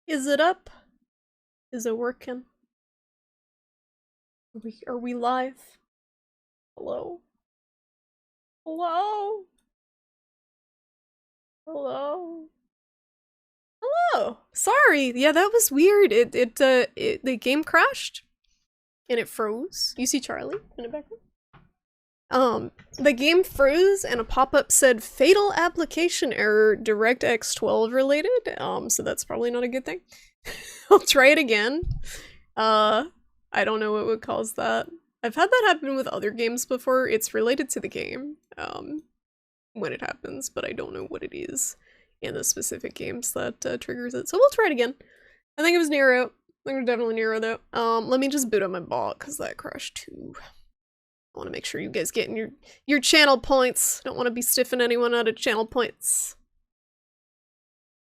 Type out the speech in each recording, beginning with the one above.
Is it up? Is it working? Are we live? Hello? Hello? Hello? Hello? Sorry. Yeah, that was weird. The game crashed and it froze. You see Charlie in the background? The game froze and a pop-up said fatal application error DirectX 12 related. So that's probably not a good thing. I'll try it again. I don't know what would cause that. I've had that happen with other games before. It's related to the game, when it happens, but I don't know what it is in the specific games that triggers it. So we'll try it again. I think it was Nero. I think it was definitely Nero though. Let me just boot up my bot because that crashed too. I want to make sure you guys get your channel points. Don't want to be stiffing anyone out of channel points.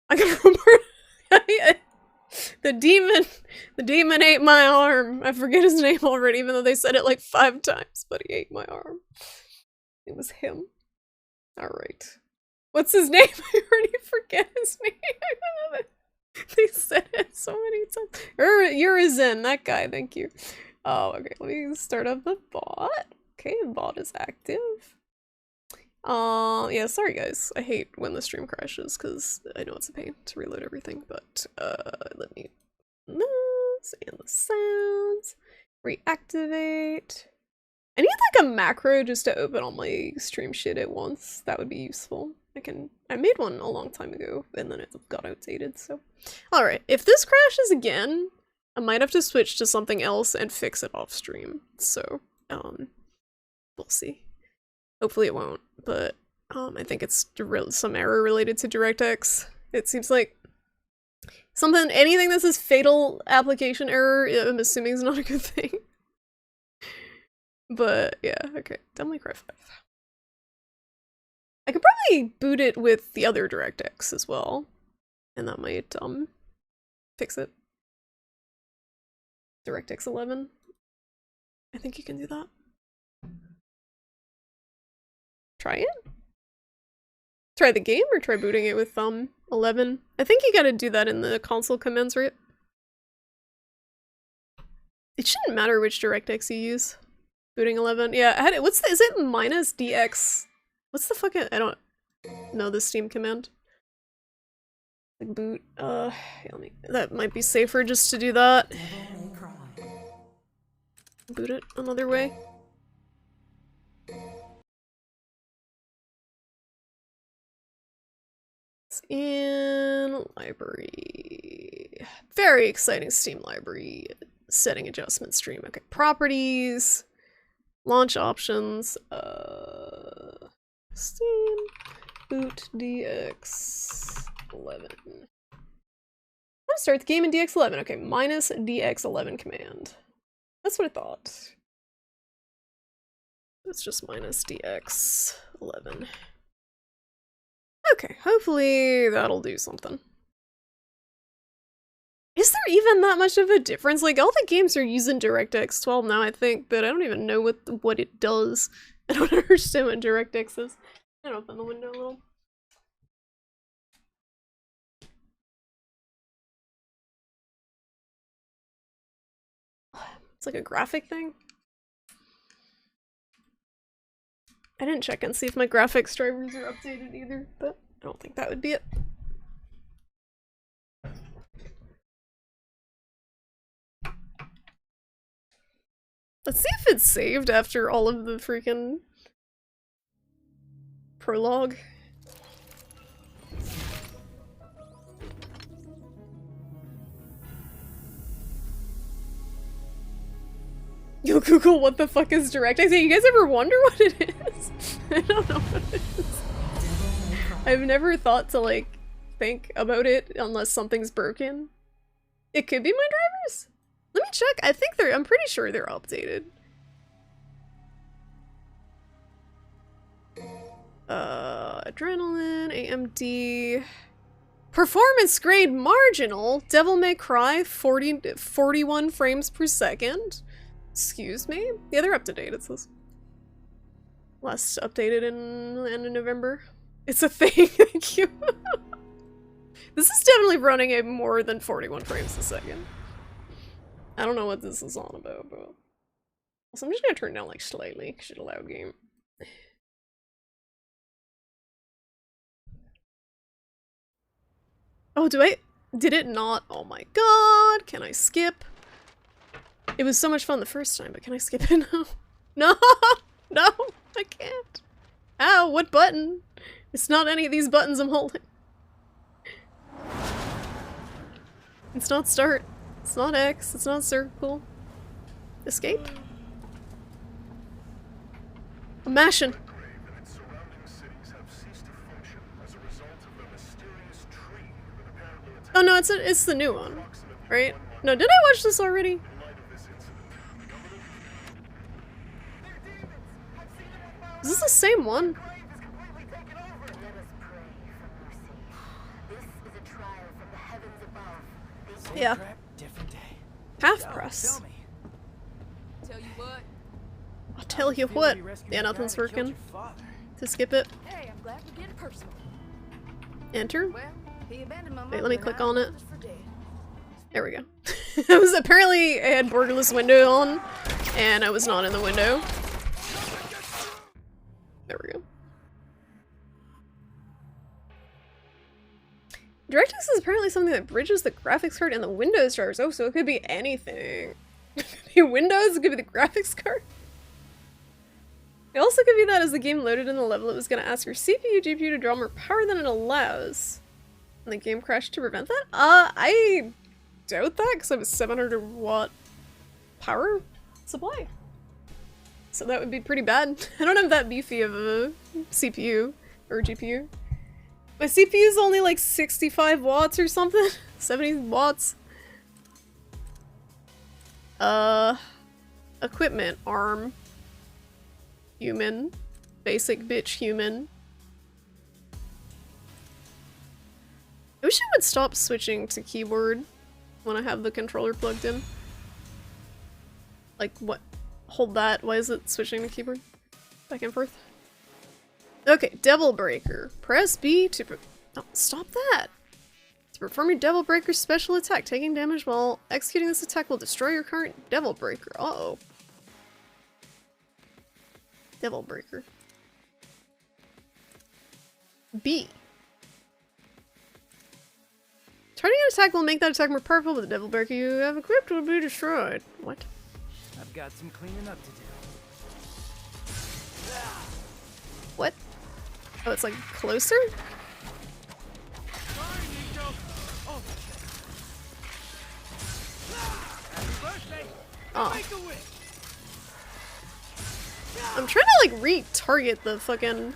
I got report. The demon ate my arm. I forget his name already, even though they said it like 5 times, but he ate my arm. It was him. Alright. What's his name? I already forget his name. They said it so many times. Urizen, that guy, thank you. Oh, okay, let me start up the bot. Okay, bot is active. Yeah, sorry guys. I hate when the stream crashes because I know it's a pain to reload everything, but let me this and the sounds. Reactivate. I need like a macro just to open all my stream shit at once. That would be useful. I made one a long time ago and then it got outdated, so. Alright, if this crashes again, I might have to switch to something else and fix it off stream. So, we'll see. Hopefully it won't, but I think it's some error related to DirectX. It seems like anything that says fatal application error, I'm assuming is not a good thing. But yeah, okay, Devil May Cry 5. I could probably boot it with the other DirectX as well, and that might fix it. DirectX 11. I think you can do that. Try it? Try the game or try booting it with 11? I think you gotta do that in the console commands, right? It shouldn't matter which DirectX you use. Booting 11. Yeah, is it -DX? What's the fucking, I don't know the Steam command. Like boot, that might be safer just to do that. Boot it another way. It's in library. Very exciting Steam library. Setting adjustment stream. Okay, properties. Launch options. Steam boot DX11. I'm gonna start the game in DX11. Okay, -DX11 command. That's what I thought. It's just -DX11. Okay, hopefully that'll do something. Is there even that much of a difference? Like, all the games are using DirectX 12 now, I think, but I don't even know what it does. I don't understand what DirectX is. I'm gonna open the window a little. It's like a graphic thing. I didn't check and see if my graphics drivers are updated either, but I don't think that would be it. Let's see if it's saved after all of the freaking prologue. Yo, Google, what the fuck is DirectX? You guys ever wonder what it is? I don't know what it is. I've never thought to, like, think about it unless something's broken. It could be my drivers? Let me check. I'm pretty sure they're updated. Adrenaline, AMD... Performance grade marginal? Devil May Cry, 41 frames per second? Excuse me? Yeah, they're up to date, it says. Last updated in the end of November. It's a thing, thank you. This is definitely running at more than 41 frames a second. I don't know what this is on about, but... So I'm just gonna turn it down like slightly, because it's a loud game. Oh, did it not? Oh my god, can I skip? It was so much fun the first time, but can I skip it now? No! No! I can't! Ow, what button? It's not any of these buttons I'm holding. It's not start. It's not X. It's not circle. Escape? I'm mashing. Oh no, it's the new one, right? No, did I watch this already? Is this the same one? Yeah. Half press. I'll tell you what. Yeah, nothing's working. To skip it. Enter. Wait, let me click on it. There we go. Apparently I had borderless window on, and I was not in the window. There we go. DirectX is apparently something that bridges the graphics card and the Windows drivers. Oh, so it could be anything. It could be Windows, it could be the graphics card. It also could be that as the game loaded in the level, it was going to ask your CPU, GPU to draw more power than it allows. And the game crashed to prevent that? I doubt that, because I have a 700 watt power supply. So that would be pretty bad. I don't have that beefy of a CPU or GPU. My CPU is only like 65 watts or something. 70 watts. Equipment, ARM. Human. Basic bitch human. I wish it would stop switching to keyboard when I have the controller plugged in. Like, what? Hold that. Why is it switching to keyboard? Back and forth. Okay, Devil Breaker. Press B to oh, stop that! To perform your Devil Breaker special attack, taking damage while executing this attack will destroy your current Devil Breaker. Uh-oh. Devil Breaker. B. Targeting an attack will make that attack more powerful, but the Devil Breaker you have equipped will be destroyed. What? I've got some cleaning up to do. What? Oh, it's like closer? Sorry, Nico. Oh. Happy birthday. Oh. Make a wish. I'm trying to like re-target the fucking...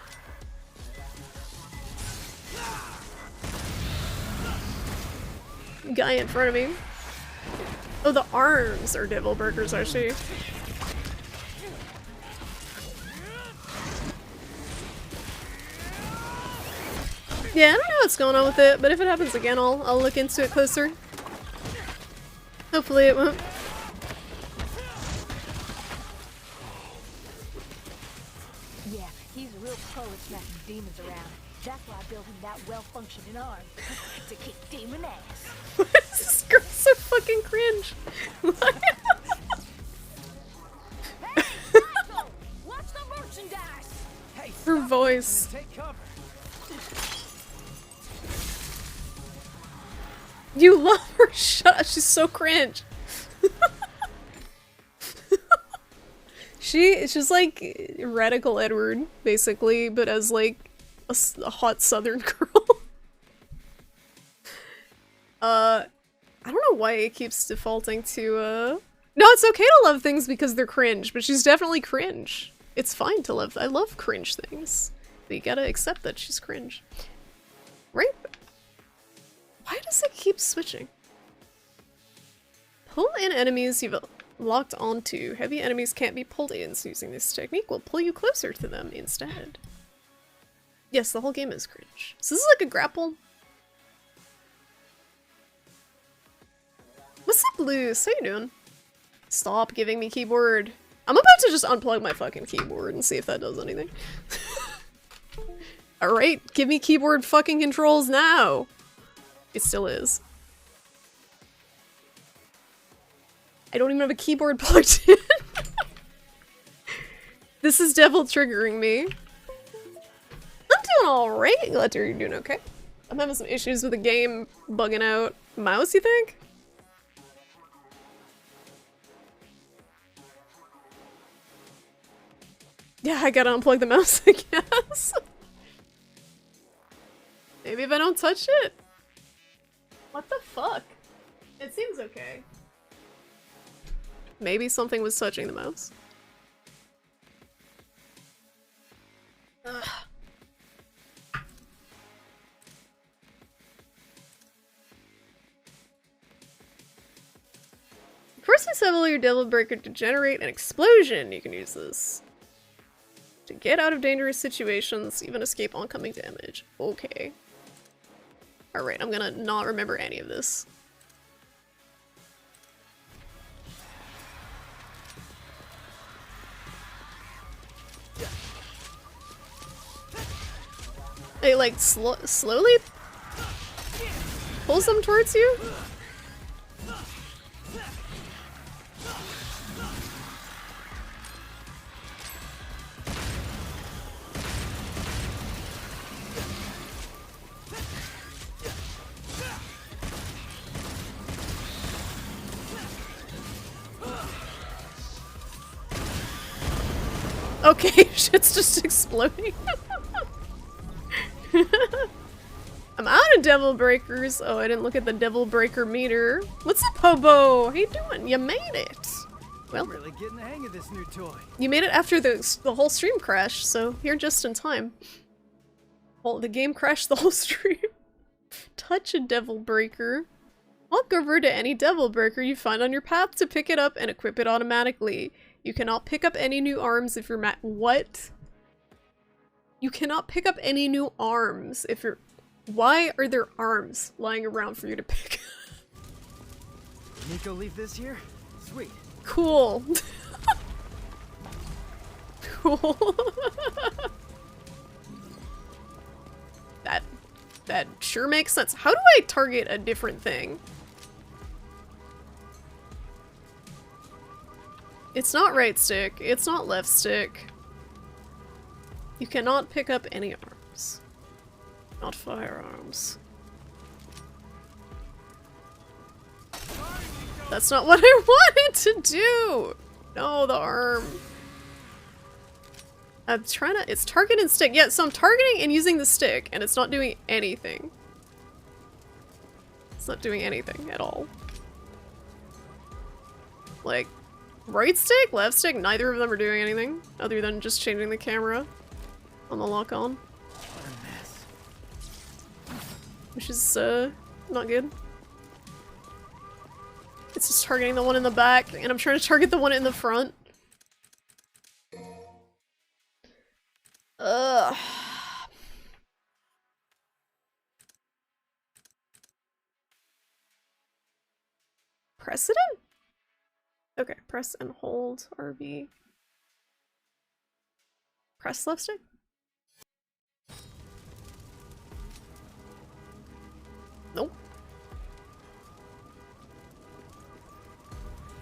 guy in front of me. Oh, the arms are Devil Breakers, I see. Yeah, I don't know what's going on with it, but if it happens again, I'll look into it closer. Hopefully it won't. Yeah, he's a real pro at smacking demons around. That's why I built him that well-functioning arm. To kick demon ass. Why is this girl so fucking cringe? Hey, Michael! Watch the merchandise! Hey, Her stop voice. and take cover. You love her. Shut up. She's so cringe. She's like Radical Edward, basically, but as like a hot southern girl. I don't know why it keeps defaulting to, no, it's okay to love things because they're cringe, but she's definitely cringe. It's fine to love- I love cringe things. But you gotta accept that she's cringe. Right? Why does it keep switching? Pull in enemies you've locked onto. Heavy enemies can't be pulled in, so using this technique will pull you closer to them instead. Yes, the whole game is cringe. So this is like a grapple. What's up, Luce? How you doing? Stop giving me keyboard. I'm about to just unplug my fucking keyboard and see if that does anything. Alright, give me keyboard fucking controls now! It still is. I don't even have a keyboard plugged in. This is devil triggering me. I'm doing alright. Glitter, you're doing okay. I'm having some issues with the game bugging out. Mouse, you think? Yeah, I gotta unplug the mouse, I guess. Maybe if I don't touch it. What the fuck? It seems okay. Maybe something was touching the mouse. Ugh. First, disable your Devil Breaker to generate an explosion. You can use this to get out of dangerous situations, even escape oncoming damage. Okay. Alright, I'm gonna not remember any of this. It like slowly pulls them towards you? Okay, shit's just exploding. I'm out of Devil Breakers. Oh, I didn't look at the Devil Breaker meter. What's up, Hobo? How you doing? You made it. Well, I'm really getting the hang of this new toy. you made it after the whole stream crashed, so you're just in time. Well, the game crashed the whole stream. Touch a Devil Breaker. Walk over to any Devil Breaker you find on your path to pick it up and equip it automatically. You cannot pick up any new arms if you're what? You cannot pick up any new arms if you're... Why are there arms lying around for you to pick up? Nico leave this here? Sweet. Cool. Cool. That sure makes sense. How do I target a different thing? It's not right stick. It's not left stick. You cannot pick up any arms. Not firearms. That's not what I wanted to do! No, the arm. I'm trying to- it's target and stick. Yeah, so I'm targeting and using the stick, and it's not doing anything. It's not doing anything at all. Like, right stick, left stick, neither of them are doing anything, other than just changing the camera on the lock-on. What a mess. Which is, not good. It's just targeting the one in the back, and I'm trying to target the one in the front. Ugh. Precedent? Okay, press and hold RB. Press left stick? Nope.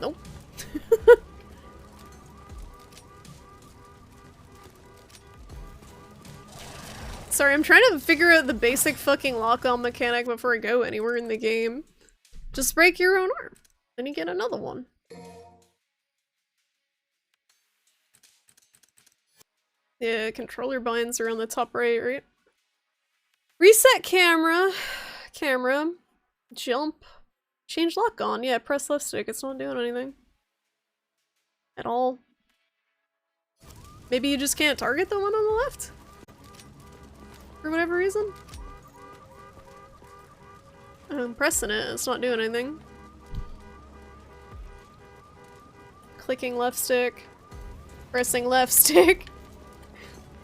Nope. Sorry, I'm trying to figure out the basic fucking lock-on mechanic before I go anywhere in the game. Just break your own arm, then you get another one. Yeah, controller binds are on the top right? Reset camera. Camera. Jump. Change lock on. Yeah, press left stick. It's not doing anything. At all. Maybe you just can't target the one on the left? For whatever reason? I'm pressing it. It's not doing anything. Clicking left stick. Pressing left stick.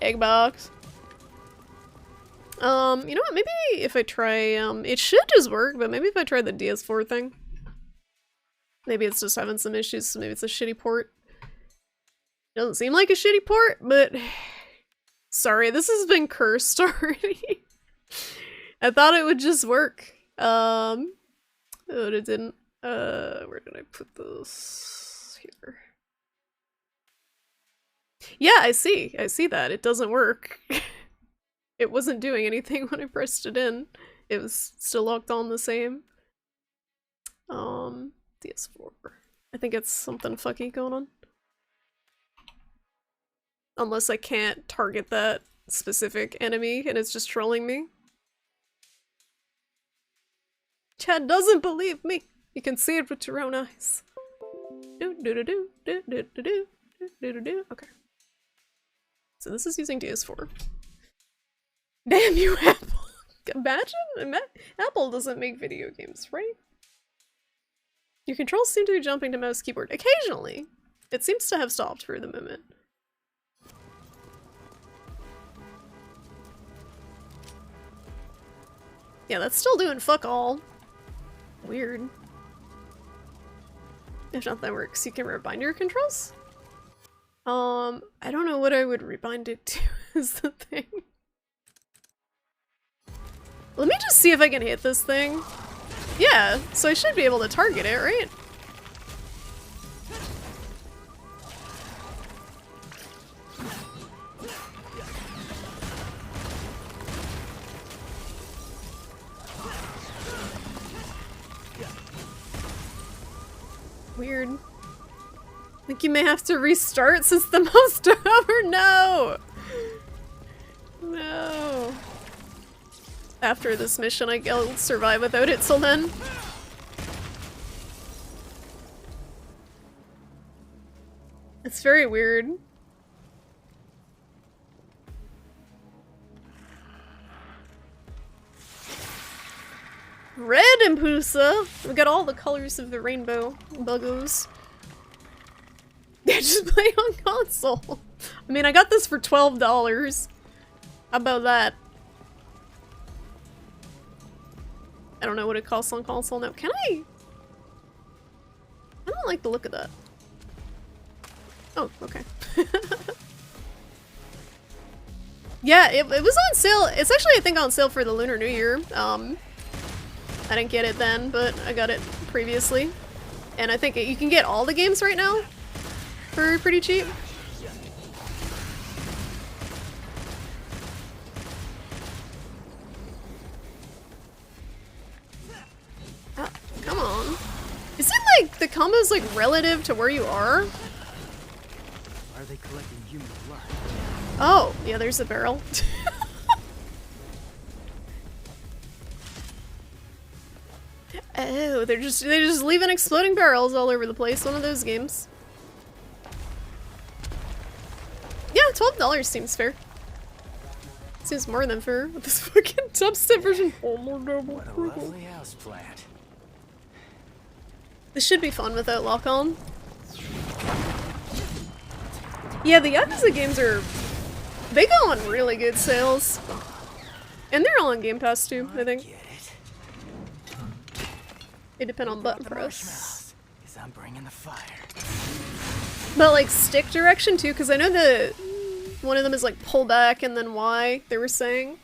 Egg box. You know what, maybe if I try, it should just work, but maybe if I try the DS4 thing. Maybe it's just having some issues, so maybe it's a shitty port. Doesn't seem like a shitty port, but... Sorry, this has been cursed already. I thought it would just work. Oh, it didn't. Where did I put this? Here. Yeah, I see that. It doesn't work. It wasn't doing anything when I pressed it in. It was still locked on the same. DS4. I think it's something fucky going on. Unless I can't target that specific enemy and it's just trolling me. Chad doesn't believe me. You can see it with your own eyes. Okay. So this is using DS4. Damn you, Apple! Imagine? Apple doesn't make video games, right? Your controls seem to be jumping to mouse keyboard. Occasionally. It seems to have stopped for the moment. Yeah, that's still doing fuck all. Weird. If not, that works. You can rebind your controls? I don't know what I would rebind it to is the thing. Let me just see if I can hit this thing. Yeah, so I should be able to target it, right? Weird. I think you may have to restart since the most over. No! No. After this mission, I'll survive without it till then. It's very weird. Red Impusa! We got all the colors of the rainbow. Buggos. Yeah, just play on console. I mean, I got this for $12. How about that? I don't know what it costs on console now. Can I? I don't like the look of that. Oh, okay. Yeah, it was on sale. It's actually, I think, on sale for the Lunar New Year. I didn't get it then, but I got it previously. And I think you can get all the games right now for pretty cheap. Oh, come on. Is it like the combo's like relative to where you are? Are they collecting human blood? Oh, yeah, there's a barrel. Oh, they just leaving exploding barrels all over the place. One of those games. Yeah, $12 seems fair. Seems more than fair with this fucking dubstep version. Oh my god, What a lovely house plant. this should be fun without lock on. Yeah, the Yakuza games they go on really good sales. And they're all on Game Pass too, I think. Get it. They depend on button The press. marshmallows, 'cause I'm bringing the fire. But like stick direction too, because I know that one of them is like pull back and then Y, they were saying.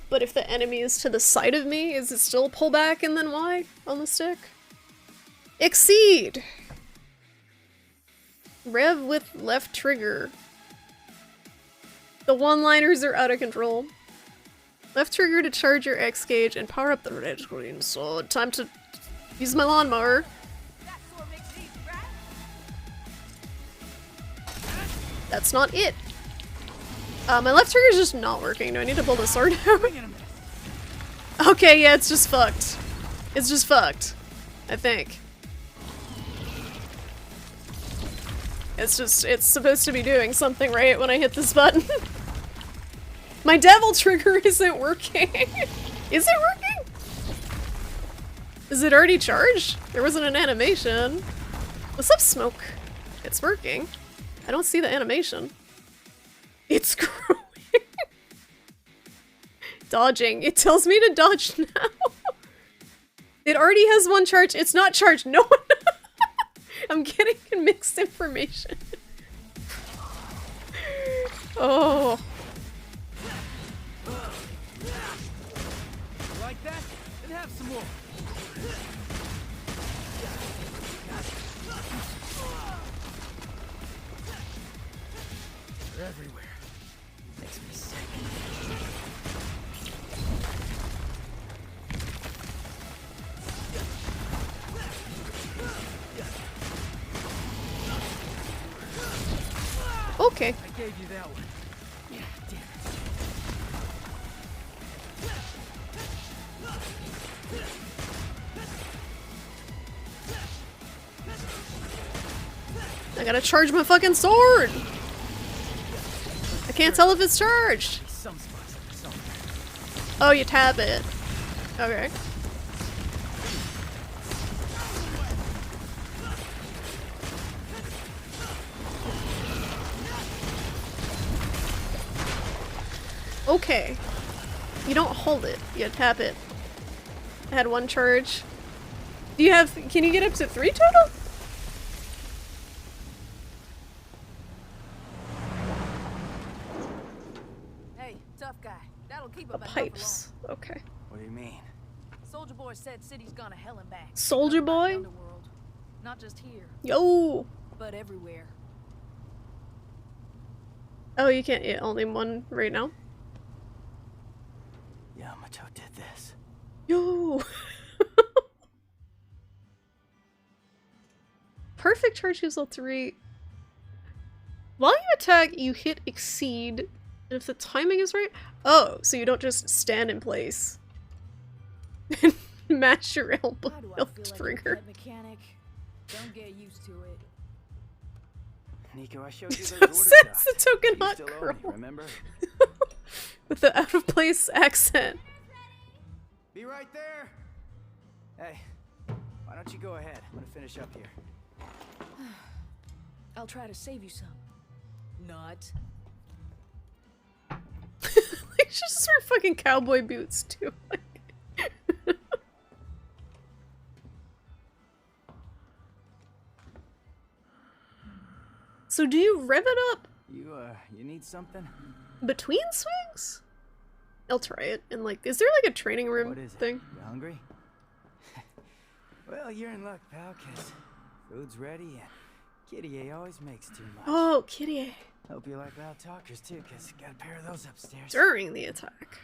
But if the enemy is to the side of me, is it still pull back and then Y on the stick? Exceed! Rev with left trigger. The one-liners are out of control. Left trigger to charge your X gauge and power up the red screen. So time to use my lawnmower. That's not it. My left trigger is just not working. Do I need to pull the sword out? Okay, yeah, it's just fucked. It's just fucked. I think. It's supposed to be doing something right when I hit this button. My devil trigger isn't working. Is it working? Is it already charged? There wasn't an animation. What's up, Smoke? It's working. I don't see the animation. It's growing. Dodging. It tells me to dodge now. It already has one charge. It's not charged. No one. I'm getting mixed information. Oh. Like that? And have some more. They're everywhere. Makes me sick. Okay. I gave you that one. Yeah, damn I gotta charge my fucking sword! I can't tell if it's charged! it. Some spots like this somewhere. Oh, you tap it. Okay. Okay. You don't hold it, you tap it. I had one charge. Do you have- can you get up to 3 total? Hey, tough guy. That'll keep The him enough pipes. Okay. What do you mean? alone. Soldier Boy said city's gone to hell and back. Soldier Not like Boy? Underworld. Not just here, Yo! but everywhere. Oh, you can't get only one right now? Yamato did this. Yo! Perfect charge use all 3. While you attack, you hit exceed. And if the timing is right. Oh, so you don't just stand in place. And mash your elbow Why do I hilt feel like a trigger. pet mechanic? Don't get used to it. Nico, I showed you those So order says docs. the token You hot still owe girl. me, remember? With the out of place accent. Be right there. Hey, why don't you go ahead? I'm gonna finish up here. I'll try to save you some. Not. Like, she just wear fucking cowboy boots too. So do you rev it up You need something? between swings? I'll try it. And like, is there like a training room What is it? thing? You hungry? Well, you're in luck, pal, 'cause food's ready and Kitty A always makes too much. Oh, kitty. Hope you like loud talkers too, 'cause got a pair of those upstairs. During the attack.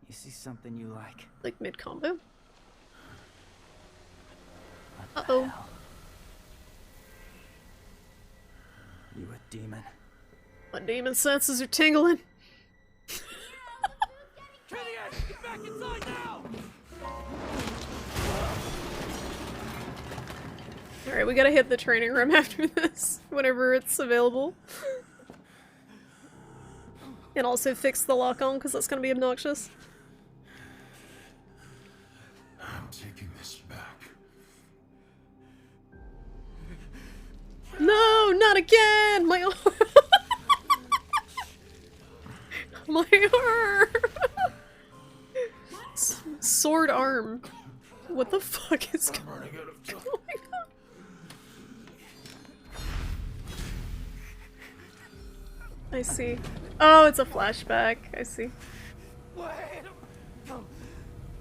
You see something you like? Like mid combo. What the Uh-oh. hell? You a demon? My demon senses are tingling. Trillian, get back inside now! Alright, we gotta hit the training room after this, whenever it's available. And also fix the lock on, because that's gonna be obnoxious. I'm taking this back. No, not again! My arm! My arm! Sword arm. What the fuck is I'm running out of time. going on? I see. Oh, it's a flashback. I see.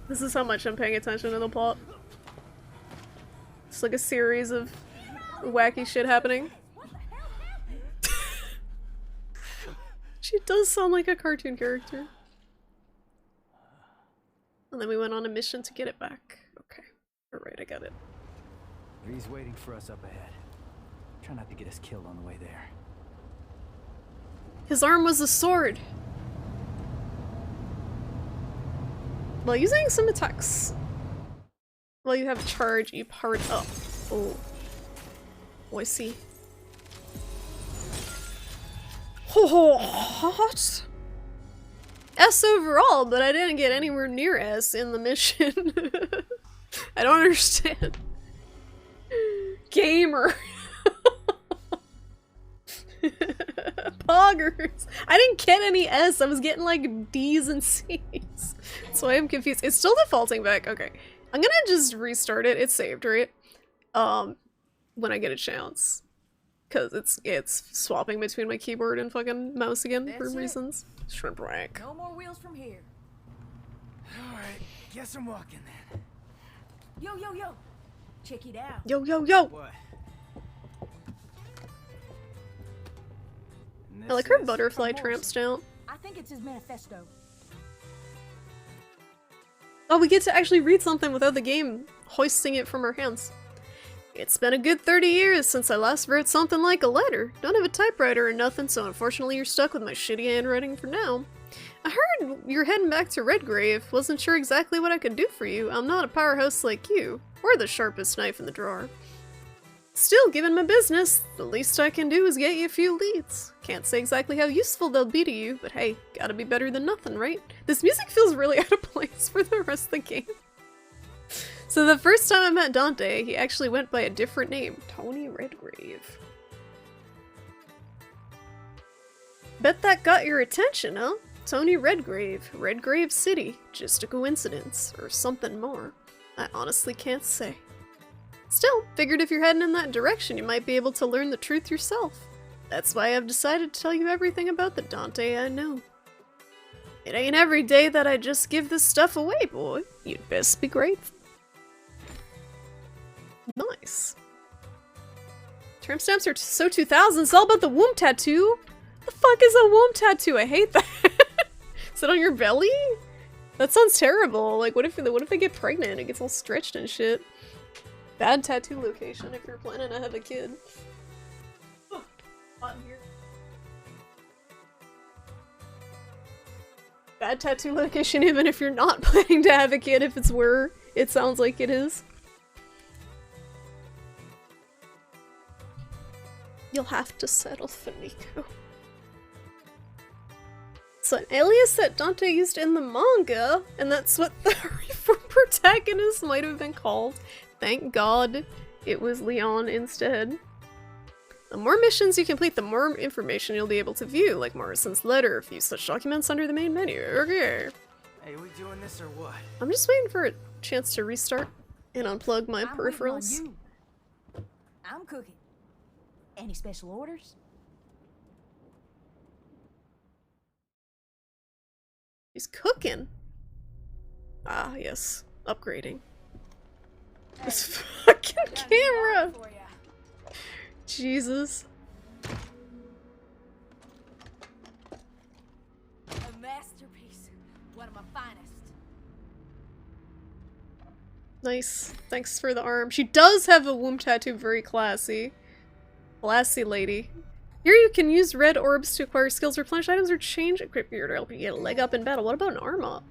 This is how much I'm paying attention to the plot. It's like a series of wacky shit happening. She does sound like a cartoon character. And then we went on a mission to get it back. Okay. Alright, I got it. V's waiting for us up ahead. Try not to get us killed on the way there. His arm was a sword. While using some attacks. While you have charge, you powered up. Oh. Oh, I see. Oh, hot. S overall, but I didn't get anywhere near S in the mission. I don't understand. Gamer. Poggers. I didn't get any S. I was getting like D's and C's. So I am confused. It's still defaulting back. Okay. I'm gonna just restart it. It's saved, right? When I get a chance. Cause it's swapping between my keyboard and fucking mouse again for That's it. reasons. Shrimp rank. No more wheels from here. Alright, Guess I'm walking then. Yo, yo, yo! Check it out. Yo, yo, yo! What? And I like this her is- butterfly From tramp Morrison. stamp. I think it's his manifesto. Oh, we get to actually read something without the game hoisting it from our hands. It's been a good 30 years since I last wrote something like a letter. Don't have a typewriter or nothing, so unfortunately you're stuck with my shitty handwriting for now. I heard you're heading back to Redgrave. Wasn't sure exactly what I could do for you. I'm not a powerhouse like you, or the sharpest knife in the drawer. Still, given my business, the least I can do is get you a few leads. Can't say exactly how useful they'll be to you, but hey, gotta be better than nothing, right? This music feels really out of place for the rest of the game. So the first time I met Dante, he actually went by a different name, Tony Redgrave. Bet that got your attention, huh? Tony Redgrave, Redgrave City. Just a coincidence, or something more. I honestly can't say. Still, figured if you're heading in that direction, you might be able to learn the truth yourself. That's why I've decided to tell you everything about the Dante I know. It ain't every day that I just give this stuff away, boy. You'd best be grateful. Nice. Tramp stamps are so 2000s. It's all about the womb tattoo. The fuck is a womb tattoo? I hate that. Is it on your belly? That sounds terrible. Like, what if they get pregnant and it gets all stretched and shit? Bad tattoo location if you're planning to have a kid. Oh, hot in here. Bad tattoo location even if you're not planning to have a kid, if it's where it sounds like it is. You'll have to settle for Nico. It's an alias that Dante used in the manga, and that's what the Reform protagonist might have been called. Thank God it was Leon instead. The more missions you complete, the more information you'll be able to view, like Morrison's letter. View such documents under the main menu. Okay. Hey, we doing this or what? I'm just waiting for a chance to restart and unplug my I'm waiting on peripherals. you. I'm cooking. Any special orders? He's cooking. Ah, yes. Upgrading. This fucking camera! Jesus. A masterpiece. One of my finest. Nice. Thanks for the arm. She does have a womb tattoo, very classy. Classy lady. Here you can use red orbs to acquire skills, replenish items, or change equip gear to help you get a leg up in battle. What about an arm up?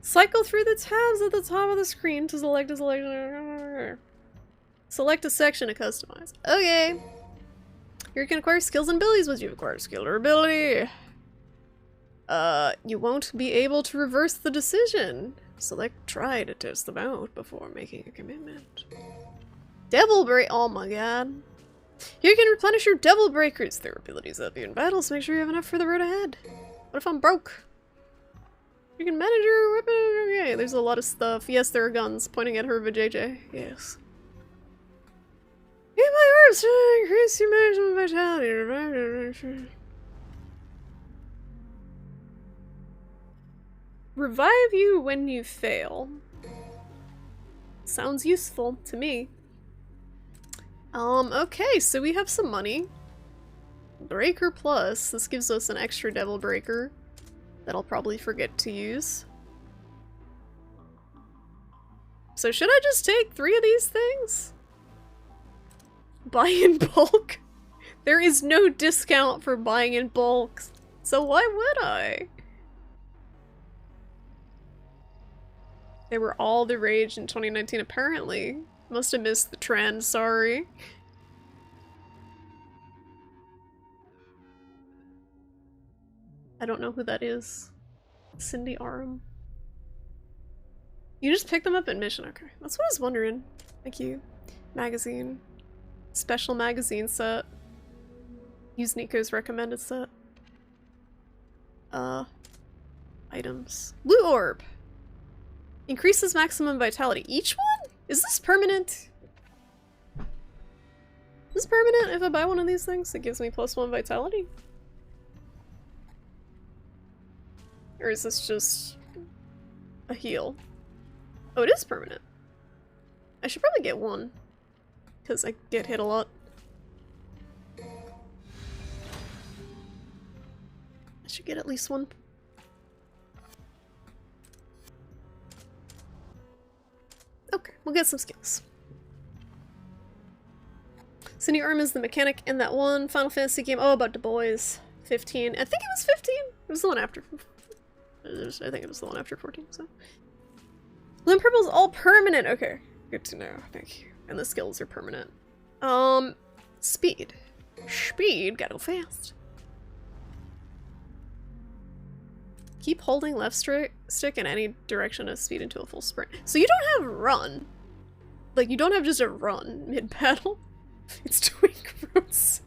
Cycle through the tabs at the top of the screen to select a selection. Select a section to customize. Okay. Here you can acquire skills and abilities once you've acquired a skill or ability. You won't be able to reverse the decision. Select try to test them out before making a commitment. Devil Break. Oh my god. Here you can replenish your Devil Breakers. Their abilities up you in battle, so make sure you have enough for the road ahead. What if I'm broke? You can manage your weapon. Okay, there's a lot of stuff. Yes, there are guns pointing at her vajayjay. Yes. Get my herbs to increase your management vitality. Revive you when you fail. Sounds useful to me. Okay, so we have some money. Breaker Plus. This gives us an extra Devil Breaker that I'll probably forget to use. So should I just take 3 of these things? Buy in bulk? There is no discount for buying in bulk, so why would I? They were all the rage in 2019 apparently. Must have missed the trend, sorry. I don't know who that is. Cindy Aram. You just picked them up at Mission, okay. That's what I was wondering. Thank you. Magazine. Special magazine set. Use Nico's recommended set. Items. Blue orb. Increases maximum vitality. Each one? Is this permanent? Is this permanent if I buy one of these things? It gives me +1 vitality? Or is this just a heal. Oh, it is permanent. I should probably get one. Because I get hit a lot. I should get at least one. Okay, we'll get some skills. So new Irma is the mechanic in that one Final Fantasy game. Oh, about Du Bois. 15. I think it was 15. It was the one after. I think it was the one after 14, so. Blue and purple is all permanent. Okay, good to know. Thank you. And the skills are permanent. Speed. Speed, gotta go fast. Keep holding left stick in any direction to speed into a full sprint. So you don't have run. Like, you don't have just a run mid-battle. It's doing gross.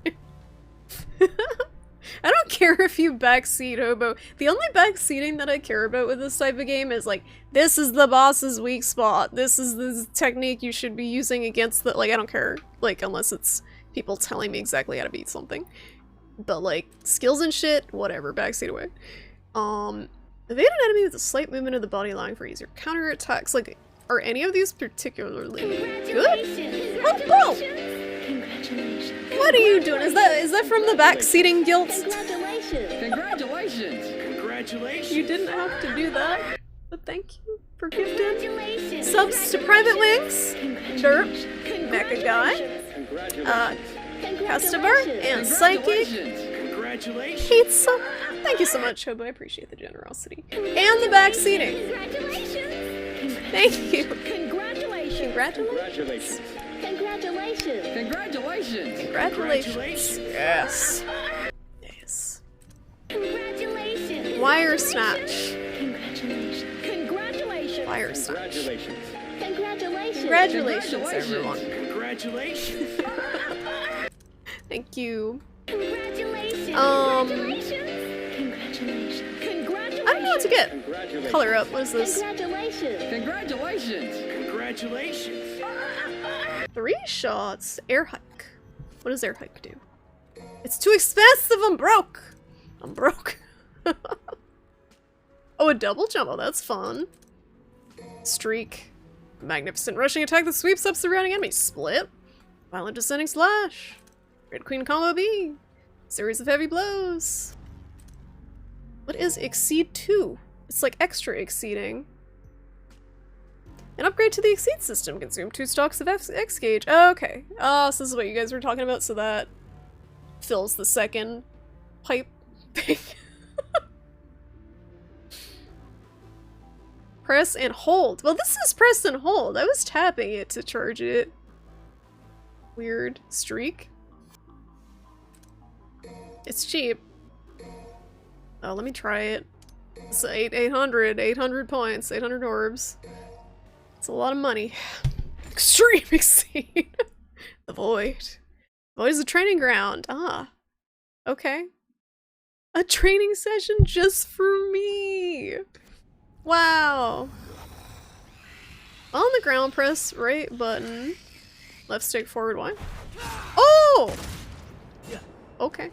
I don't care if you backseat, Hobo. The only backseating that I care about with this type of game is like, this is the boss's weak spot. This is the technique you should be using against the— like, I don't care. Like, unless it's people telling me exactly how to beat something. But like, skills and shit, whatever, backseat away. Evade an enemy with a slight movement of the body line for easier counterattacks. Like, are any of these particularly good? Oh, whoa! Congratulations. What are you doing? Is that from the backseating guilt? Congratulations. Congratulations! Congratulations! You didn't have to do that, but thank you for gifting Congratulations. subs to Private Wings, Derp, Mecha Guy, Customer, and Psychic Congratulations! Congratulations! Pizza. Thank you so much, Hobo. I appreciate the generosity. And the backseating. Congratulations. Thank you. Congratulations! Congratulations. Congratulations. Congratulations! Congratulations. Yes. Yes. Congratulations. Wire snatch. Congratulations. Congratulations! Wire snatch. Congratulations. Congratulations, everyone. Congratulations! Thank you. Congratulations. Congratulations! I don't know what to get. Color up. What is this? Congratulations. Congratulations! Congratulations! 3 shots. Air hike. What does air hike do? It's too expensive. I'm broke. I'm broke. Oh, a double jump. Oh, that's fun. Streak. Magnificent rushing attack that sweeps up surrounding enemies. Split. Violent descending slash. Red Queen combo B. Series of heavy blows. What is Exceed 2? It's like extra exceeding. An upgrade to the Exceed system. Consume 2 stocks of X gauge. Oh, okay. Oh, so this is what you guys were talking about, so that fills the second pipe thing. Press and hold. Well, this is press and hold. I was tapping it to charge it. Weird streak. It's cheap. Oh, let me try it. It's 800 points, 800 orbs. It's a lot of money. Extreme exceed. The Void. Void is a training ground. Ah. Okay. A training session just for me. Wow. On the ground, press right button. Left stick forward Y. Oh! Okay.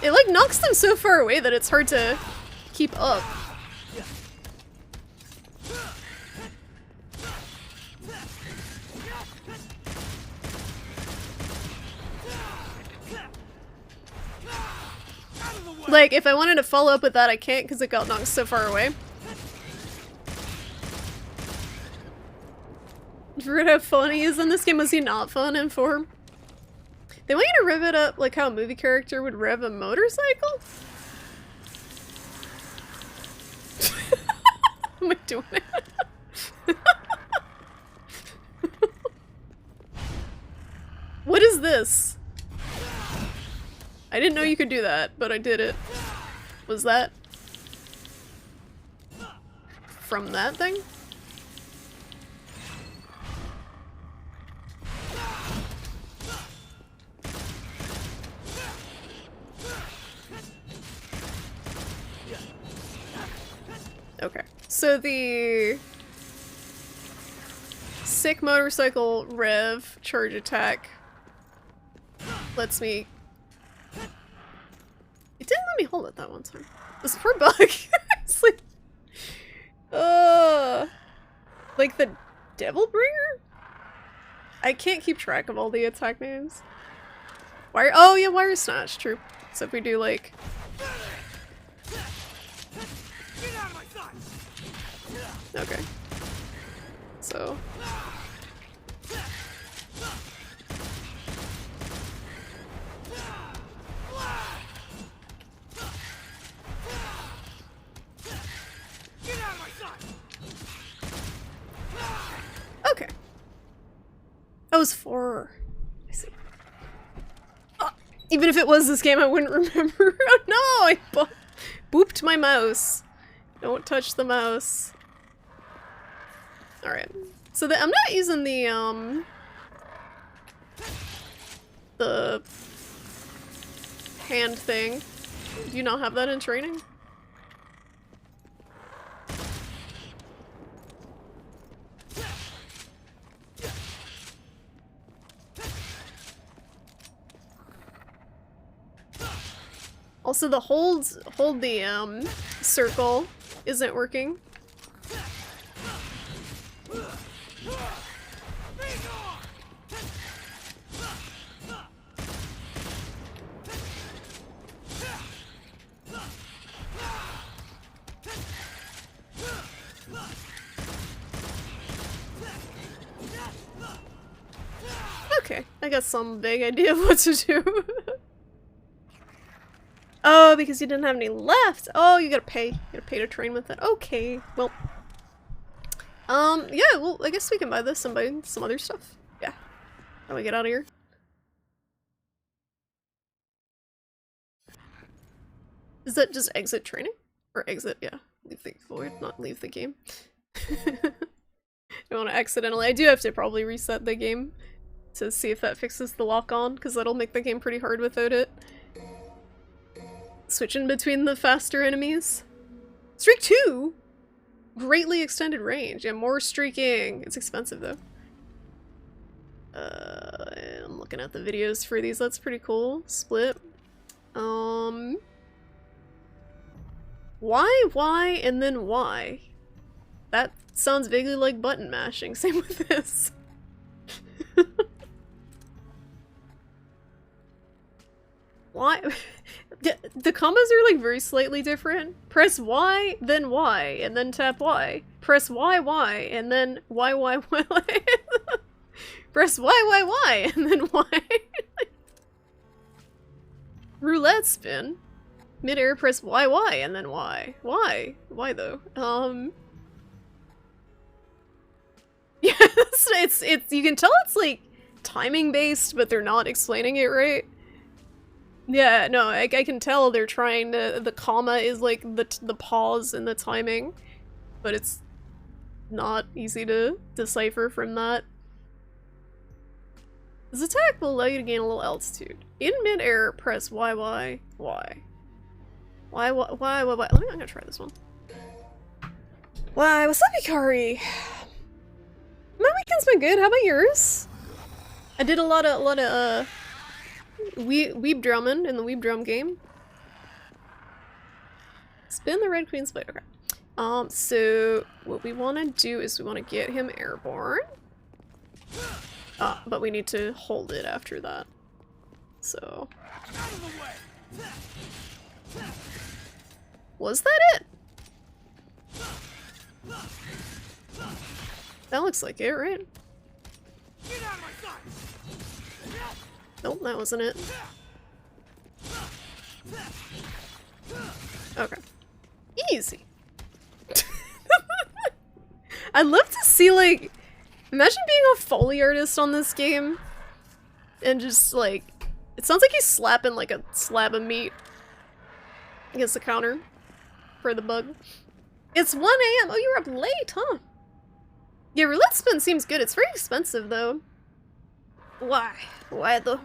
It like knocks them so far away that it's hard to keep up. Like, if I wanted to follow up with that, I can't because it got knocked so far away. You forgot how fun he is in this game? Was he not fun in 4? They want you to rev it up like how a movie character would rev a motorcycle? Am I doing it? What is this? I didn't know you could do that, but I did it. Was that from that thing? Okay, so the basic motorcycle rev charge attack lets me... It didn't let me hold it that one time. This poor bug. It's like... like the Devil Bringer? I can't keep track of all the attack names. Wire- oh yeah, Wire Snatch, true. So if we do like... Okay. So... Okay. That was 4. I see. Even if it was this game, I wouldn't remember. Oh no! I booped my mouse. Don't touch the mouse. Alright. So I'm not using the hand thing. Do you not have that in training? Also, the hold the circle isn't working. Okay, I got some vague idea of what to do. Oh, because you didn't have any left. Oh, you gotta pay. You gotta pay to train with it. Okay, well. Yeah, well, I guess we can buy this and buy some other stuff. Yeah. How do we get out of here? Is that just exit training? Or exit, yeah. Leave the void, not leave the game. I don't want to accidentally. I do have to probably reset the game to see if that fixes the lock-on, because that'll make the game pretty hard without it. Switching between the faster enemies. Streak 2! Greatly extended range. Yeah, more streaking. It's expensive though. I'm looking at the videos for these. That's pretty cool. Split. Why, and then why? That sounds vaguely like button mashing. Same with this. Why? The combos are like very slightly different. Press Y, then Y, and then tap Y. Press Y, and then Y. Press Y, and then Y. Roulette spin. Mid-air, press Y, and then Y. Why? Why though? Yeah, it's you can tell it's like timing based, but they're not explaining it right. Yeah, no, I can tell they're trying to- the comma is like the pause in the timing, but it's not easy to decipher from that. This attack will allow you to gain a little altitude. In mid-air, press Y. Why? I'm gonna try this one. Why, what's up, Ikari? My weekend's been good, how about yours? I did a lot of weeb drumming in the weeb drum game. Spin the Red Queen's blade. Okay. So what we want to do is we want to get him airborne. But we need to hold it after that. So. Was that it? That looks like it, right? Nope, that wasn't it. Okay. Easy. I'd love to see, like, imagine being a Foley artist on this game and just, like, it sounds like he's slapping, like, a slab of meat against the counter for the bug. It's 1 AM. Oh, you were up late, huh? Yeah, roulette spin seems good. It's very expensive, though. Why? Why, though?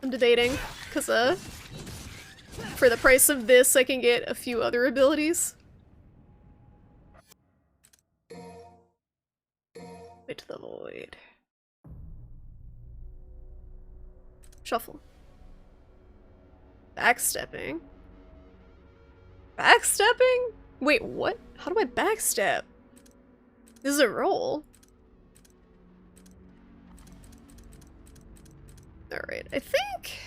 I'm debating, because, for the price of this, I can get a few other abilities. into the void. Shuffle. Backstepping. Backstepping? Wait, what? How do I backstep? This is a roll. Alright, I think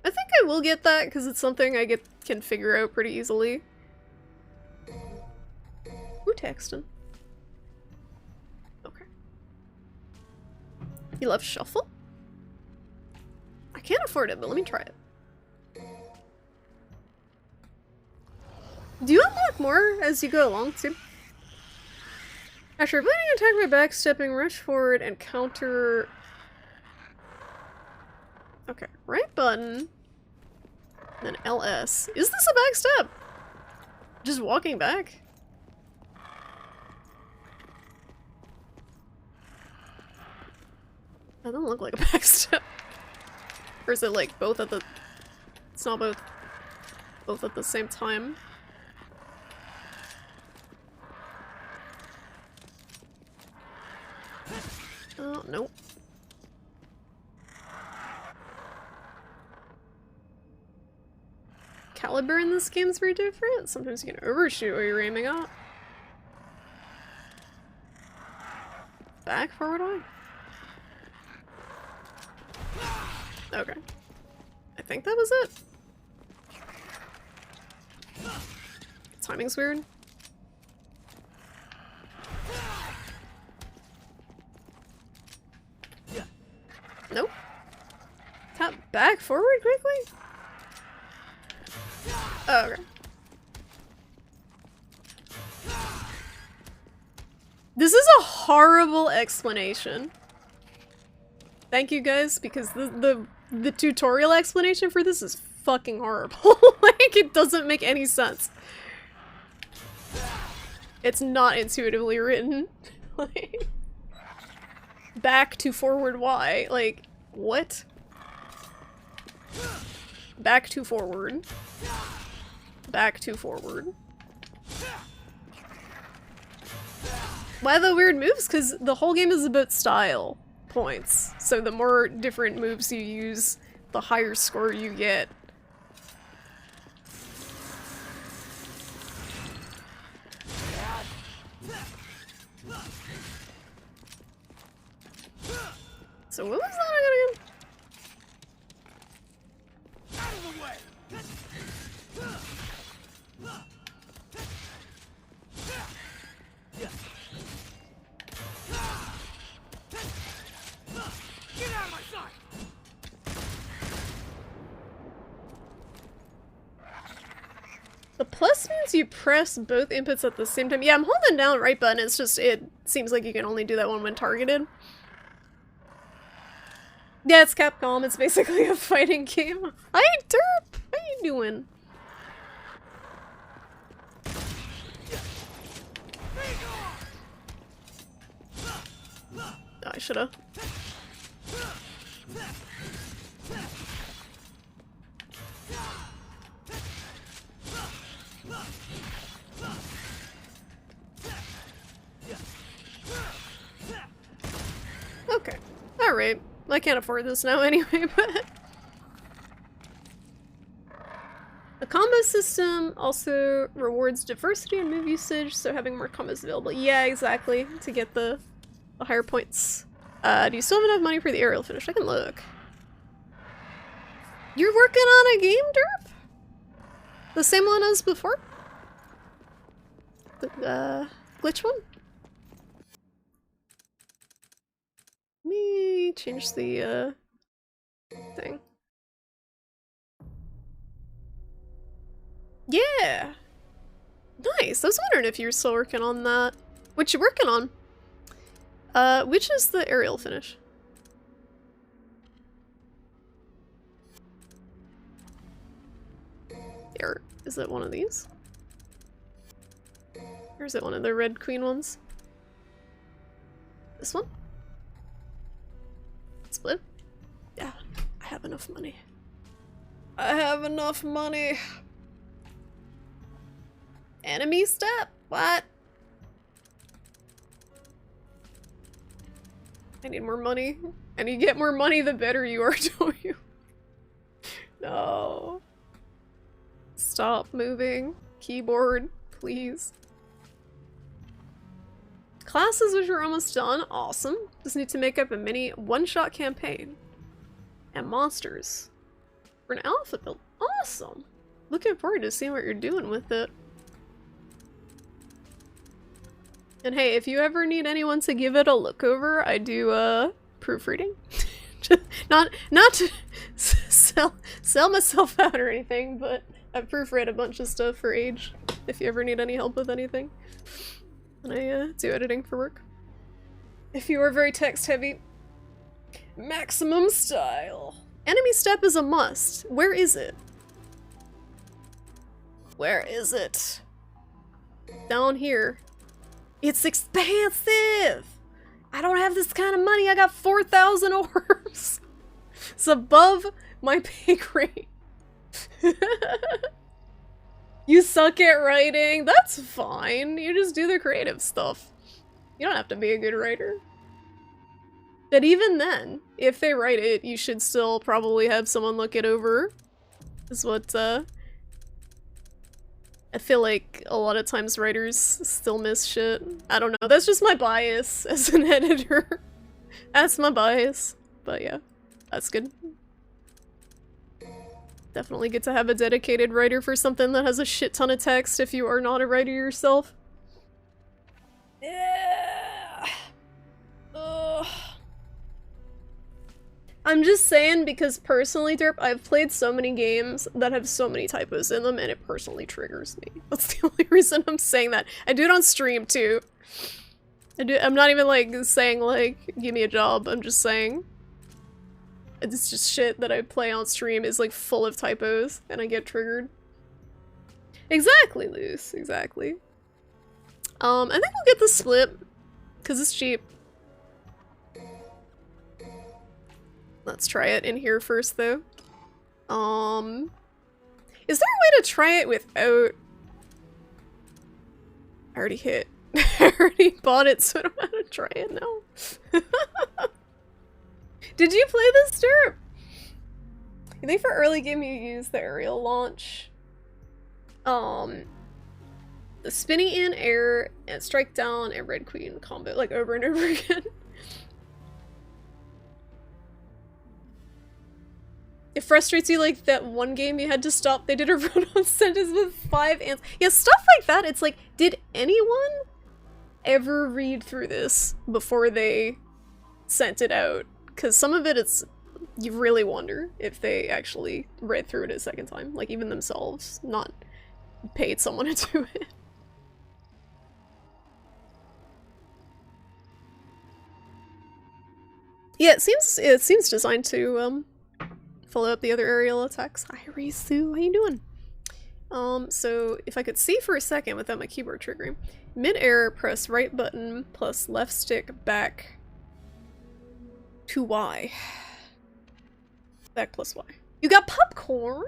I will get that because it's something I can figure out pretty easily. Who texting? Okay. You love shuffle? I can't afford it, but let me try it. Do you unlock more as you go along, too? After avoiding attack by backstepping, rush forward and counter... Okay, right button. Then LS. Is this a backstep? Just walking back? That doesn't look like a backstep. Or is it like both at the... It's not both at the same time. Oh, nope. Caliber in this game is very different. Sometimes you can overshoot what you're aiming at. Back, forward, on. Okay. I think that was it. Timing's weird. Nope. Tap back, forward quickly? Oh, okay. This is a horrible explanation. Thank you guys, because the tutorial explanation for this is fucking horrible. Like, it doesn't make any sense. It's not intuitively written. Like, back to forward Y. Like, what? Back to forward. Back to forward. Why the weird moves? Because the whole game is about style points. So the more different moves you use, the higher score you get. So what was that again? Out of the way! Get out of my sight! The plus means you press both inputs at the same time. Yeah, I'm holding down right button, it's just, it seems like you can only do that one when targeted. Yeah, it's Capcom, it's basically a fighting game. Hi, Derp! How you doing? Oh, I should've. Okay. Alright. I can't afford this now anyway, but... The combo system also rewards diversity in move usage, so having more combos available. Yeah, exactly. To get the higher points. Do you still have enough money for the aerial finish? I can look. You're working on a game, Derp? The same one as before? The, glitch one? Let me change the, thing. Yeah! Nice! I was wondering if you were still working on that. What you working on? Which is the aerial finish? Or is it one of these? Or is it one of the Red Queen ones? This one? Split? Yeah, I have enough money. I have enough money! Enemy step? What? I need more money. And you get more money the better you are, don't you? No. Stop moving. Keyboard, please. Classes which are almost done. Awesome. Just need to make up a mini one-shot campaign. And monsters. For an alpha build. Awesome. Looking forward to seeing what you're doing with it. And hey, if you ever need anyone to give it a look over, I do proofreading. Just, not to sell myself out or anything, but I've proofread a bunch of stuff for Age. If you ever need any help with anything. And I do editing for work. If you are very text heavy. Maximum style. Enemy step is a must. Where is it? Where is it? Down here. It's expensive! I don't have this kind of money. I got 4,000 orbs. It's above my pay grade. You suck at writing. That's fine. You just do the creative stuff. You don't have to be a good writer. But even then, if they write it, you should still probably have someone look it over. Is what, I feel like a lot of times writers still miss shit. I don't know, that's just my bias as an editor. That's my bias. But yeah, that's good. Definitely good to have a dedicated writer for something that has a shit ton of text if you are not a writer yourself. Yeah. Ugh. I'm just saying because personally, Derp, I've played so many games that have so many typos in them and it personally triggers me. That's the only reason I'm saying that. I do it on stream too. I'm not even like saying like, give me a job, I'm just saying. It's just shit that I play on stream is like full of typos and I get triggered. Exactly, Luce, exactly. I think we'll get the split because it's cheap. Let's try it in here first, though. Is there a way to try it without... I already hit. I already bought it, so I don't know how to try it now. Did you play this, Derp? I think for early game you use the aerial launch. The spinny in air and strike down and red queen combo, like over and over again. It frustrates you like that one game you had to stop. They did a run-on sentence with 5 ants. Yeah, stuff like that. It's like, did anyone ever read through this before they sent it out? Because some of it, you really wonder if they actually read through it a second time. Like, even themselves, not paid someone to do it. Yeah, it seems designed to, follow up the other aerial attacks. Hi, Risu, how you doing? So if I could see for a second without my keyboard triggering. Mid-air, press right button plus left stick back to Y. Back plus Y. You got popcorn?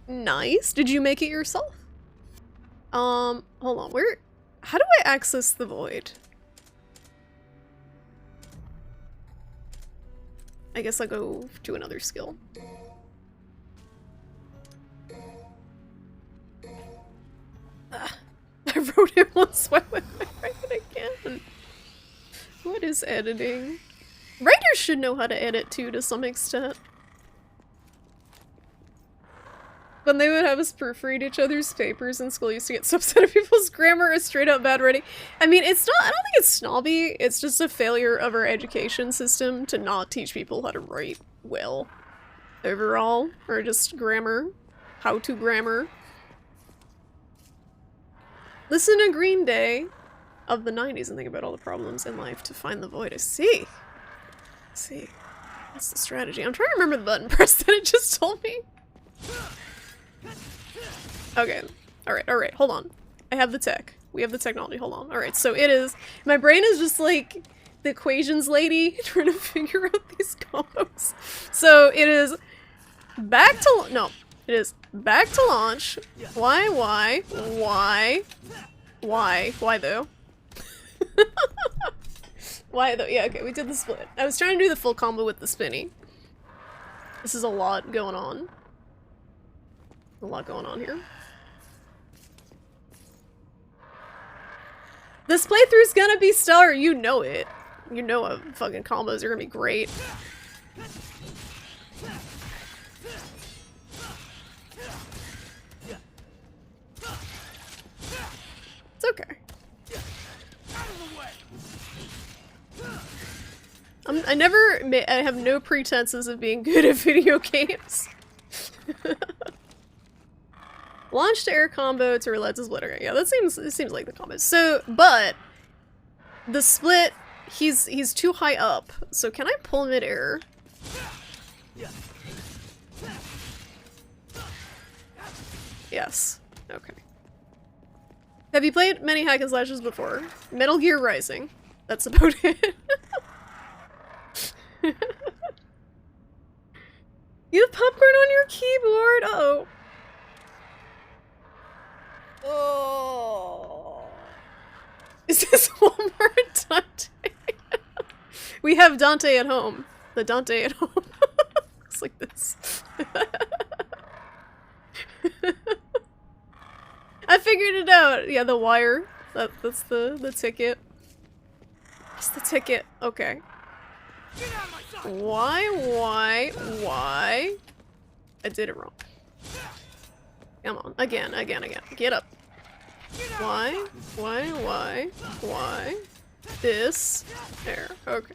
Nice. Did you make it yourself? Hold on, how do I access the void? I guess I'll go to another skill. I wrote it once, why would I write it again? What is editing? Writers should know how to edit too, to some extent. When they would have us proofread each other's papers in school, used to get so upset at people's grammar or straight up bad writing. I mean, it's not, I don't think it's snobby, it's just a failure of our education system to not teach people how to write well. Overall, or just grammar. How to grammar. Listen to Green Day of the 90s and think about all the problems in life to find the void. I see. That's the strategy. I'm trying to remember the button press that it just told me. Okay. Alright, hold on. I have the tech. We have the technology, hold on. Alright, so it is... My brain is just like the equations lady trying to figure out these combos. So it is back to... No. It is back to launch. Why though? Why though? Yeah, okay, we did the split. I was trying to do the full combo with the spinny. This is a lot going on. A lot going on here. This playthrough's gonna be stellar, you know it. You know fucking combos are gonna be great. It's okay. I have no pretenses of being good at video games. Launch to air combo to roulette to split. Okay, yeah, it seems like the combo. So, but the split, he's too high up. So can I pull mid-air? Yes. Okay. Have you played many hack and slashes before? Metal Gear Rising. That's about it. You have popcorn on your keyboard. Uh-oh. Oh. Is this Walmart Dante? We have Dante at home. The Dante at home. Looks like this. I figured it out. Yeah, the wire. That's the ticket. That's the ticket. Okay. Why? I did it wrong. Come on. Again. Get up. Why? This. There. Okay.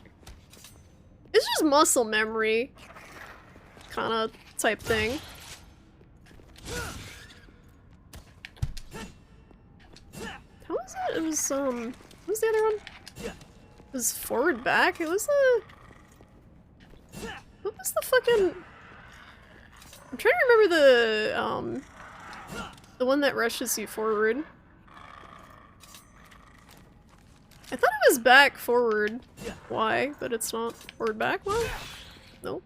It's just muscle memory. Kinda type thing. How was it? It was, what was the other one? It was forward back? It was what was the fucking... I'm trying to remember the one that rushes you forward. I thought it was back, forward. Why? But it's not forward, back? Well, nope.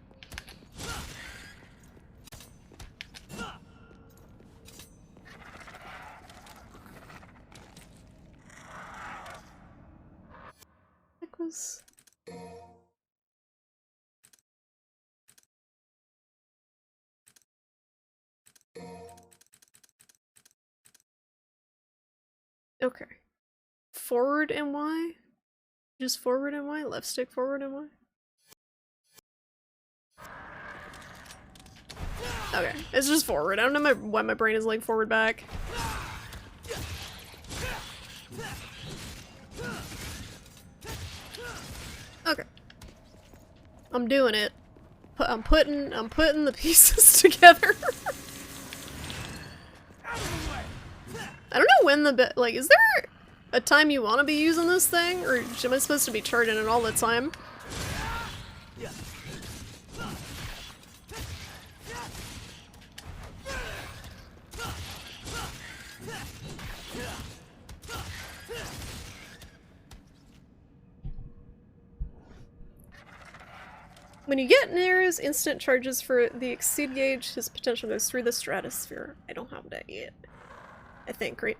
That was... Okay. Forward and Y? Just forward and Y? Left stick forward and Y? Okay, it's just forward. I don't know why my brain is like forward back. Okay. I'm doing it. I'm putting the pieces together. I don't know when like, is there a time you want to be using this thing? Or am I supposed to be charging it all the time? When you get Nero's instant charges for the exceed gauge, his potential goes through the stratosphere. I don't have that yet. I think, right?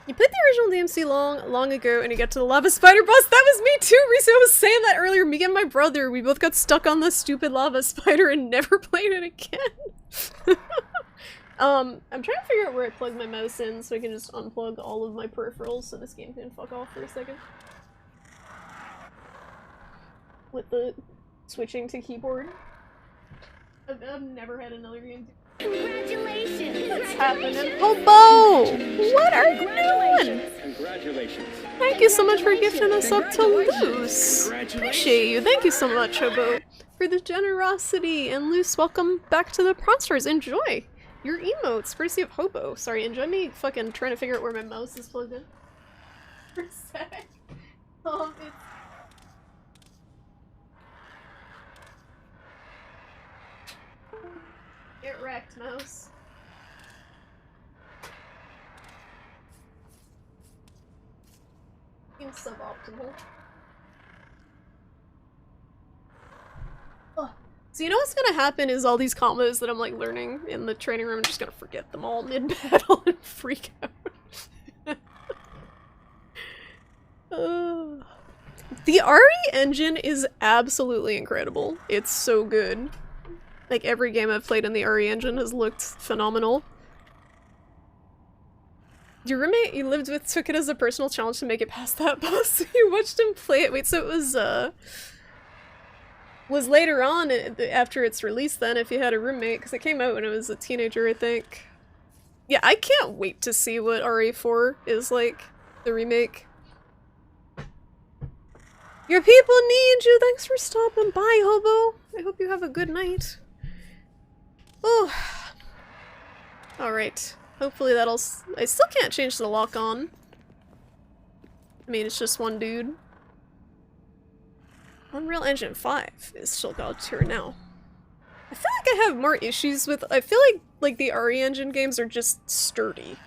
You played the original DMC long ago and you got to the lava spider boss. That was me too! Risa was saying that earlier. Me and my brother, we both got stuck on the stupid lava spider and never played it again. I'm trying to figure out where I plug my mouse in so I can just unplug all of my peripherals so this game can fuck off for a second. With the switching to keyboard. I've never had another game. Congratulations! What's happening? Hobo! What are you doing? Congratulations. Thank you so much for gifting us up to Loose. Appreciate you. Thank you so much, Hobo, for the generosity. And Loose, welcome back to the Prawn Stars. Enjoy your emotes, courtesy of Hobo. Sorry, enjoy me fucking trying to figure out where my mouse is plugged in. For a sec. It's... Get wrecked, mouse. Seems suboptimal. Oh. So you know what's gonna happen is all these combos that I'm like learning in the training room, I'm just gonna forget them all mid-battle and freak out. The RE engine is absolutely incredible. It's so good. Like, every game I've played in the RE engine has looked phenomenal. Your roommate you lived with took it as a personal challenge to make it past that boss. You watched him play it. Wait, so it was later on after its release then if you had a roommate, because it came out when I was a teenager, I think. Yeah, I can't wait to see what RE4 is like, the remake. Your people need you! Thanks for stopping by, Hobo! I hope you have a good night. Oh. Alright. Hopefully that'll I still can't change the lock on. I mean, it's just one dude. Unreal Engine 5 is still God tier now. I feel like I have more issues with- I feel like the RE Engine games are just sturdy.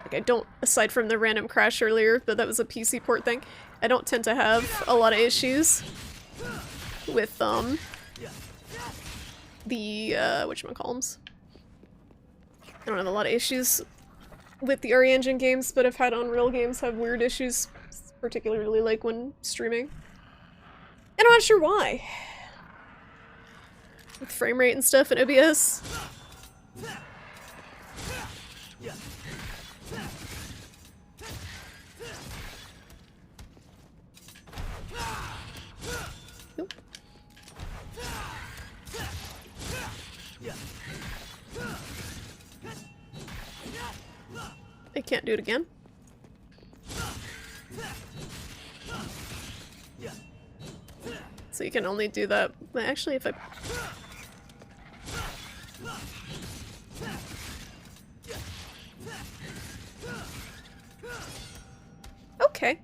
Like, I don't- aside from the random crash earlier, but that was a PC port thing, I don't tend to have a lot of issues with, the, whatchamacallums. I don't have a lot of issues with the RE Engine games, but I've had Unreal games have weird issues, particularly like when streaming. And I'm not sure why. With frame rate and stuff in OBS. Nope. I can't do it again. So you can only do that. Well, actually, if I... Okay.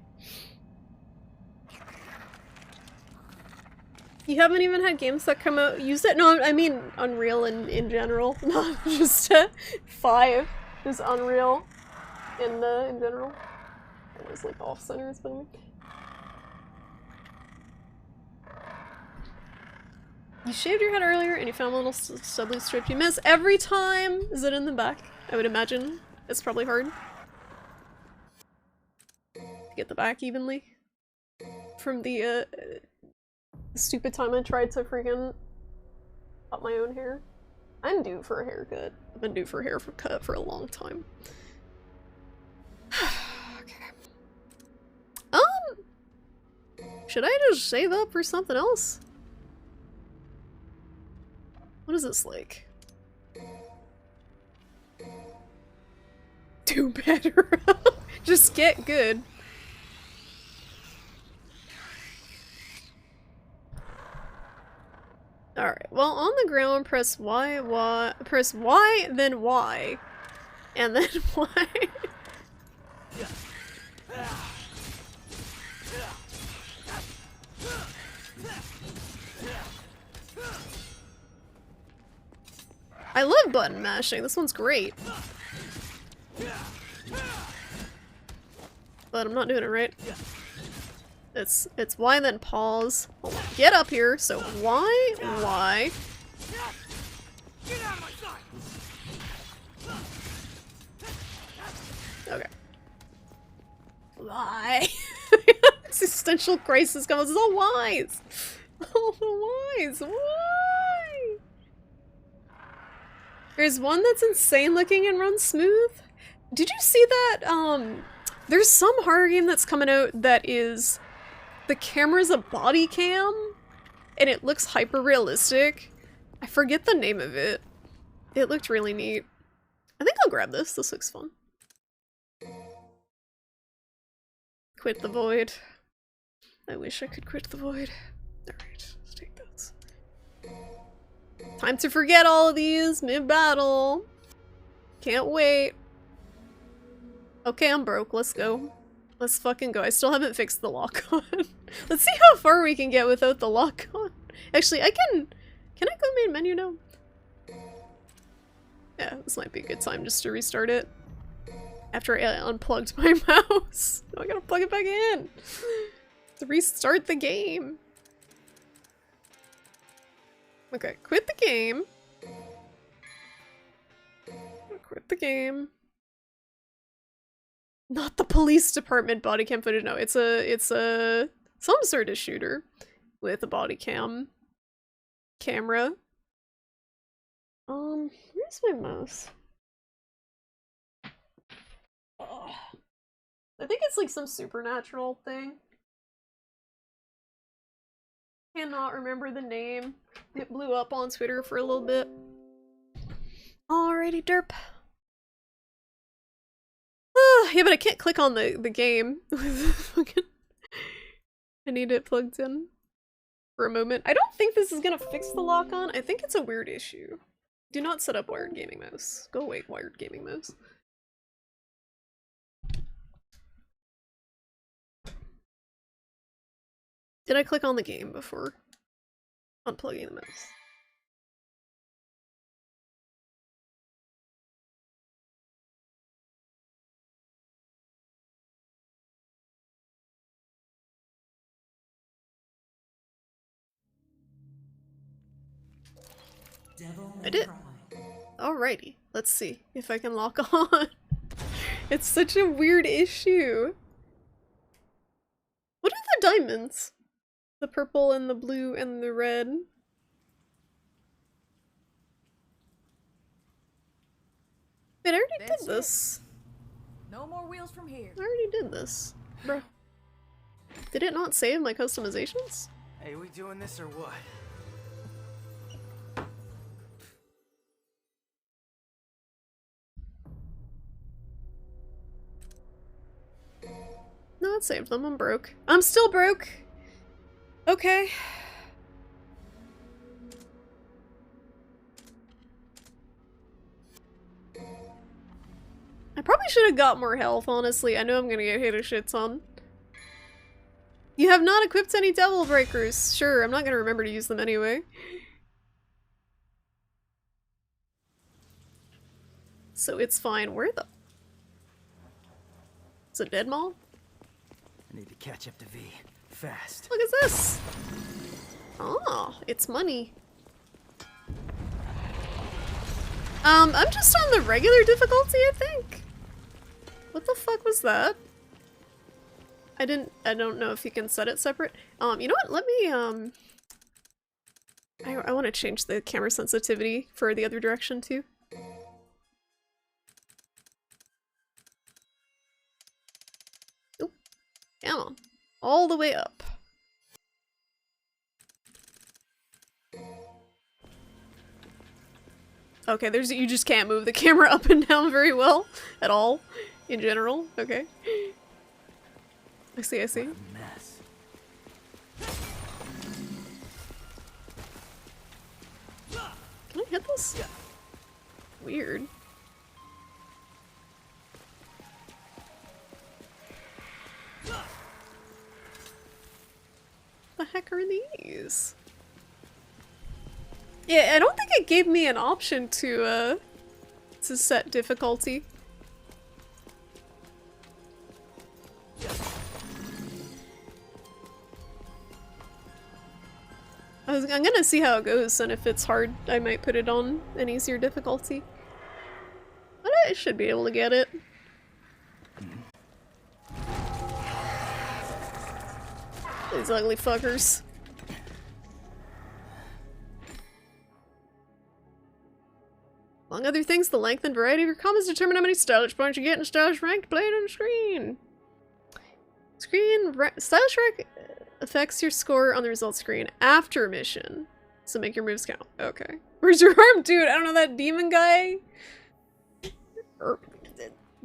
You haven't even had games that come out use it? No, I mean Unreal in general, not just 5 is Unreal in general. It was like off center is what I mean. You shaved your head earlier and you found a little stubbly strip you miss every time. Is it in the back? I would imagine it's probably hard to get the back evenly from the stupid time I tried to freaking cut my own hair. I'm due for a haircut. I've been due for a haircut for a long time. Okay. Should I just save up for something else? What is this like? Do better. Just get good. Alright, well, on the ground, press Y, press Y, then Y. And then Y. I love button mashing, this one's great. But I'm not doing it right. It's Y then pause. Hold on. Get up here, so Y, Y. Okay. Y. Existential crisis comes. It's all Ys. All the Ys. Why? There's one that's insane looking and runs smooth. Did you see that? There's some horror game that's coming out that is the camera's a body cam and it looks hyper realistic. I forget the name of it. It looked really neat. I think I'll grab this. This looks fun. Quit the void. I wish I could quit the void. Alright, let's take this. Time to forget all of these mid-battle. Can't wait. Okay, I'm broke. Let's go. Let's fucking go. I still haven't fixed the lock on. Let's see how far we can get without the lock on. Actually, I can I go main menu now? Yeah, this might be a good time just to restart it. After I unplugged my mouse. Now I gotta plug it back in. To restart the game. Okay, quit the game. Quit the game. Not the police department body cam footage, no, it's a some sort of shooter with a body camera. Where's my mouse? Ugh. I think it's like some supernatural thing. Cannot remember the name. It blew up on Twitter for a little bit. Alrighty, derp. Yeah, but I can't click on the game. I need it plugged in for a moment. I don't think this is gonna fix the lock-on. I think it's a weird issue. Do not set up wired gaming mouse. Go away, wired gaming mouse. Did I click on the game before unplugging the mouse? I did. Alrighty, let's see if I can lock on. It's such a weird issue. What are the diamonds? The purple and the blue and the red. Wait, I already That's did this. No more wheels from here. I already did this. Bruh. Did it not save my customizations? Hey, we doing this or what? No, it saved them. I'm broke. I'm still broke! Okay. I probably should have got more health, honestly. I know I'm gonna get hit a shit ton. You have not equipped any devil breakers. Sure, I'm not gonna remember to use them anyway. So it's fine. Where the... Is it dead mall? I need to catch up to V. Fast. Look at this! Oh, it's money. I'm just on the regular difficulty, I think. What the fuck was that? I don't know if you can set it separate. You know what? Let me, I want to change the camera sensitivity for the other direction, too. Oop. Come on. All the way up. Okay, you just can't move the camera up and down very well at all in general. Okay. I see, I see. Mess. Can I hit this? Weird. The heck are these? Yeah, I don't think it gave me an option to set difficulty. I'm gonna see how it goes, and if it's hard, I might put it on an easier difficulty. But I should be able to get it. These ugly fuckers. Among other things, the length and variety of your comments determine how many stylish points you get in stylish rank to play it on the screen. Stylish rank affects your score on the results screen after a mission, so make your moves count. Okay. Where's your arm, dude? I don't know, that demon guy?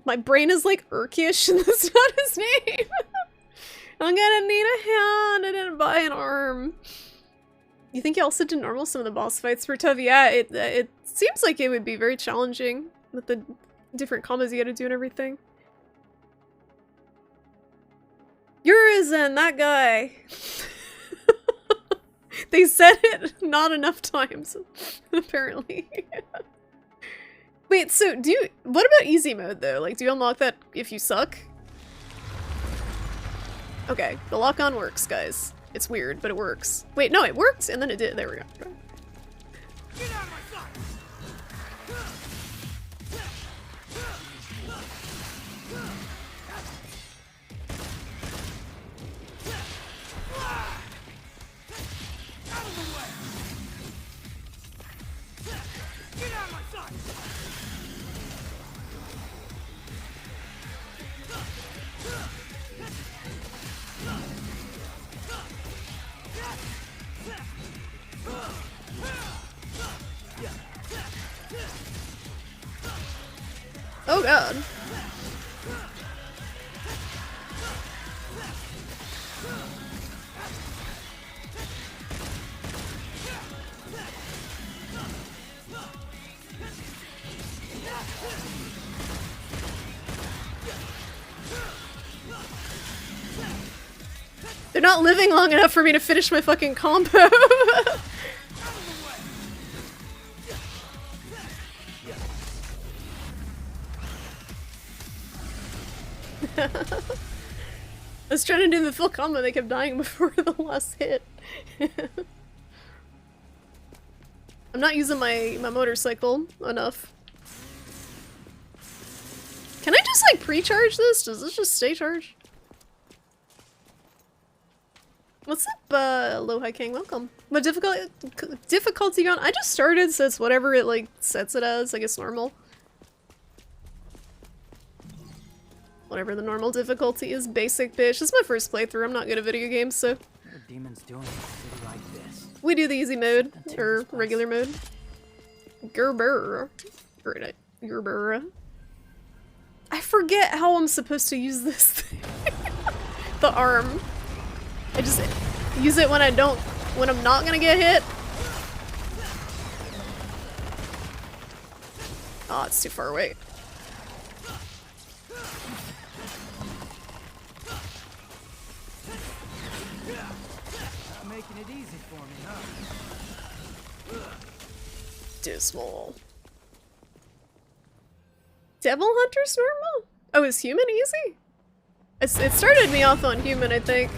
My brain is like Urkish, and that's not his name. I'm gonna need a hand. I didn't buy an arm. You think you also did normal? Some of the boss fights were tough. Yeah, it seems like it would be very challenging with the different combos you gotta do and everything. Urizen, that guy. They said it not enough times, apparently. Wait, so what about easy mode though? Like, do you unlock that if you suck? Okay, the lock-on works, guys. It's weird, but it works. Wait, no, it worked, and then it did. There we go. Get out of my sight! Oh god. They're not living long enough for me to finish my fucking combo. I was trying to do the full combo, they kept dying before the last hit. I'm not using my motorcycle enough. Can I just like pre-charge this? Does this just stay charged? What's up, Aloha King? Welcome. What difficulty on? I just started, so it's whatever it like sets it as. I guess normal. Whatever the normal difficulty is, basic bitch. This is my first playthrough. I'm not good at video games, so What are demons doing in a city like this? we do the easy mode or regular mode. Gerber, Gerber. I forget how I'm supposed to use this thing. The arm. I just use it when when I'm not gonna get hit. Oh, it's too far away. Not making it easy for me, huh? Dismal. Devil Hunter's normal? Oh, is human easy? It started me off on human, I think.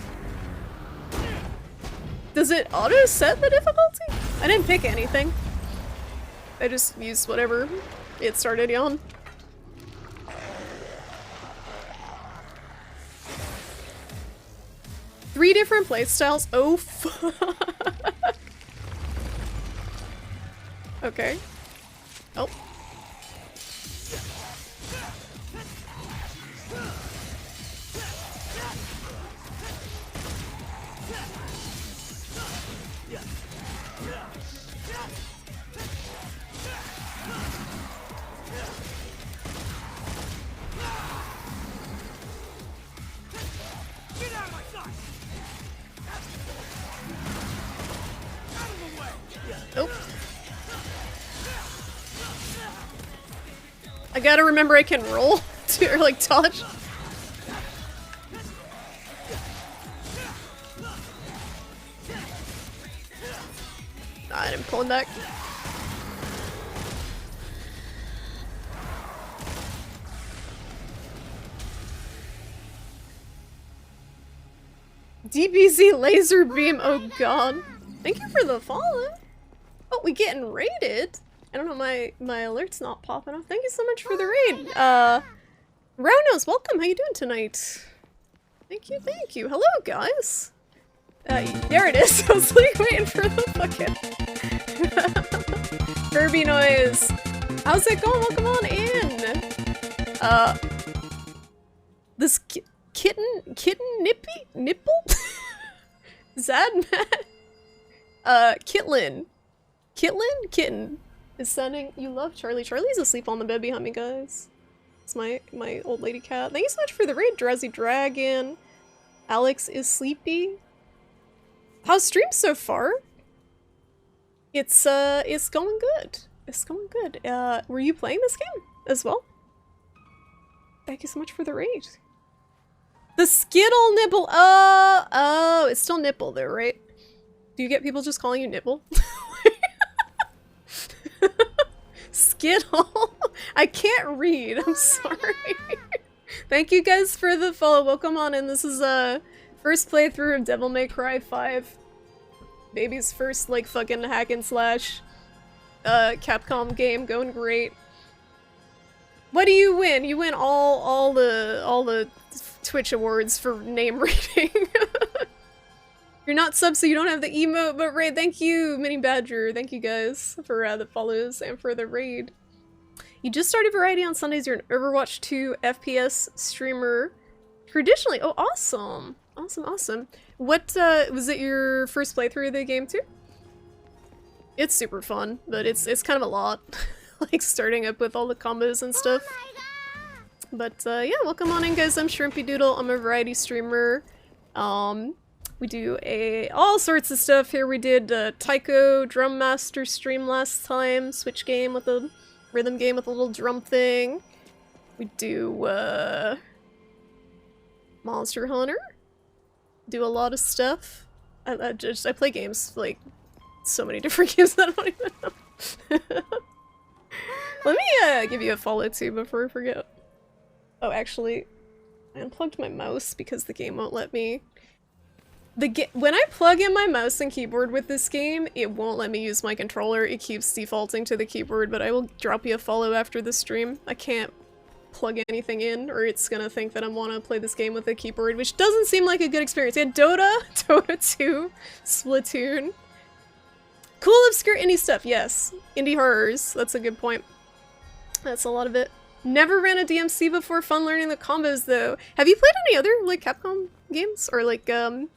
Does it auto set the difficulty? I didn't pick anything. I just used whatever it started you on. Three different playstyles? Oh fuck. Okay. Oh. Nope. I gotta remember I can roll to, or like dodge. I didn't pull him back. DBZ laser beam, oh god. Thank you for the follow. Oh, we getting raided? I don't know, my alert's not popping up. Thank you so much for the raid. Raunos, welcome. How you doing tonight? Thank you, thank you. Hello, guys. There it is. I was like waiting for the fucking Kirby noise. How's it going? Welcome on in. This kitten nipple? Zadmat? Kitlin Kitten is sending you love Charlie. Charlie's asleep on the bed behind me, guys. It's my old lady cat. Thank you so much for the raid, Drowsy Dragon. Alex is sleepy. How's stream so far? It's going good. It's going good. Were you playing this game as well? Thank you so much for the raid. The Skittle nipple. Oh, it's still nipple though, right? Do you get people just calling you nipple? Skittle. I can't read. I'm sorry. Thank you guys for the follow. Welcome on in. This is first playthrough of Devil May Cry 5. Baby's first like fucking hack and slash Capcom game. Going great. What do you win? You win all the Twitch awards for name reading. You're not sub, so you don't have the emote, but raid. Thank you, Mini Badger. Thank you guys for the follows and for the raid. You just started Variety on Sundays. You're an Overwatch 2 FPS streamer. Traditionally, oh, awesome, awesome, awesome. What was it? Your first playthrough of the game too? It's super fun, but it's kind of a lot, like starting up with all the combos and stuff. Oh my But yeah, welcome on in, guys. I'm Shrimpy Doodle. I'm a variety streamer. We do all sorts of stuff here. We did Taiko Drum Master stream last time, Switch game with a rhythm game with a little drum thing. We do Monster Hunter. Do a lot of stuff. I play games, like, so many different games that I don't even know. Let me give you a follow too before I forget. Oh, actually, I unplugged my mouse because the game won't let me. When I plug in my mouse and keyboard with this game, it won't let me use my controller. It keeps defaulting to the keyboard, but I will drop you a follow after the stream. I can't plug anything in, or it's gonna think that I want to play this game with a keyboard, which doesn't seem like a good experience. Yeah, Dota, Dota 2, Splatoon. Cool obscure indie stuff, yes. Indie horrors, that's a good point. That's a lot of it. Never ran a DMC before, fun learning the combos though. Have you played any other, like, Capcom games? Or like, the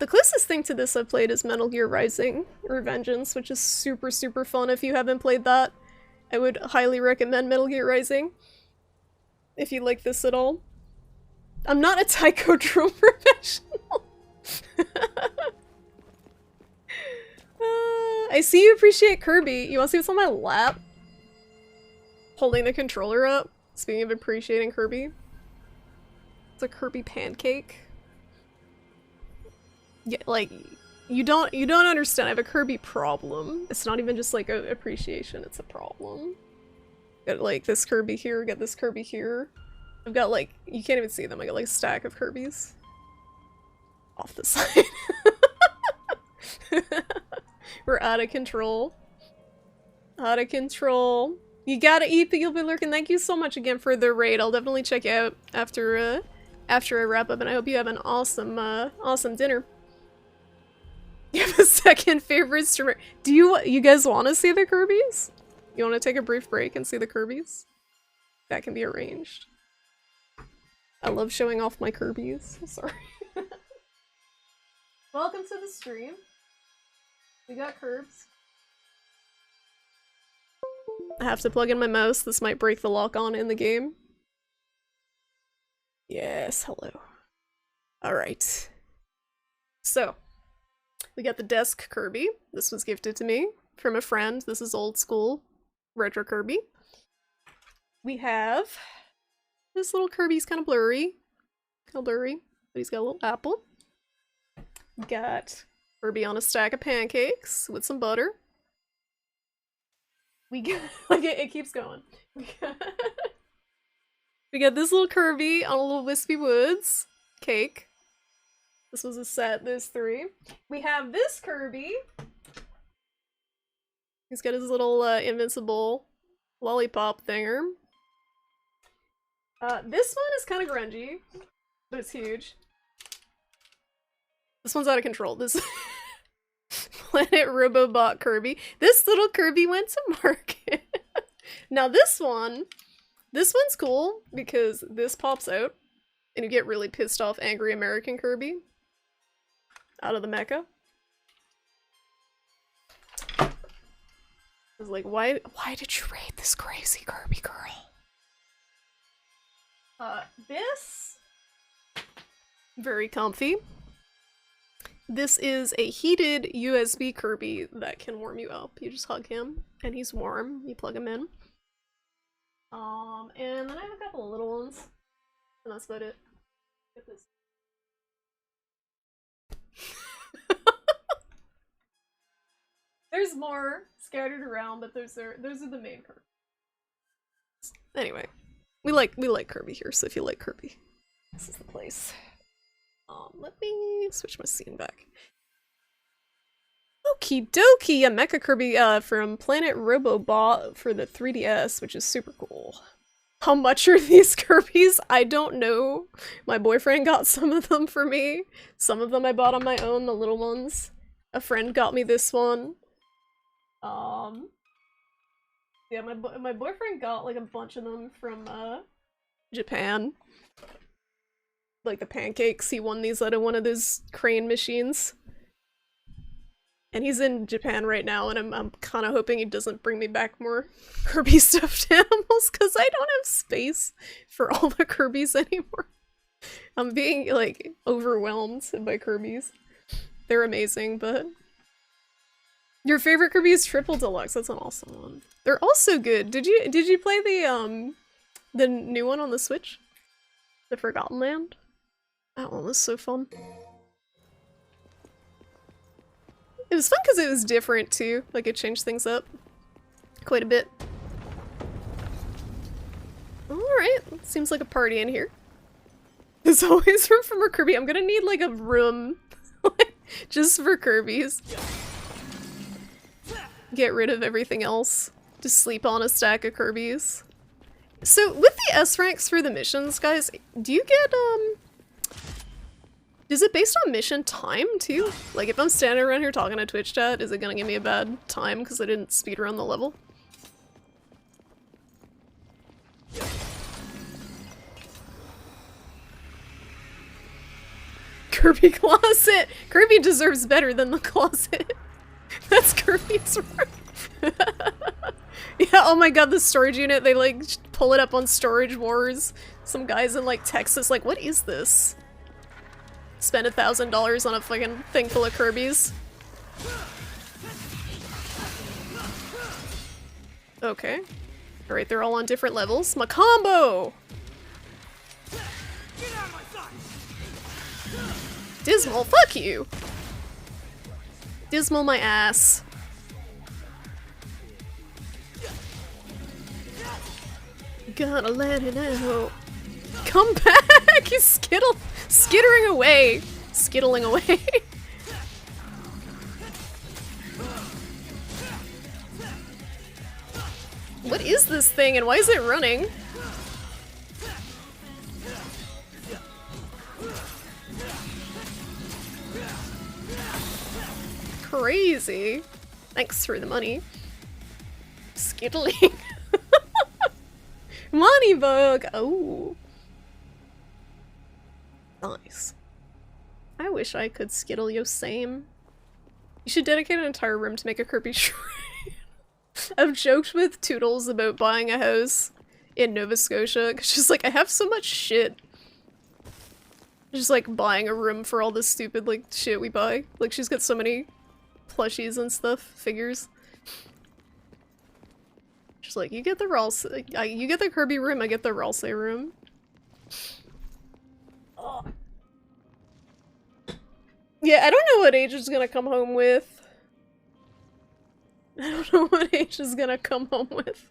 closest thing to this I've played is Metal Gear Rising Revengeance, which is super, super fun. If you haven't played that, I would highly recommend Metal Gear Rising. If you like this at all. I'm not a Taiko drum professional. I see you appreciate Kirby. You wanna see what's on my lap? Holding the controller up. Speaking of appreciating Kirby. It's a Kirby pancake. Yeah, like, you don't understand. I have a Kirby problem. It's not even just like a appreciation, it's a problem. Got like this Kirby here, got this Kirby here. I've got like, you can't even see them, I got like a stack of Kirbys. Off the side. We're out of control. Out of control. You gotta eat, but you'll be lurking. Thank you so much again for the raid. I'll definitely check you out after I wrap up, and I hope you have an awesome, awesome dinner. You have a second favorite streamer. Do you guys want to see the Kirbys? You want to take a brief break and see the Kirbys? That can be arranged. I love showing off my Kirbys. Sorry. Welcome to the stream. We got Kirbs. I have to plug in my mouse. This might break the lock on in the game. Yes, hello. Alright. So, we got the desk Kirby. This was gifted to me from a friend. This is old school retro Kirby. We have this little Kirby's kind of blurry. But he's got a little apple. We got Kirby on a stack of pancakes with some butter. We got, like, it keeps going. We got this little Kirby on a little Wispy Woods cake. This was a set, there's 3. We have this Kirby. He's got his little invincible lollipop thinger. This one is kind of grungy, but it's huge. This one's out of control. This Planet Robobot Kirby. This little Kirby went to market. Now this one's cool because this pops out and you get really pissed off angry American Kirby out of the mecha. I was like, why did you raid this crazy Kirby girl? This very comfy. This is a heated USB Kirby that can warm you up. You just hug him, and he's warm. You plug him in. And then I have a couple of little ones. And that's about it. Get this. There's more scattered around, but those are the main Kirby. Anyway, we like Kirby here, so if you like Kirby, this is the place. Let me switch my scene back. Okie dokie, a Mecha Kirby from Planet Robobot for the 3DS, which is super cool. How much are these Kirbys? I don't know. My boyfriend got some of them for me. Some of them I bought on my own, the little ones. A friend got me this one. Yeah, my boyfriend got like a bunch of them from Japan. Like the pancakes, he won these out of one of those crane machines. And he's in Japan right now, and I'm kind of hoping he doesn't bring me back more Kirby stuffed animals, because I don't have space for all the Kirbys anymore. I'm being, like, overwhelmed by Kirbys. They're amazing, but... Your favorite Kirby is Triple Deluxe. That's an awesome one. They're also good. Did you play the new one on the Switch? The Forgotten Land? That one was so fun. It was fun because it was different too. Like it changed things up quite a bit. Alright, seems like a party in here. There's always room for more Kirby. I'm gonna need like a room just for Kirbys. Get rid of everything else. Just sleep on a stack of Kirbys. So with the S ranks for the missions, guys, do you get is it based on mission time too? Like if I'm standing around here talking to Twitch chat, is it gonna give me a bad time because I didn't speedrun the level? Kirby closet! Kirby deserves better than the closet. That's Kirby's room. Yeah, oh my god, the storage unit, they like pull it up on Storage Wars. Some guys in like Texas like, what is this? Spend $1,000 on a fucking thing full of Kirbys. Okay. Alright, they're all on different levels. My combo! Dismal, fuck you! Dismal my ass. Gotta let it out. Come back! He's skittering away. Skittling away. What is this thing and why is it running? Crazy. Thanks for the money. Skittling. Money bug! Oh. Nice. I wish I could skittle yo same. You should dedicate an entire room to make a Kirby shrine. I've joked with Toodles about buying a house in Nova Scotia, cause she's like, I have so much shit. Just like buying a room for all this stupid like shit we buy. Like she's got so many plushies and stuff, figures. She's like, you get the Ralse, you get the Kirby room, I get the Ralse room. Oh. Yeah, I don't know what Age is gonna come home with. I don't know what Age is gonna come home with.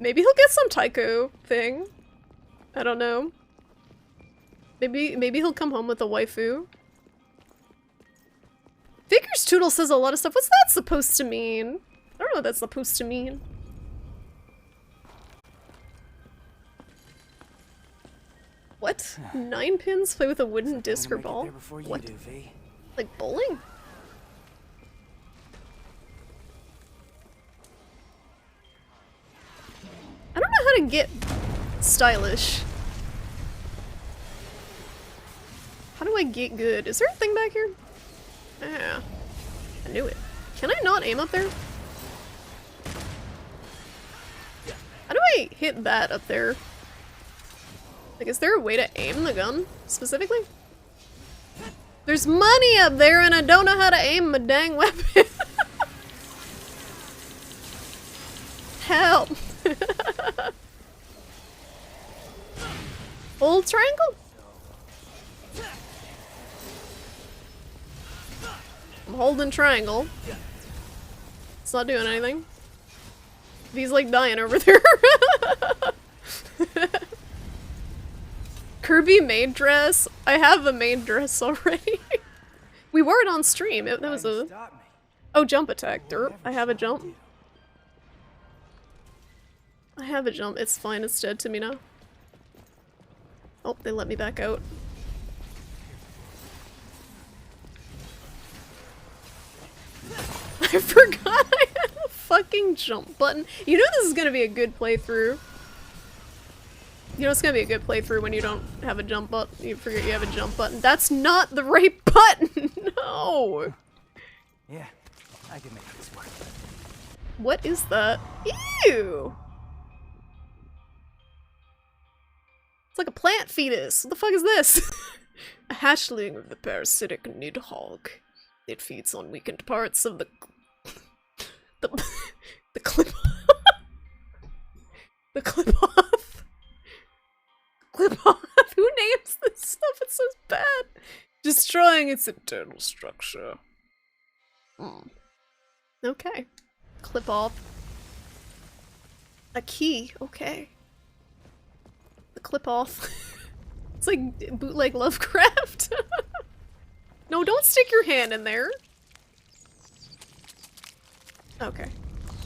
Maybe he'll get some Taiko thing. I don't know. Maybe he'll come home with a waifu. Figures Toodle says a lot of stuff. What's that supposed to mean? I don't know what that's supposed to mean. What? 9 pins play with a wooden disc or ball? What? Like bowling? I don't know how to get stylish. How do I get good? Is there a thing back here? Ah, I knew it. Can I not aim up there? How do I hit that up there? Like, is there a way to aim the gun, specifically? There's money up there and I don't know how to aim my dang weapon. Help. Full triangle? I'm holding triangle. It's not doing anything. He's like dying over there. Kirby maid dress? I have a maid dress already. We wore it on stream. That was a... Oh, jump attack. Derp. I have a jump. I have a jump. It's fine. It's dead to me now. Oh, they let me back out. I forgot I had a fucking jump button. You know this is gonna be a good playthrough. You know it's gonna be a good playthrough when you don't have a jump button. You forget you have a jump button. That's not the right button! No! Yeah, I can make this work. What is that? Ew! It's like a plant fetus. What the fuck is this? A hatchling of the parasitic Nidhogg. It feeds on weakened parts of the the clip the clip-off. Clip-off. Who names this stuff? It's so bad. Destroying its internal structure. Okay. Clip off. A key. Okay. The clip off. It's like bootleg Lovecraft. No, don't stick your hand in there. Okay.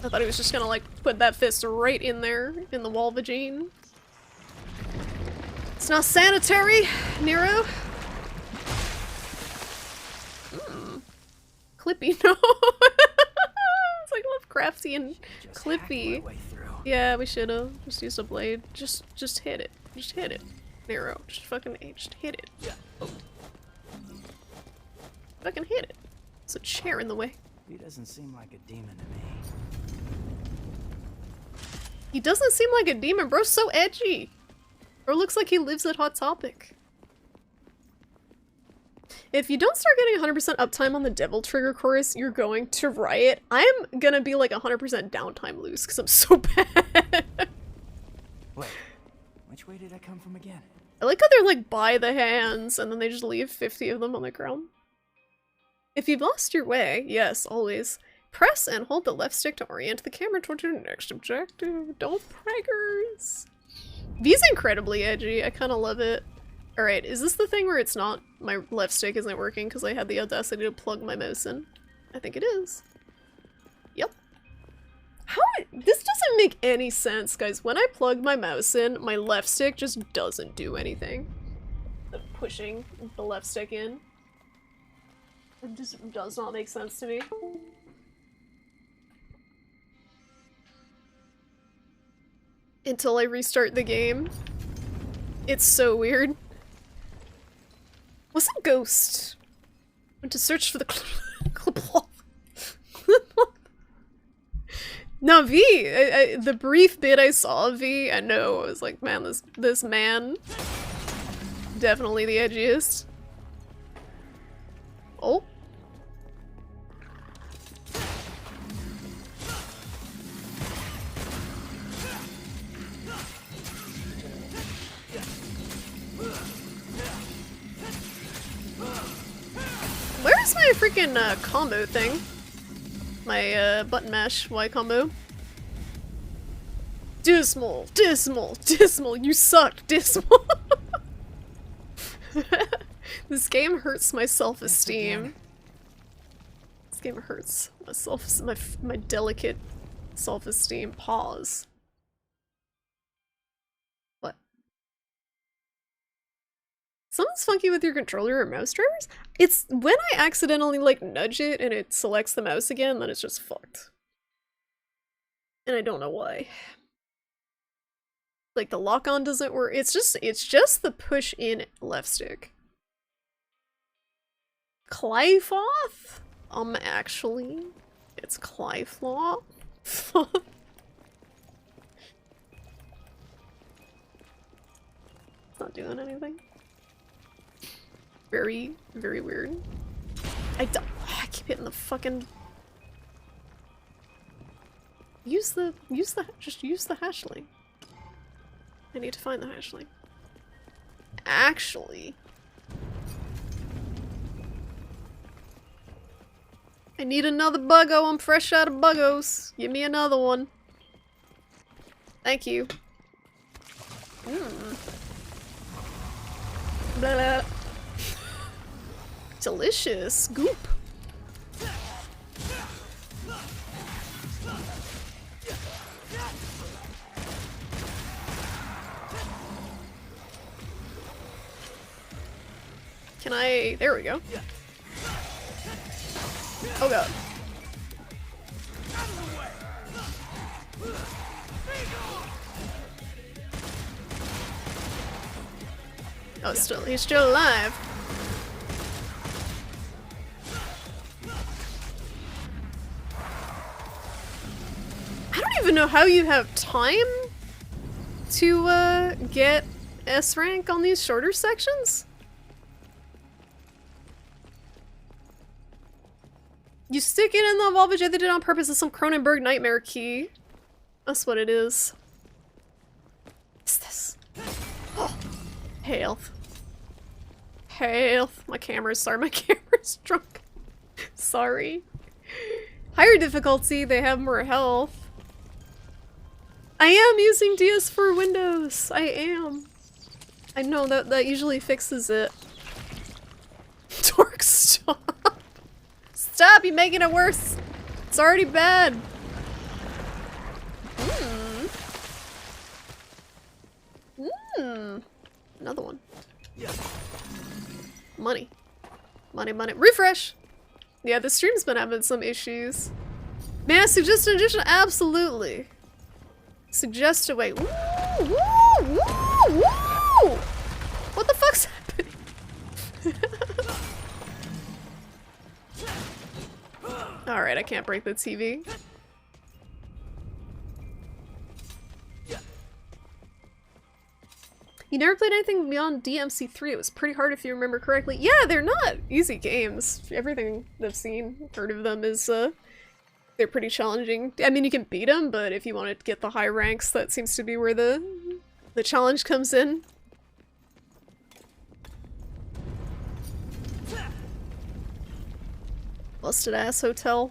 I thought he was just gonna like put that fist right in there in the wall vagine. It's not sanitary, Nero. Clippy, no. It's like Lovecraftian Just hack my Clippy. way through. Yeah, we should've. Just used a blade. Just hit it. Just hit it. Nero. Just fucking just hit it. Fucking hit it. There's a chair in the way. He doesn't seem like a demon to me. He doesn't seem like a demon, bro's so edgy. Or looks like he lives at Hot Topic. If you don't start getting 100% uptime on the Devil Trigger chorus, you're going to riot. I'm gonna be like 100% downtime loose because I'm so bad. Wait, which way did I come from again? I like how they're like by the hands and then they just leave 50 of them on the ground. If you've lost your way, yes, always, press and hold the left stick to orient the camera toward your next objective. Don't preggers. V's incredibly edgy. I kind of love it. Alright, is this the thing where it's not, my left stick isn't working because I had the audacity to plug my mouse in? I think it is. Yep. How? This doesn't make any sense, guys. When I plug my mouse in, my left stick just doesn't do anything. Pushing the left stick in. It just does not make sense to me. Until I restart the game. It's so weird. What's a ghost? Went to search for the clip-off. No, V! The brief bit I saw of V, I know, I was like, man, this man. Definitely the edgiest. Oh. Where's my freaking combo thing? My button mash Y combo. Dismal, dismal, dismal, you suck, dismal. This game hurts my self-esteem. This game hurts my delicate self-esteem. Pause. What? Something's funky with your controller or mouse drivers? It's when I accidentally like nudge it and it selects the mouse again, then it's just fucked. And I don't know why. Like the lock-on doesn't work. It's just the push in left stick. Clyfoth? Actually, it's Clyflaw. It's not doing anything. Very, very weird. I keep hitting the fucking. Just use the hatchling. I need to find the hatchling. Actually. I need another buggo. I'm fresh out of buggos. Give me another one. Thank you. Blah, blah. Delicious. Goop. Can I? There we go. Oh god. Oh, he's still alive. don't even know how you have time to get S rank on these shorter sections. You stick it in the Volvage, they did it on purpose as some Cronenberg nightmare key. That's what it is. What's this? Oh. Health. Health. My camera's drunk. Sorry. Higher difficulty, they have more health. I am using DS for Windows. I am. I know that usually fixes it. Torque, stop. Stop, you're making it worse. It's already bad. Another one. Money. Money, money. Refresh! Yeah, the stream's been having some issues. May I suggest an addition? Absolutely. Suggest a way. Woo! Woo! Woo! Woo! What the fuck's happening? Alright, I can't break the TV. You never played anything beyond DMC3. It was pretty hard if you remember correctly. Yeah, they're not easy games. Everything I've seen, heard of them is, they're pretty challenging. I mean, you can beat them, but if you want to get the high ranks, that seems to be where the challenge comes in. Busted ass hotel.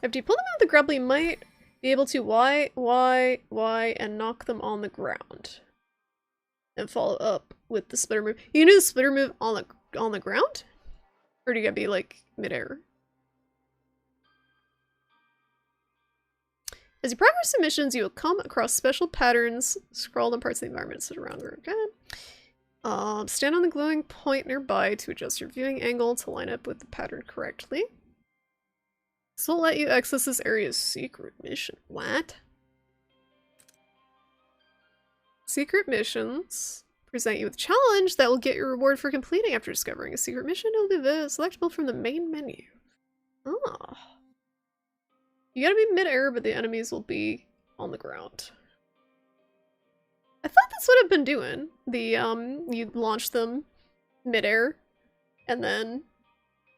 If you pull them out of the grapple, you might be able to Y, and knock them on the ground. And follow up with the splitter move. You can do the splitter move on the ground? Or do you gotta be like midair? As you progress in missions, you will come across special patterns scrawled on parts of the environment such around the okay. Stand on the glowing point nearby to adjust your viewing angle to line up with the pattern correctly. This will let you access this area's secret mission. What? Secret missions present you with a challenge that will get your reward for completing. After discovering a secret mission, it will be selectable from the main menu. Oh. You gotta be mid-air, but the enemies will be on the ground. I thought that's what I've been doing. You launch them mid-air, and then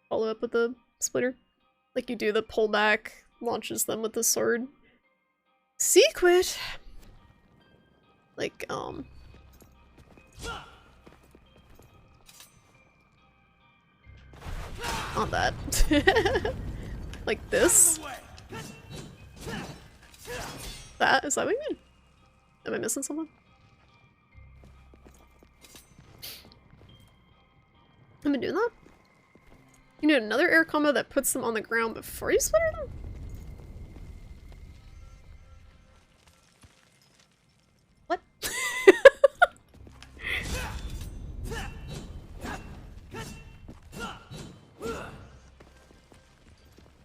follow up with the splitter. Like you do the pullback, launches them with the sword. Secret! Like, on that. Like this. That? Is that what you mean? Am I missing someone? I've been doing that? You need another air combo that puts them on the ground before you splitter them? What?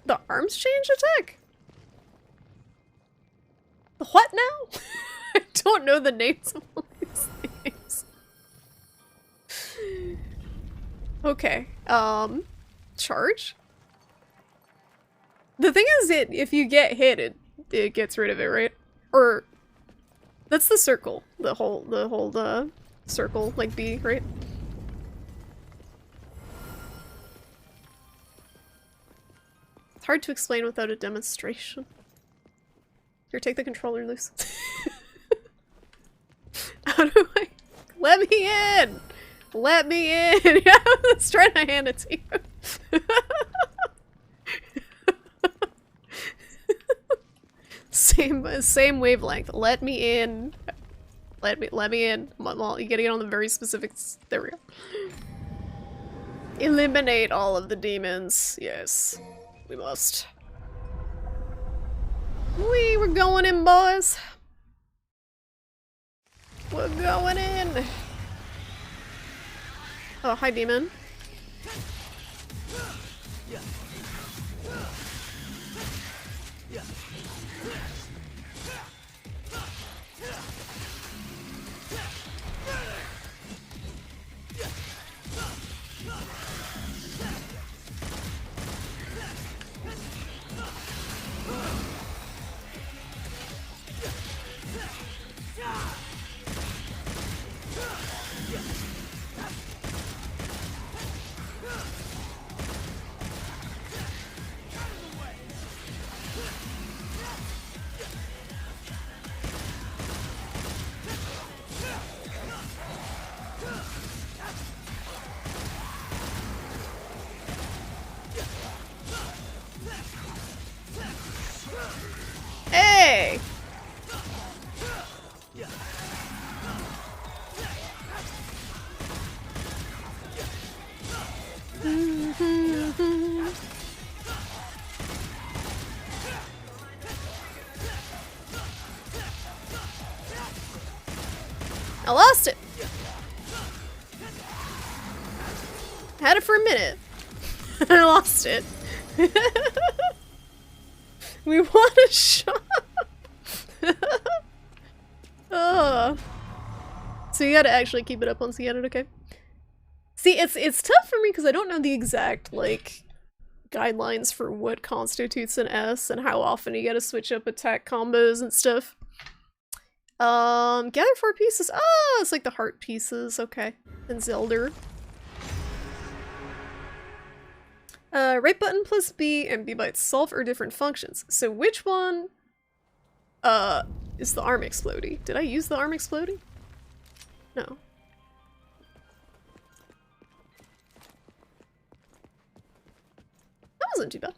The arms change attack? The what now? I don't know the names of all these things. Okay, charge? The thing is, if you get hit, it gets rid of it, right? Or that's the circle, the whole circle, like B, right? It's hard to explain without a demonstration. Here, take the controller loose. How do I? Let me in! Let me in! Yeah, I was trying to hand it to you. Same wavelength. Let me in. Let me in. Well, you gotta get on the very specifics. There we go. Eliminate all of the demons. Yes, we must. We're going in, boys. We're going in. Oh, hi, demon. Hey! I lost it. Had it for a minute. I lost it. We want a shop. So you gotta actually keep it up once you get it, okay? See, it's tough for me because I don't know the exact, like, guidelines for what constitutes an S and how often you gotta switch up attack combos and stuff. Gather 4 pieces. Oh, it's like the heart pieces, okay. And Zelda. Right button plus B and B by itself are different functions. So which one, is the arm explodey? Did I use the arm explodey? No. That wasn't too bad.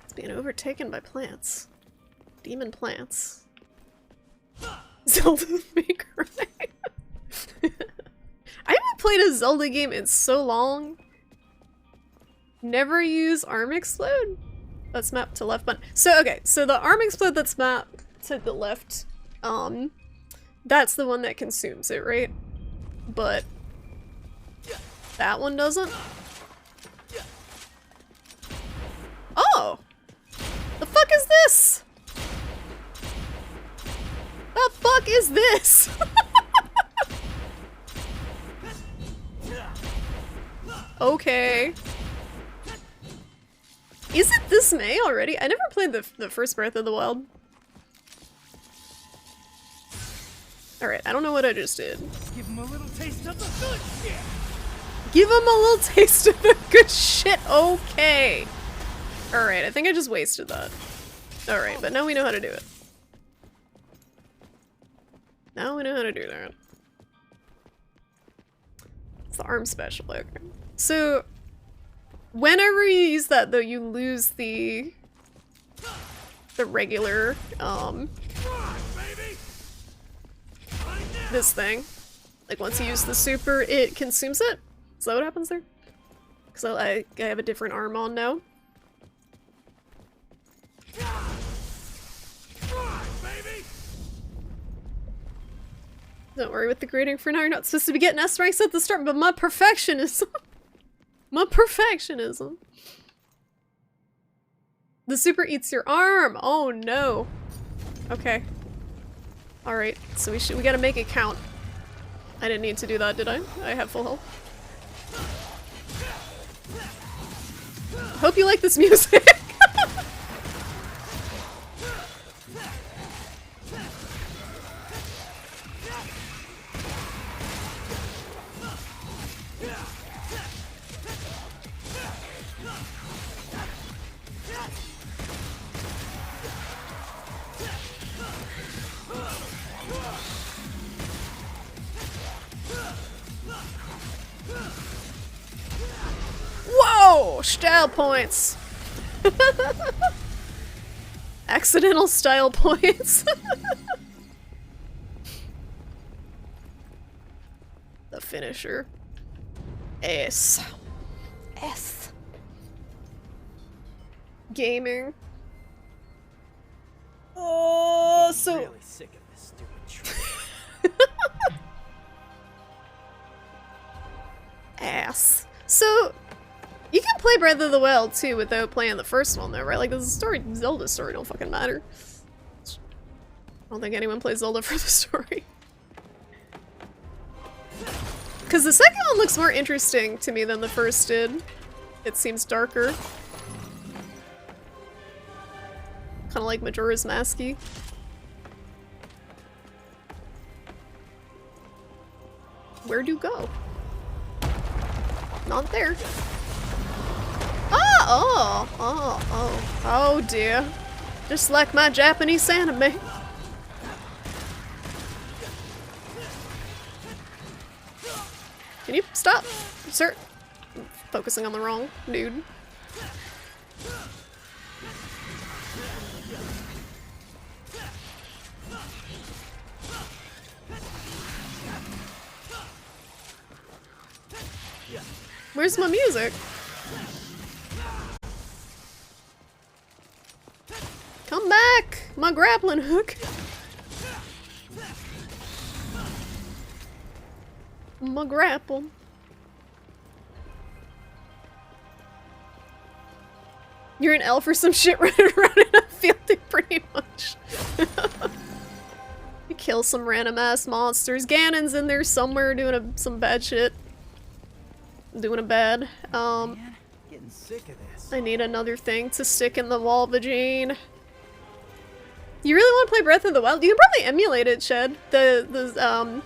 It's being overtaken by plants. Demon plants. Zelda may cry. I haven't played a Zelda game in so long. Never use arm explode. That's mapped to left button. So okay, so the arm explode that's mapped to the left, that's the one that consumes it, right? But that one doesn't? Oh! The fuck is this? The fuck is this? Okay. Is it this May already? I never played the first Breath of the Wild. Alright, I don't know what I just did. Give him a little taste of the good shit. Give him a little taste of the good shit, okay. Alright, I think I just wasted that. Alright, but now we know how to do it. Now we know how to do that. It's the arm special, okay. So, whenever you use that though, you lose the regular, this thing. Like once you use the super, it consumes it? Is that what happens there? Because I have a different arm on now. Don't worry with the grading for now, you're not supposed to be getting S ranks at the start, but my perfectionism. My perfectionism. The super eats your arm! Oh no. Okay. Alright, so we gotta make it count. I didn't need to do that, did I? I have full health. Hope you like this music! Whoa! Style points! Accidental style points! The finisher. S. S. Gaming. Oh, so... Really sick of this stupid trick. Ass. So, you can play Breath of the Wild too without playing the first one though, right? Like, the story, Zelda's story don't fucking matter. I don't think anyone plays Zelda for the story. Because the second one looks more interesting to me than the first did. It seems darker. Kind of like Majora's Mask-y. Where'd you go? Not there. Oh dear. Just like my Japanese anime. Can you stop, sir? focusing on the wrong dude. Where's my music? Come back! My grappling hook! My grapple. You're an elf or some shit running around in a field, pretty much. You kill some random ass monsters. Ganon's in there somewhere doing some bad shit. Doing a bad. Man, getting sick of this. I need another thing to stick in the wall, Vagine. You really want to play Breath of the Wild? You can probably emulate it, Shed. The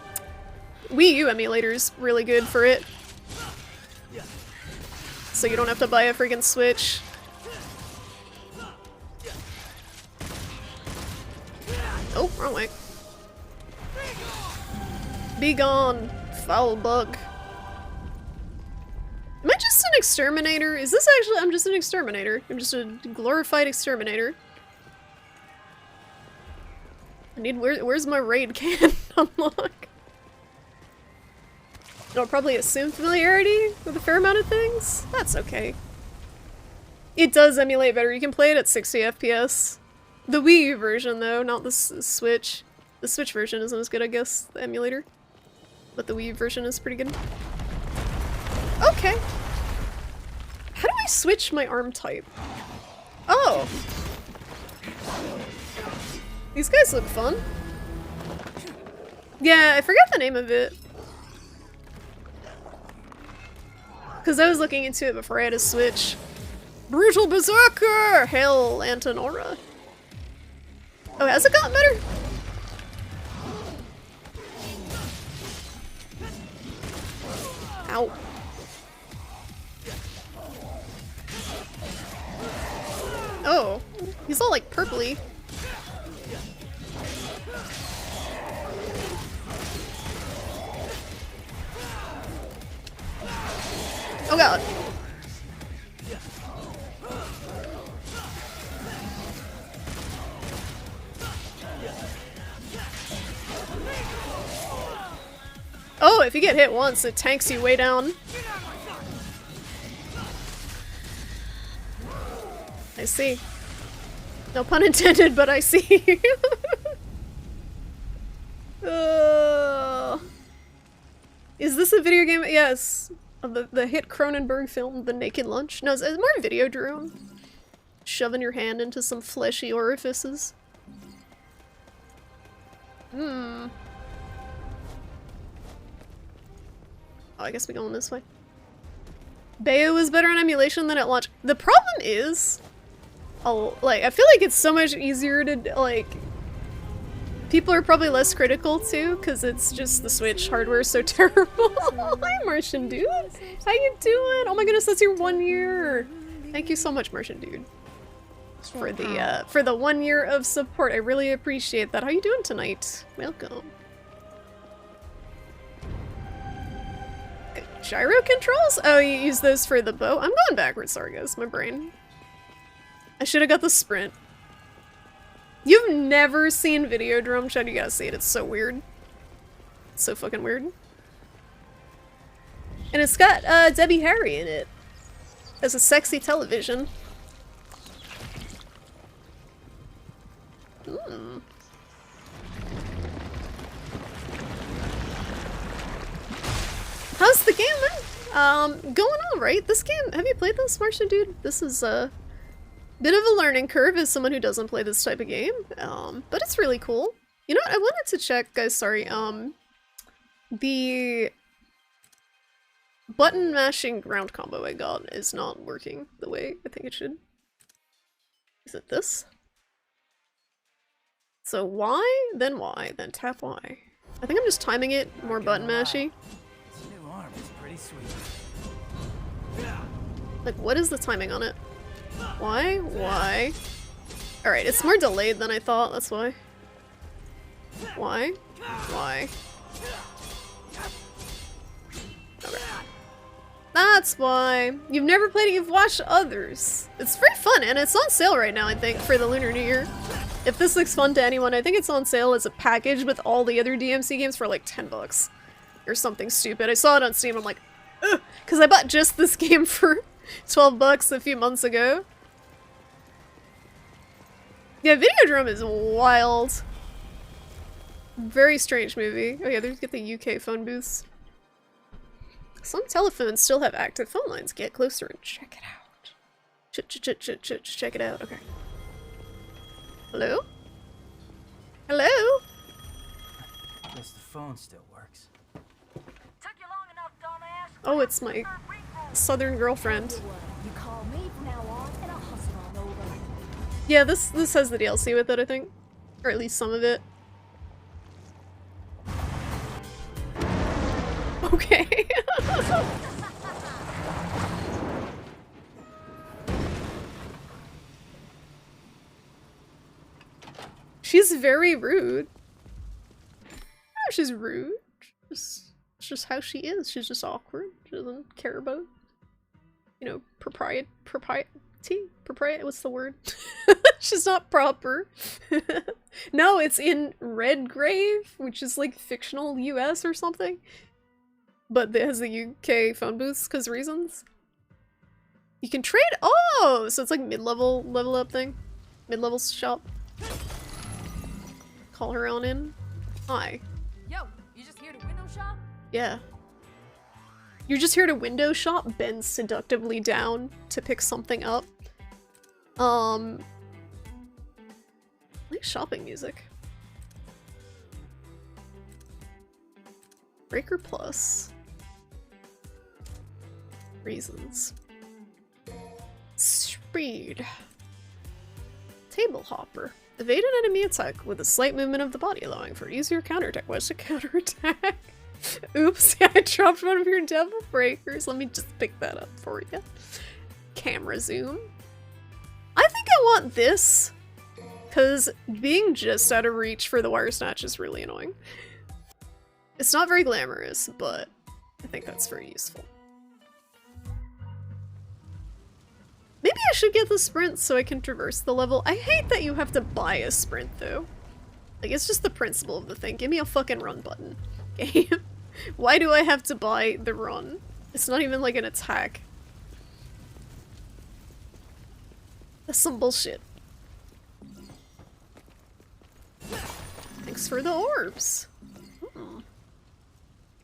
Wii U emulator's really good for it. So you don't have to buy a freaking Switch. Oh, wrong way. Be gone, foul bug. Am I just an exterminator? Is this actually- I'm just an exterminator. I'm just a glorified exterminator. I need- where's my raid can unlock? I'll probably assume familiarity with a fair amount of things. That's okay. It does emulate better. You can play it at 60 FPS. The Wii U version, though, not the Switch. The Switch version isn't as good, I guess, the emulator. But the Wii U version is pretty good. Okay. How do I switch my arm type? Oh! These guys look fun. Yeah, I forgot the name of it. Because I was looking into it before I had a Switch. Brutal Berserker! Hail Antonora. Oh, has it gotten better? Ow. Oh, he's all like purpley. Oh god. Oh, if you get hit once, it tanks you way down. I see. No pun intended, but I see. Is this a video game? Yes. The hit Cronenberg film, The Naked Lunch. No, it's more video drone. Shoving your hand into some fleshy orifices. Hmm. Oh, I guess we're going this way. Bayo was better on emulation than at launch. The problem is, I feel like it's so much easier to, like, people are probably less critical too, because it's just the Switch hardware is so terrible. Hi, Martian Dude. How you doing? Oh my goodness, that's your 1 year. Thank you so much, Martian Dude, for the 1 year of support. I really appreciate that. How you doing tonight? Welcome. Gyro controls? Oh, you use those for the bow? I'm going backwards, sorry guys, my brain. I should have got the sprint. You've never seen Videodrome, Chad? You gotta see it, it's so weird. It's so fucking weird. And it's got Debbie Harry in it. As a sexy television. Hmm. How's the game, man? Going alright. This game, have you played this, Martian Dude? This is a bit of a learning curve as someone who doesn't play this type of game. But it's really cool. You know what, I wanted to check, guys, sorry, the button mashing ground combo I got is not working the way I think it should. Is it this? So Y, then tap Y. I think I'm just timing it more button mashy. This new arm is pretty sweet. Like, what is the timing on it? Y? Y. Alright, it's more delayed than I thought, that's why. Y? Y. Okay. that's why. You've never played it, you've watched others. It's very fun, and it's on sale right now, I think, for the Lunar New Year. If this looks fun to anyone, I think it's on sale as a package with all the other DMC games for like 10 bucks. Or something stupid. I saw it on Steam, I'm like, ugh, because I bought just this game for 12 bucks a few months ago. Yeah, Videodrome is wild. Very strange movie. Oh yeah, there's get the UK phone booths. Some telephones still have active phone lines. Get closer and check it out. Check it out. Okay. Hello? Hello? Guess the phone still works. Took you long enough, dumbass. Oh, it's my southern girlfriend. You call me from now on, and I'll hustle on over. Yeah, this has the DLC with it, I think. Or at least some of it. Okay. She's very rude. Oh, she's rude. It's just how she is. She's just awkward. She doesn't care about, you know, propriety. What's the word? She's not proper. No, it's in Redgrave, which is like fictional US or something. But it has the UK phone booths because reasons. You can trade. Oh, so it's like mid-level level up thing. Mid-level shop. Call her on in. Hi. Yo, you just here to window shop? Yeah. You're just here to window shop, bend seductively down to pick something up. Nice shopping music. Breaker Plus. Reasons. Speed. Table Hopper. Evade an enemy attack with a slight movement of the body, allowing for easier counterattack. What's a counterattack? Oops, yeah, I dropped one of your devil breakers. Let me just pick that up for you. Camera zoom. I think I want this, because being just out of reach for the wire snatch is really annoying. It's not very glamorous, but I think that's very useful. Maybe I should get the sprint so I can traverse the level. I hate that you have to buy a sprint, though. Like, it's just the principle of the thing. Give me a fucking run button. Game. Why do I have to buy the run? It's not even like an attack. That's some bullshit. Thanks for the orbs.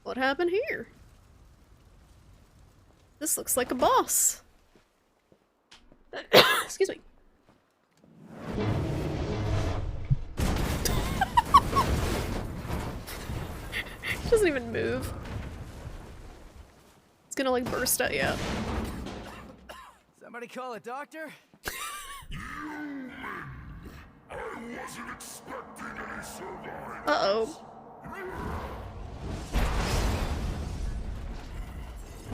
What happened here? This looks like a boss. Excuse me. He doesn't even move. It's gonna like burst at you. Somebody call a doctor? Uh-oh.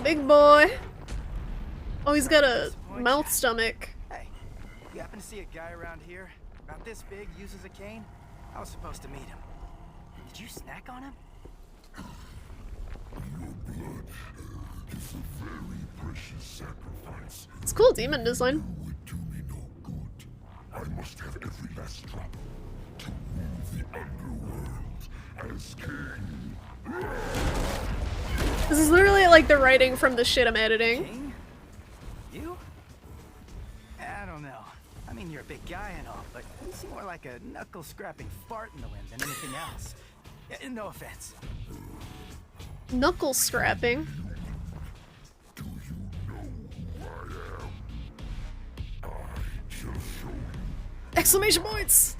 Big boy. Oh, he's got a mouth stomach. Hey, you happen to see a guy around here about this big uses a cane? I was supposed to meet him. Did you snack on him? It's a very precious sacrifice. It's cool demon design. It would do me no good. I must have every last drop to rule the underworld as king. This is literally like the writing from the shit I'm editing. King? You? I don't know. I mean, you're a big guy and all, but you seem more like a knuckle-scrapping fart in the wind than anything else. No offense. Knuckle scrapping. Do you know who I am? I shall show you Exclamation points!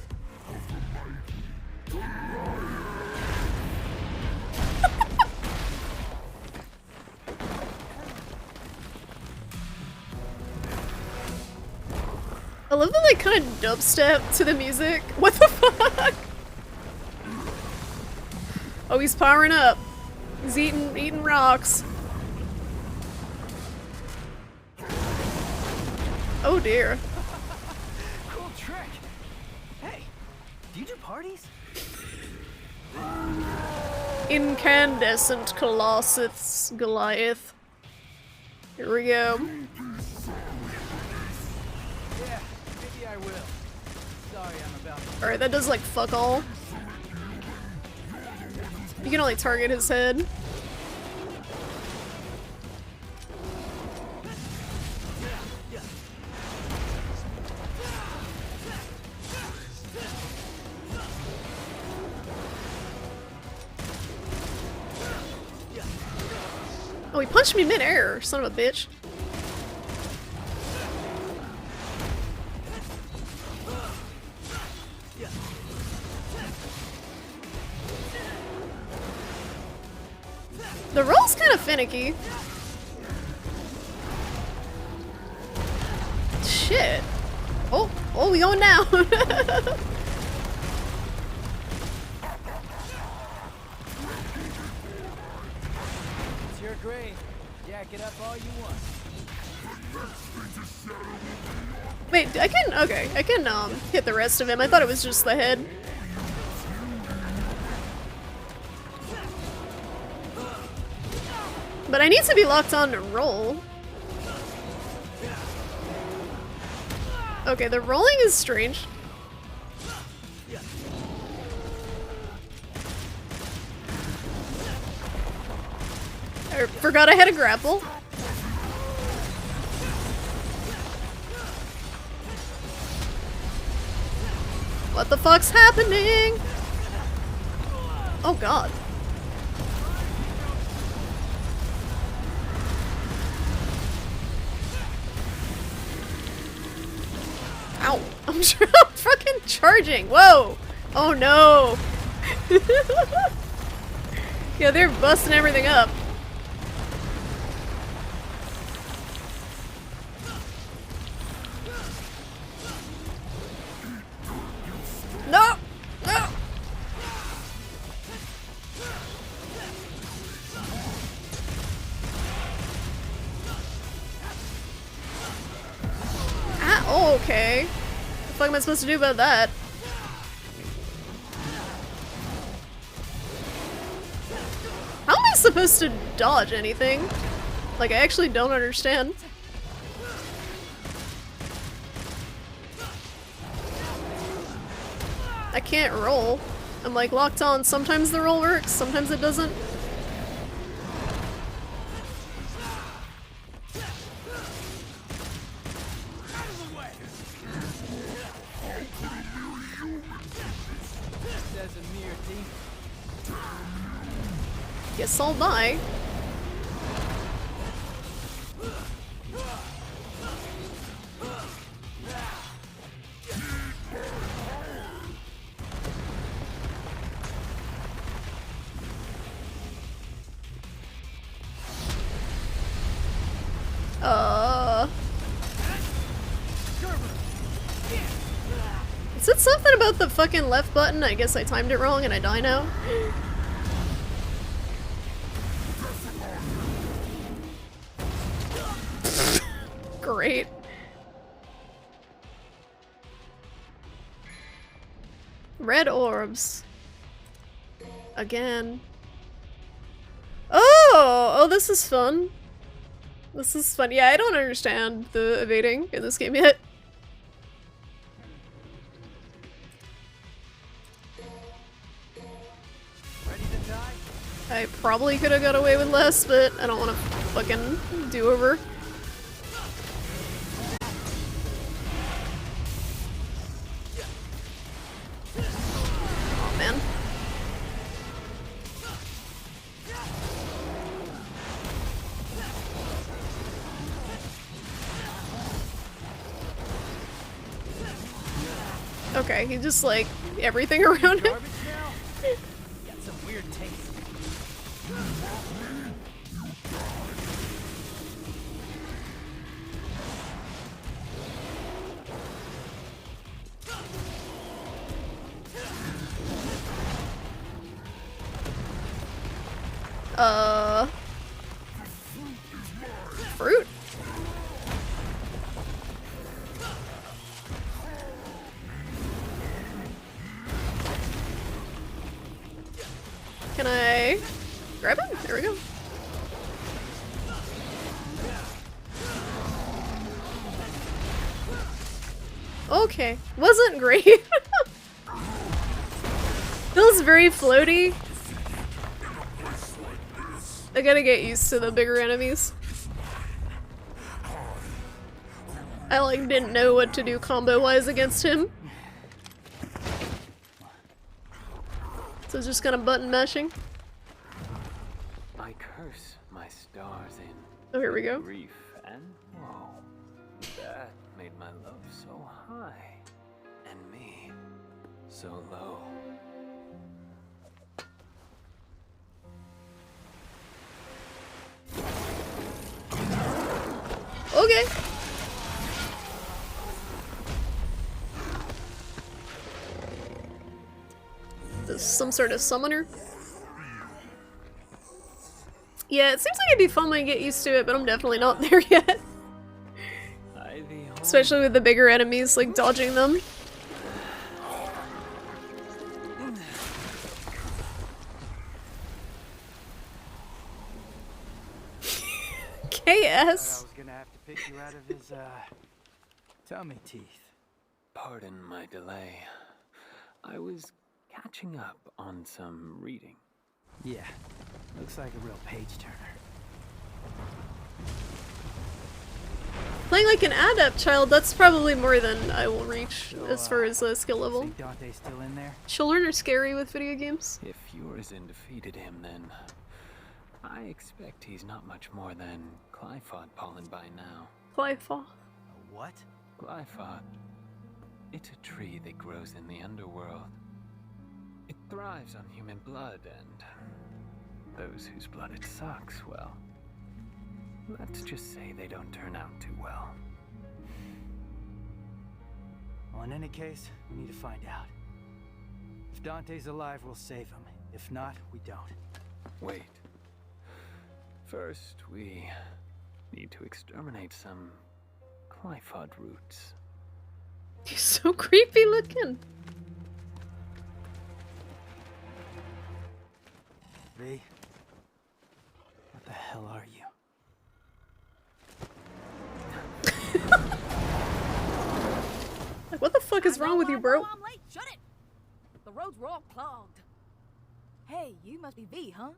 I love the like kind of dubstep to the music. What the fuck? Oh, he's powering up. He's eating rocks. Oh dear. Cool trick. Hey, do you do parties? Incandescent Colossus Goliath. Here we go. Yeah, maybe I will. Sorry, I'm about to. Alright, that does like fuck all. You can only target his head. Oh, he punched me mid-air, son of a bitch. The roll's kind of finicky. Shit. Oh, we going now. It's your grave. Jack it up all you want. Wait, I can hit the rest of him. I thought it was just the head. But I need to be locked on to roll. Okay, the rolling is strange. I forgot I had a grapple. What the fuck's happening? Oh god. Ow. I'm fucking charging. Whoa. Oh no. Yeah, they're busting everything up. No! No! Ah, oh, okay. What the fuck am I supposed to do about that? How am I supposed to dodge anything? Like, I actually don't understand. I can't roll. I'm like locked on. Sometimes the roll works, sometimes it doesn't. Guess I'll die. Is it something about the fucking left button? I guess I timed it wrong and I die now. Great. Red orbs. Again. Oh, this is fun. This is fun. Yeah, I don't understand the evading in this game yet. Ready to die? I probably could have got away with less, but I don't want to fucking do over. Oh man. Okay, he just like everything around him. Garbage now? Got some weird taste. Fruit. Can I grab him? There we go. Okay. Wasn't great. Feels very floaty. I gotta get used to the bigger enemies. I like didn't know what to do combo-wise against him. So just kind of button mashing. I curse my stars in Oh, here we go. grief and woe. That made my love so high, and me so low. Okay. This is some sort of summoner. Yeah, it seems like it'd be fun when I get used to it, but I'm definitely not there yet. Ivy home. Especially with the bigger enemies, like dodging them. I KS. was gonna have to pick you out of his, tummy teeth. Pardon my delay. I was catching up on some reading. Yeah, looks like a real page turner. Playing like an adept child, that's probably more than I will reach as far as skill level. See Dante still in there? Children are scary with video games. If Urizen defeated him, then I expect he's not much more than Glyphod pollen by now. Glyphod. A what? Glyphod. It's a tree that grows in the underworld. It thrives on human blood, and those whose blood it sucks, well, let's just say they don't turn out too well. Well, in any case, we need to find out. If Dante's alive, we'll save him. If not, we don't. Wait. First, we need to exterminate some Glyphod roots. He's so creepy looking. V, what the hell are you? Like, what the fuck is wrong with you, bro? I'm late. Shut it. The roads were all clogged. Hey, you must be V, huh?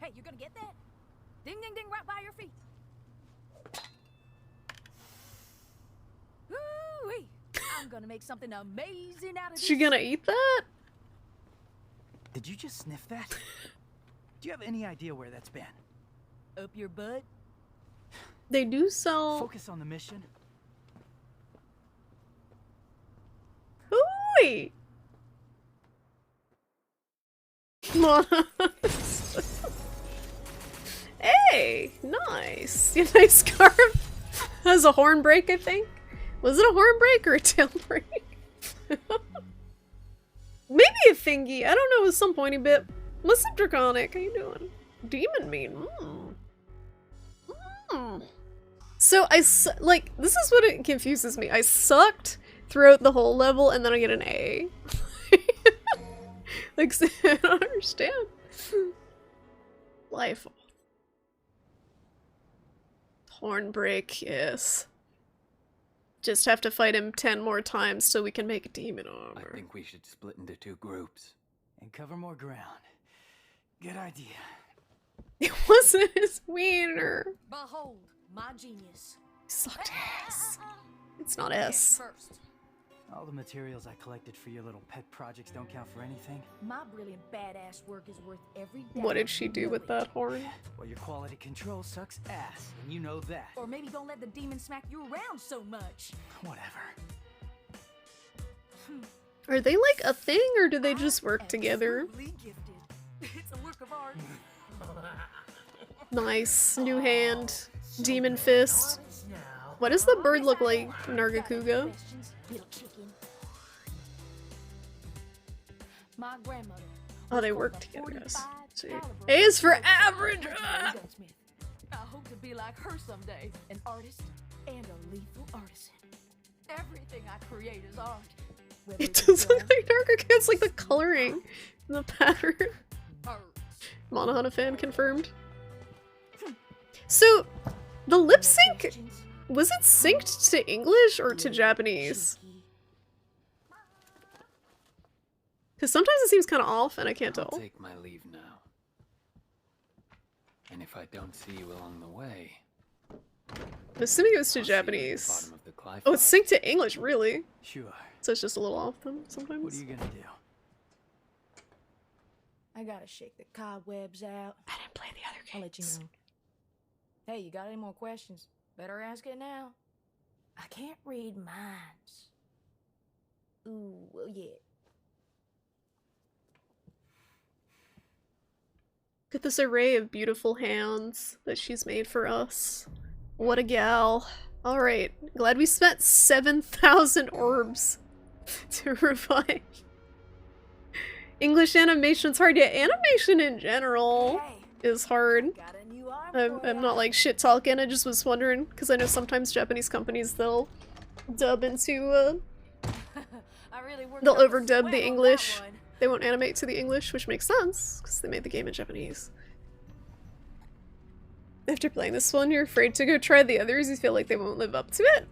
Hey, you gonna get that? Ding, ding, ding, right by your feet. Ooh-wee. I'm gonna make something amazing out of this. Is she gonna eat that? Did you just sniff that? Do you have any idea where that's been? Up your butt? They do sell. Focus on the mission. Hooey! Hey, nice. Yeah, nice scarf. Has a horn break, I think. Was it a horn break or a tail break? Maybe a thingy. I don't know. It was some pointy bit. What's up, Draconic? How you doing? Demon mean. So like, this is what it confuses me. I sucked throughout the whole level, and then I get an A. Like, I don't understand. Life. Hornbreak, yes. Just have to fight him 10 more times so we can make demon armor. I think we should split into 2 groups. And cover more ground. Good idea. It wasn't his wiener. Behold, my genius. Sucked ass. It's not Head S. first. All the materials I collected for your little pet projects don't count for anything. My brilliant badass work is worth every What dime, did she you do know with it. that horn? Well, your quality control sucks ass, and you know that. Or maybe don't let the demon smack you around so much. Whatever. Are they like a thing, or do they just I work am together? truly gifted. It's a work of art. Nice. New hand. Demon fist. What does the bird look like, Nargacuga? Questions, little chicken. My grandmother. Oh, they was work a together, 45 yes. See. caliber A is for legendary average. Ah! gunsmith. I hope to be like her someday. An artist and a lethal artisan. Everything I create is art. Whether It it's a does look gun like Nargacuga. It's like the coloring and the pattern. or Monohana fan confirmed. So, the lip sync, questions. was it synced to English or to Japanese? Cheeky. Because sometimes it seems kind of off and I can't I'll tell. take my leave now. And if I don't see you along the way, I'm assuming it was to I'll see you at the Japanese. bottom of the Clive Oh, it's Lodge. synced to English, really? Sure. So it's just a little off then sometimes. What are you gonna do? I gotta shake the cobwebs out. I didn't play the other games. I'll let you know. Hey, you got any more questions? Better ask it now. I can't read minds. Ooh, well, yeah. Look at this array of beautiful hands that she's made for us. What a gal. Alright, glad we spent 7,000 orbs to revive. English animation's hard, yeah, animation in general Hey, is hard. got a new arm for I'm ya. not like shit talking, I just was wondering, because I know sometimes Japanese companies they'll dub into, I really worked they'll up a overdub sweat the on that English. one. They won't animate to the English, which makes sense, because they made the game in Japanese. After playing this one, you're afraid to go try the others, you feel like they won't live up to it?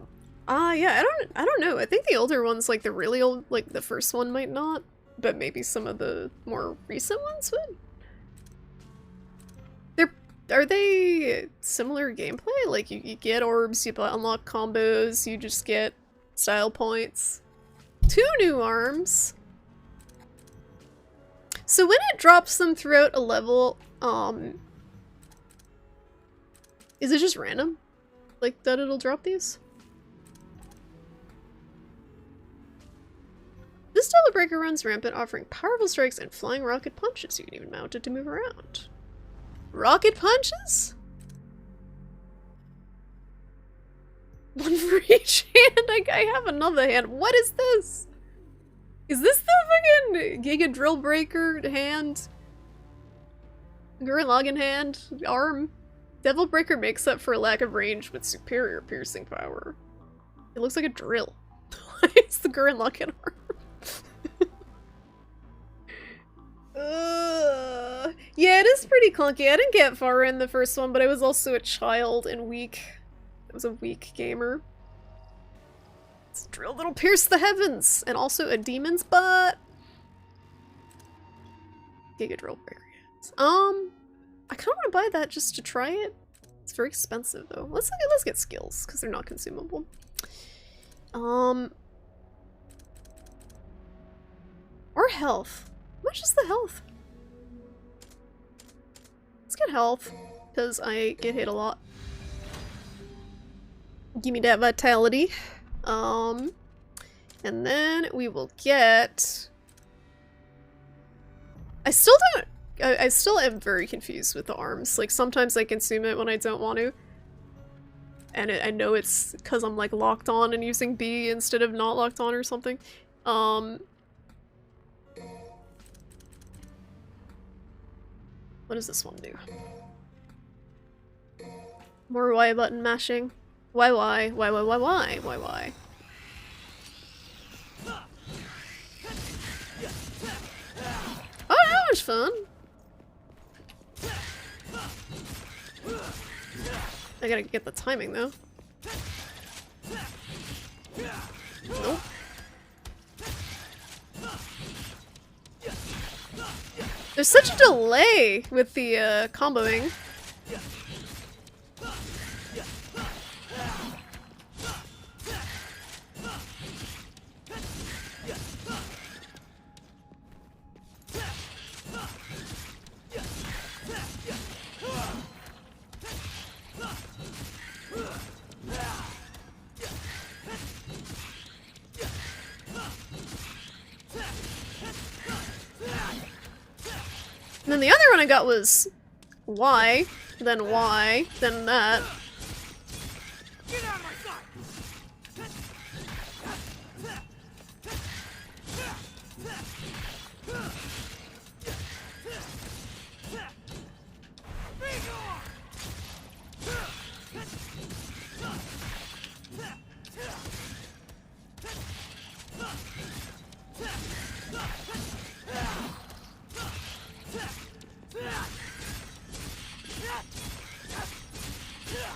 Yeah, I don't know. I think the older ones, like the really old, like the first one might not, but maybe some of the more recent ones would? Are they similar gameplay? Like you get orbs, you unlock combos, you just get style points. 2 new arms. So when it drops them throughout a level, is it just random? Like that it'll drop these? This Double Breaker runs rampant, offering powerful strikes and flying rocket punches. You can even mount it to move around. Rocket punches? One for each hand? I have another hand. What is this? Is this the fucking Giga Drill Breaker hand? Gurren Lagann hand? Arm? Devil Breaker makes up for a lack of range with superior piercing power. It looks like a drill. It's the Gurren Lagann arm. Yeah, it is pretty clunky. I didn't get far in the first one, but I was also a child and weak. I was a weak gamer. It's a drill that'll pierce the heavens, and also a demon's butt. Giga Drill Breaker. I kind of want to buy that just to try it. It's very expensive though. Let's get skills because they're not consumable. Or health. How much is the health? Let's get health, because I get hit a lot. Give me that vitality. And then we will get... I still am very confused with the arms. Like, sometimes I consume it when I don't want to. And I know it's because I'm, like, locked on and using B instead of not locked on or something. What does this one do? More Y button mashing. Why? Oh, that was fun! I gotta get the timing though. Nope. There's such a delay with the comboing. And then the other one I got was Y, then that. Get out of my sight!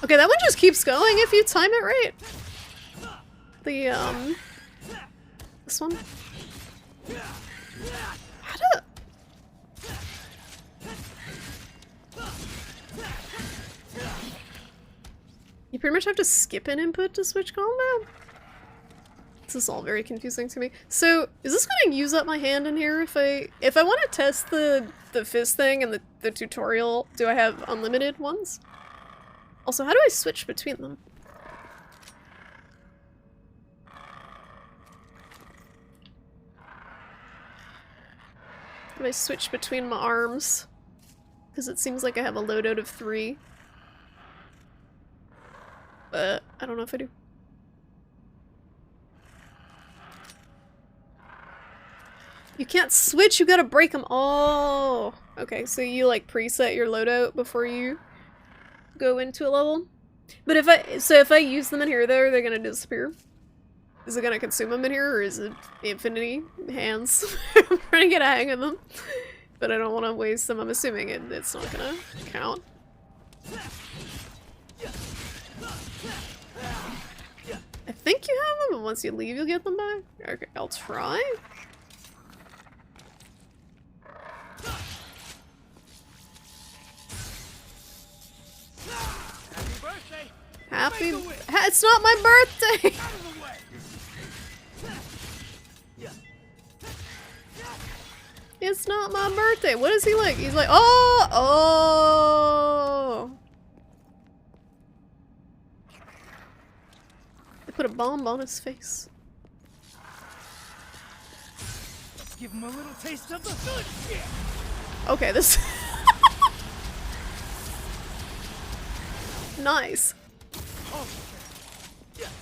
Okay, that one just keeps going if you time it right. The, this one? How You pretty much have to skip an input to switch combat? This is all very confusing to me. So, is this gonna use up my hand in here if I want to test the fist thing and the tutorial, do I have unlimited ones? Also, how do I switch between them? How do I switch between my arms? Because it seems like I have a loadout of 3. But I don't know if I do. You can't switch, you gotta break them. Oh, okay, so you like preset your loadout before you go into a level. But if I use them in here though, they're gonna disappear. Is it gonna consume them in here, or is it infinity hands? I'm trying to get a hang of them. But I don't want to waste them, I'm assuming it's not gonna count. I think you have them, and once you leave you'll get them back. Okay, I'll try. Happy it's not my birthday! It's not my birthday! What is he like? He's like, oh! Oh! They put a bomb on his face. Give him a little taste of the good shit. Okay, this... Nice.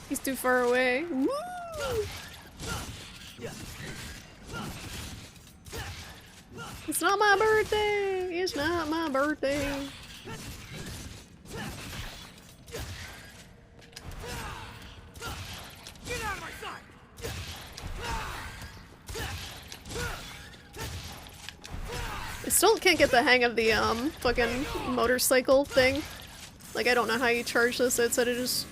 He's too far away. Woo! It's not my birthday! It's not my birthday! Get out of my sight! I still can't get the hang of the fucking motorcycle thing. Like, I don't know how you charge this outside of just...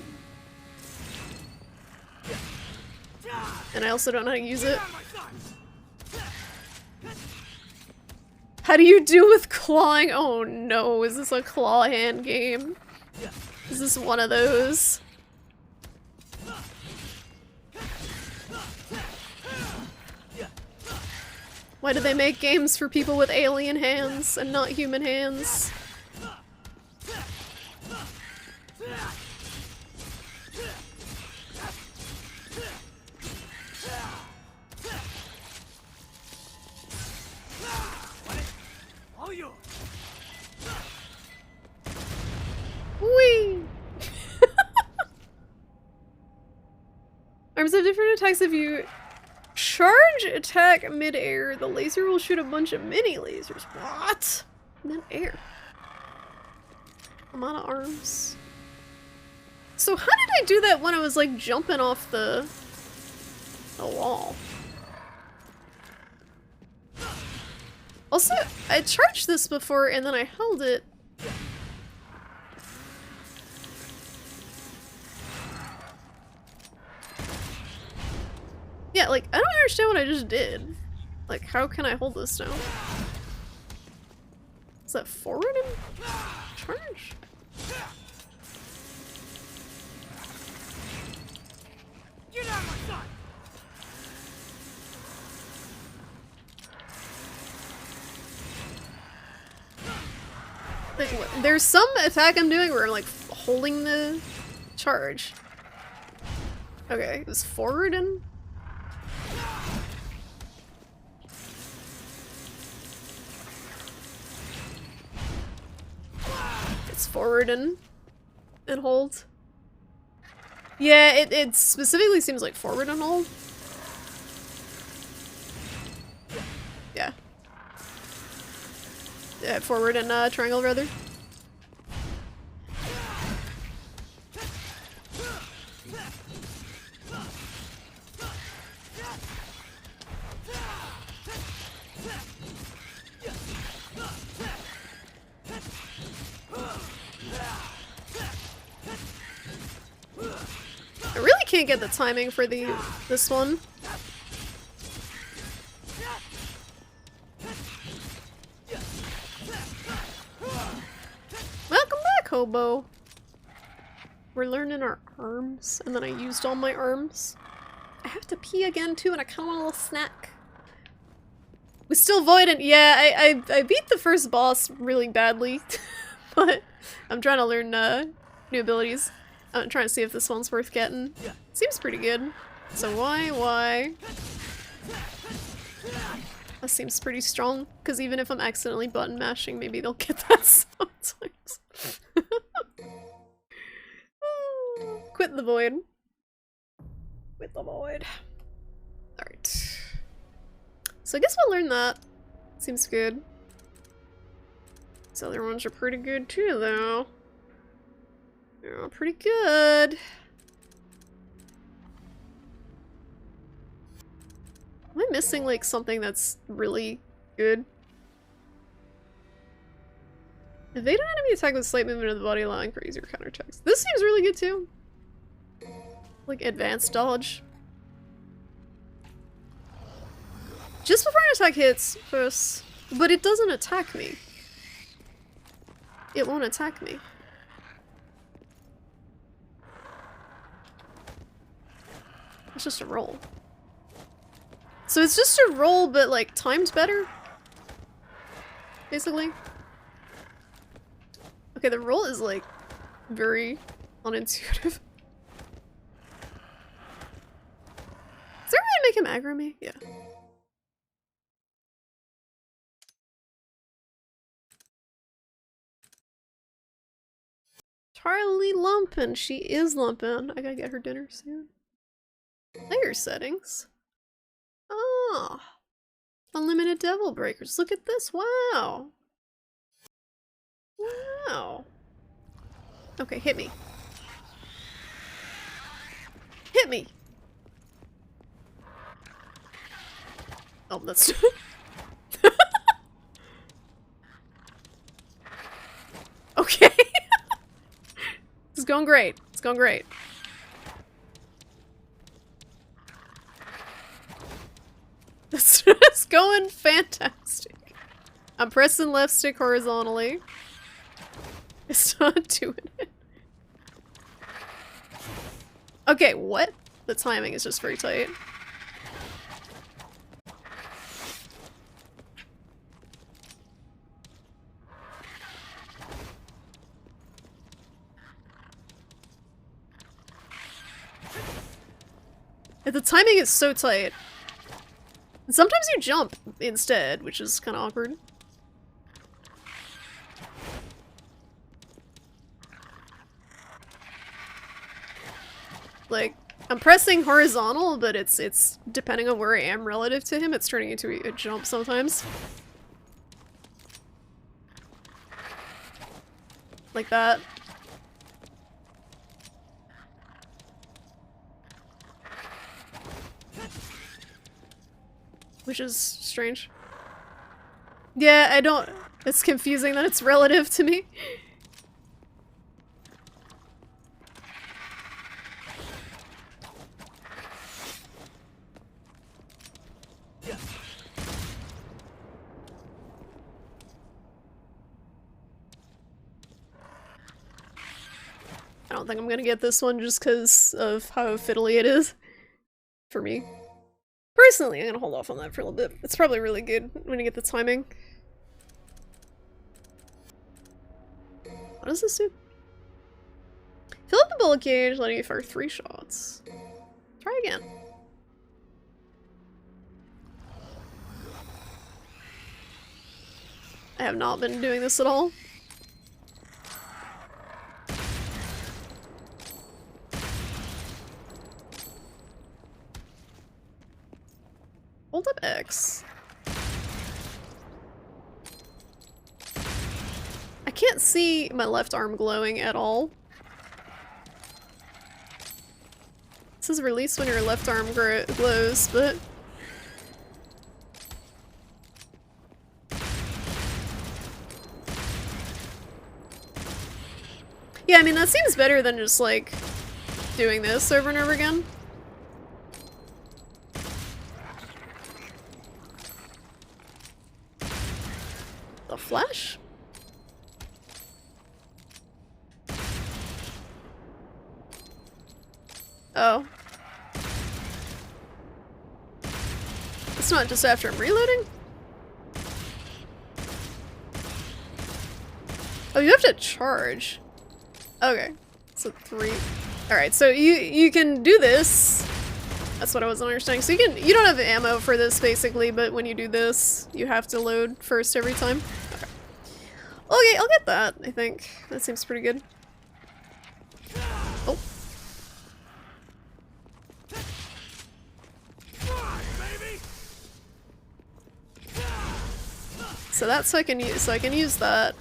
And I also don't know how to use it. How do you do with clawing? Oh no, is this a claw hand game? Is this one of those? Why do they make games for people with alien hands and not human hands? Whee! Arms have different attacks. If you charge attack mid-air, the laser will shoot a bunch of mini lasers. What? Mid-air. I'm out of arms. So how did I do that when I was like jumping off the wall? Also, I charged this before and then I held it. Yeah, like, I don't understand what I just did. Like, how can I hold this now? Is that forward and charge? Get out of my sight! Like, there's some attack I'm doing where I'm like holding the charge. Okay, it was forward and... It's forward and hold. Yeah, it specifically seems like forward and hold. Yeah. Yeah, forward and triangle rather. I really can't get the timing for this one. bow. We're learning our arms, and then I used all my arms. I have to pee again too, and I kinda want a little snack. We still voided. Yeah, I beat the first boss really badly, but I'm trying to learn new abilities. I'm trying to see if this one's worth getting. Seems pretty good. So why? That seems pretty strong, because even if I'm accidentally button mashing, maybe they'll get that sometimes. Quit the void. Quit the void. Alright. So I guess we'll learn that. Seems good. These other ones are pretty good too, though. They're all pretty good. Am I missing, like, something that's really good? Evade an enemy attack with slight movement of the body, allowing for easier counterattacks. This seems really good too. Like advanced dodge. Just before an attack hits first, but it doesn't attack me. It won't attack me. It's just a roll. So it's just a roll, but like timed better? Basically. Okay, the roll is like very unintuitive. Is there a way to make him aggro me? Yeah. Charlie Lumpin. She is lumpin'. I gotta get her dinner soon. Player settings. Ah. Unlimited Devil Breakers. Look at this. Wow. Wow. Okay, hit me. Hit me. Oh, that's... Okay. It's going great. It's going great. This is going fantastic. I'm pressing left stick horizontally. It's not doing it. Okay, what? The timing is just very tight. The timing is so tight. And sometimes you jump instead, which is kind of awkward. Like, I'm pressing horizontal, but it's depending on where I am relative to him, it's turning into a jump sometimes. Like that. Which is strange. Yeah, I don't... It's confusing that it's relative to me. I don't think I'm gonna get this one just because of how fiddly it is. For me. Personally, I'm gonna hold off on that for a little bit. It's probably really good when you get the timing. What does this do? Fill up the bullet gauge, letting you fire 3 shots. Try again. I have not been doing this at all. Hold up X. I can't see my left arm glowing at all. It says release when your left arm glows, but... Yeah, I mean, that seems better than just, like, doing this over and over again. The flash? Oh. It's not just after I'm reloading? Oh, you have to charge. Okay. So 3. Alright, so you can do this. That's what I wasn't understanding. So you don't have ammo for this basically, but when you do this, you have to load first every time. Okay, I'll get that, I think. That seems pretty good. Oh. So that's so I can use that.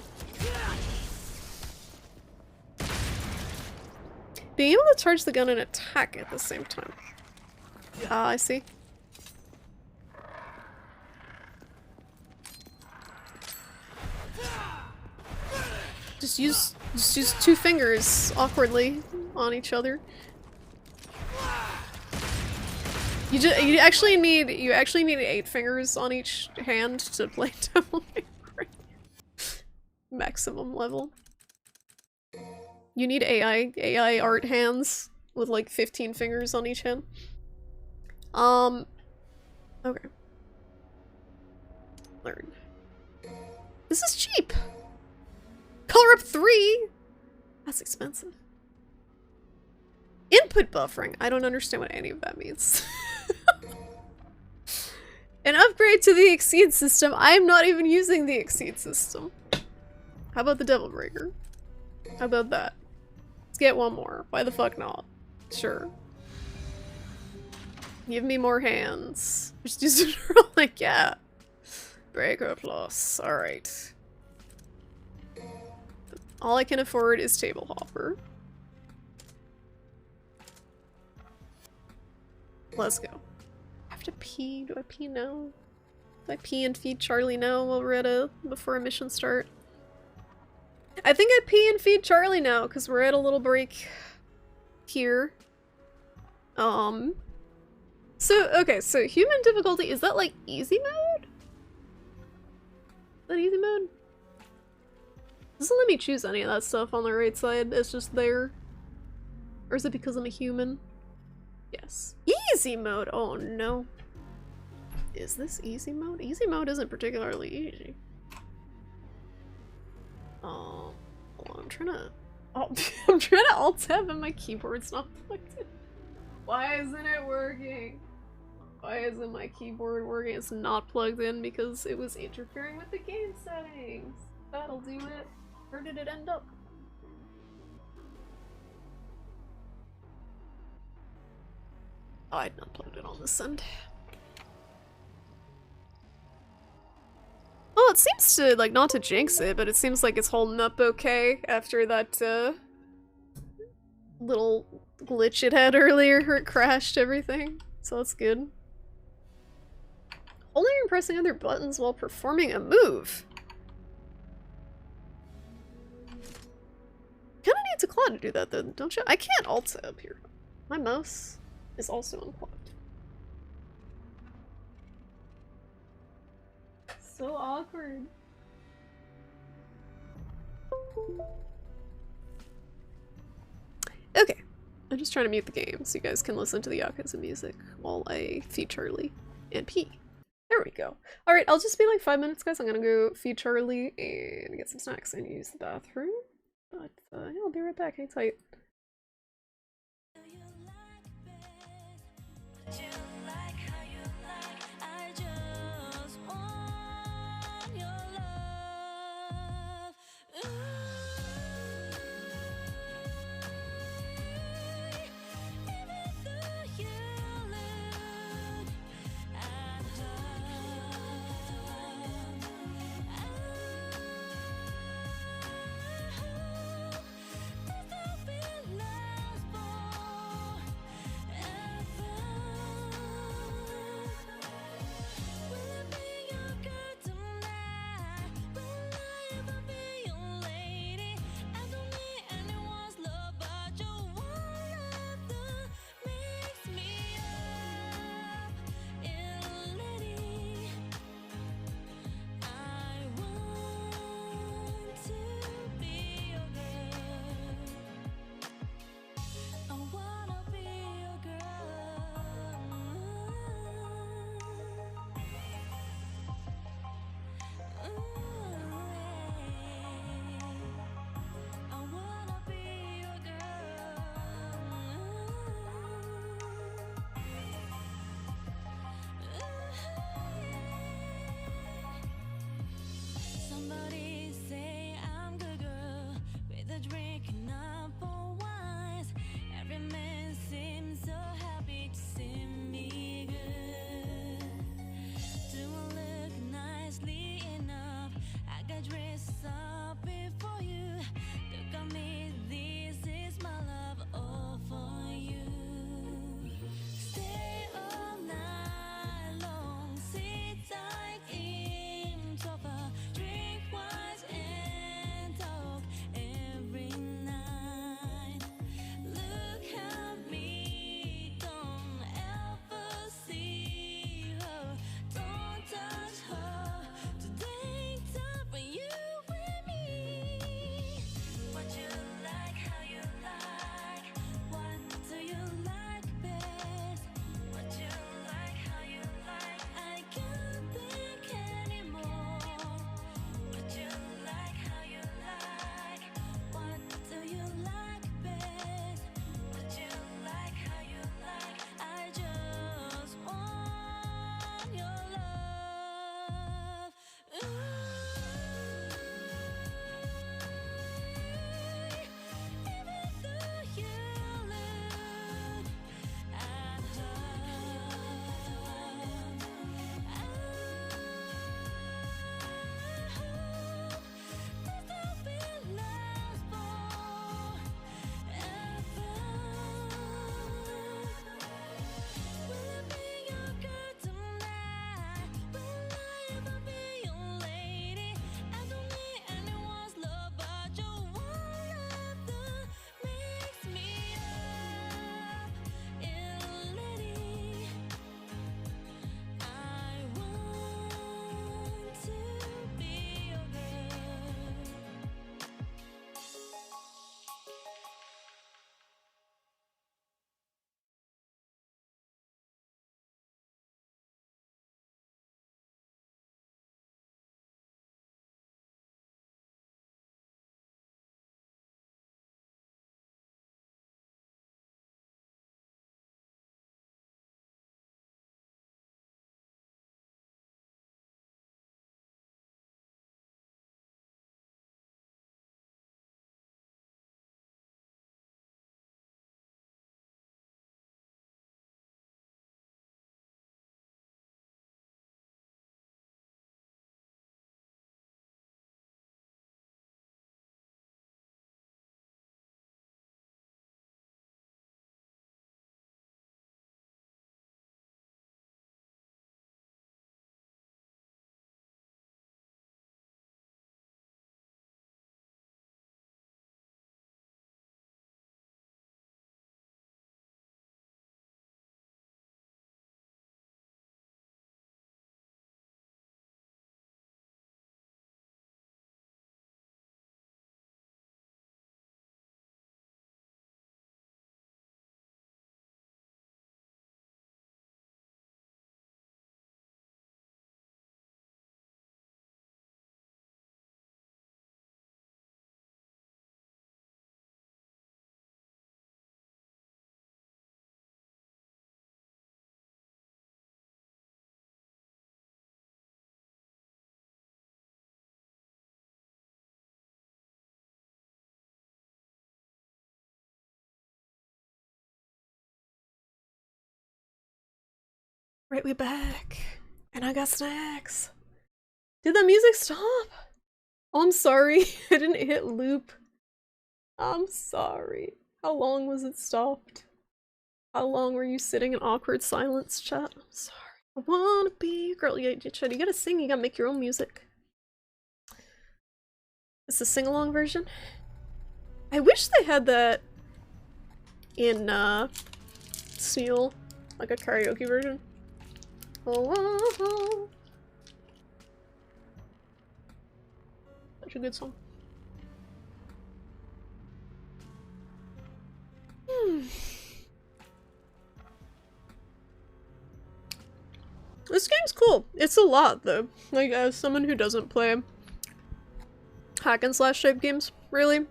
Being able to charge the gun and attack at the same time. Ah, I see. Just use 2 fingers awkwardly on each other. You actually need 8 fingers on each hand to play Devil May Cry. Maximum level. You need AI art hands with like 15 fingers on each hand. Okay. Learn. This is cheap. Color up 3? That's expensive. Input buffering. I don't understand what any of that means. An upgrade to the Exceed system. I am not even using the Exceed system. How about the Devil Breaker? How about that? Let's get one more. Why the fuck not? Sure. Give me more hands. Just use it like, yeah. Breaker plus. Alright. All I can afford is Table Hopper. Let's go. I have to pee. Do I pee now? Do I pee and feed Charlie now while we're at before a mission start? I think I pee and feed Charlie now because we're at a little break here. So, okay, so human difficulty, is that like easy mode? Is that easy mode? Doesn't let me choose any of that stuff on the right side, it's just there. Or is it because I'm a human? Yes. Easy mode! Oh no. Is this easy mode? Easy mode isn't particularly easy. Hold on, I'm trying to alt-tab and my keyboard's not plugged in. Why isn't it working? Why isn't my keyboard working? It's not plugged in because it was interfering with the game settings. That'll do it. Where did it end up? Oh, I'd not plugged it on this end. Well, it seems to, like, not to jinx it, but it seems like it's holding up okay after that, little glitch it had earlier where it crashed everything. So that's good. Holding and pressing other buttons while performing a move. Kinda needs a claw to do that then, don't you? I can't alt-tab here. My mouse is also unplugged. So awkward. Okay. I'm just trying to mute the game so you guys can listen to the Yakuza music while I feed Charlie and pee. There we go. Alright, I'll just be like 5 minutes, guys. I'm gonna go feed Charlie and get some snacks and use the bathroom. But, yeah, I'll be right back. Hang tight. Right, we back. And I got snacks. Did the music stop? Oh, I'm sorry. I didn't hit loop. I'm sorry. How long was it stopped? How long were you sitting in awkward silence, chat? I'm sorry. I wanna be a girl. Yeah, chat, you gotta sing, you gotta make your own music. It's a sing-along version? I wish they had that in, Seal. Like a karaoke version. Oh, oh, oh. Such a good song. This game's cool. It's a lot, though. Like, as someone who doesn't play hack and slash type games, really.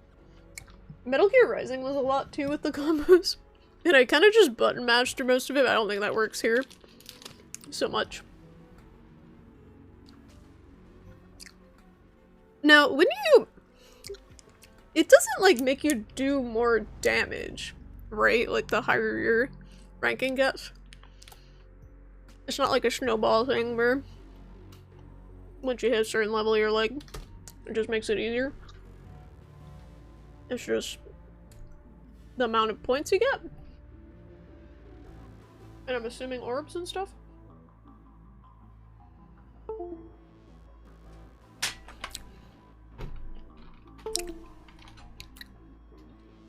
Metal Gear Rising was a lot, too, with the combos. And I kind of just button mashed through most of it. I don't think that works here so much. Now, when you... It doesn't, like, make you do more damage, right? Like, the higher your ranking gets. It's not like a snowball thing where once you hit a certain level, you're like, it just makes it easier. It's just the amount of points you get. And I'm assuming orbs and stuff.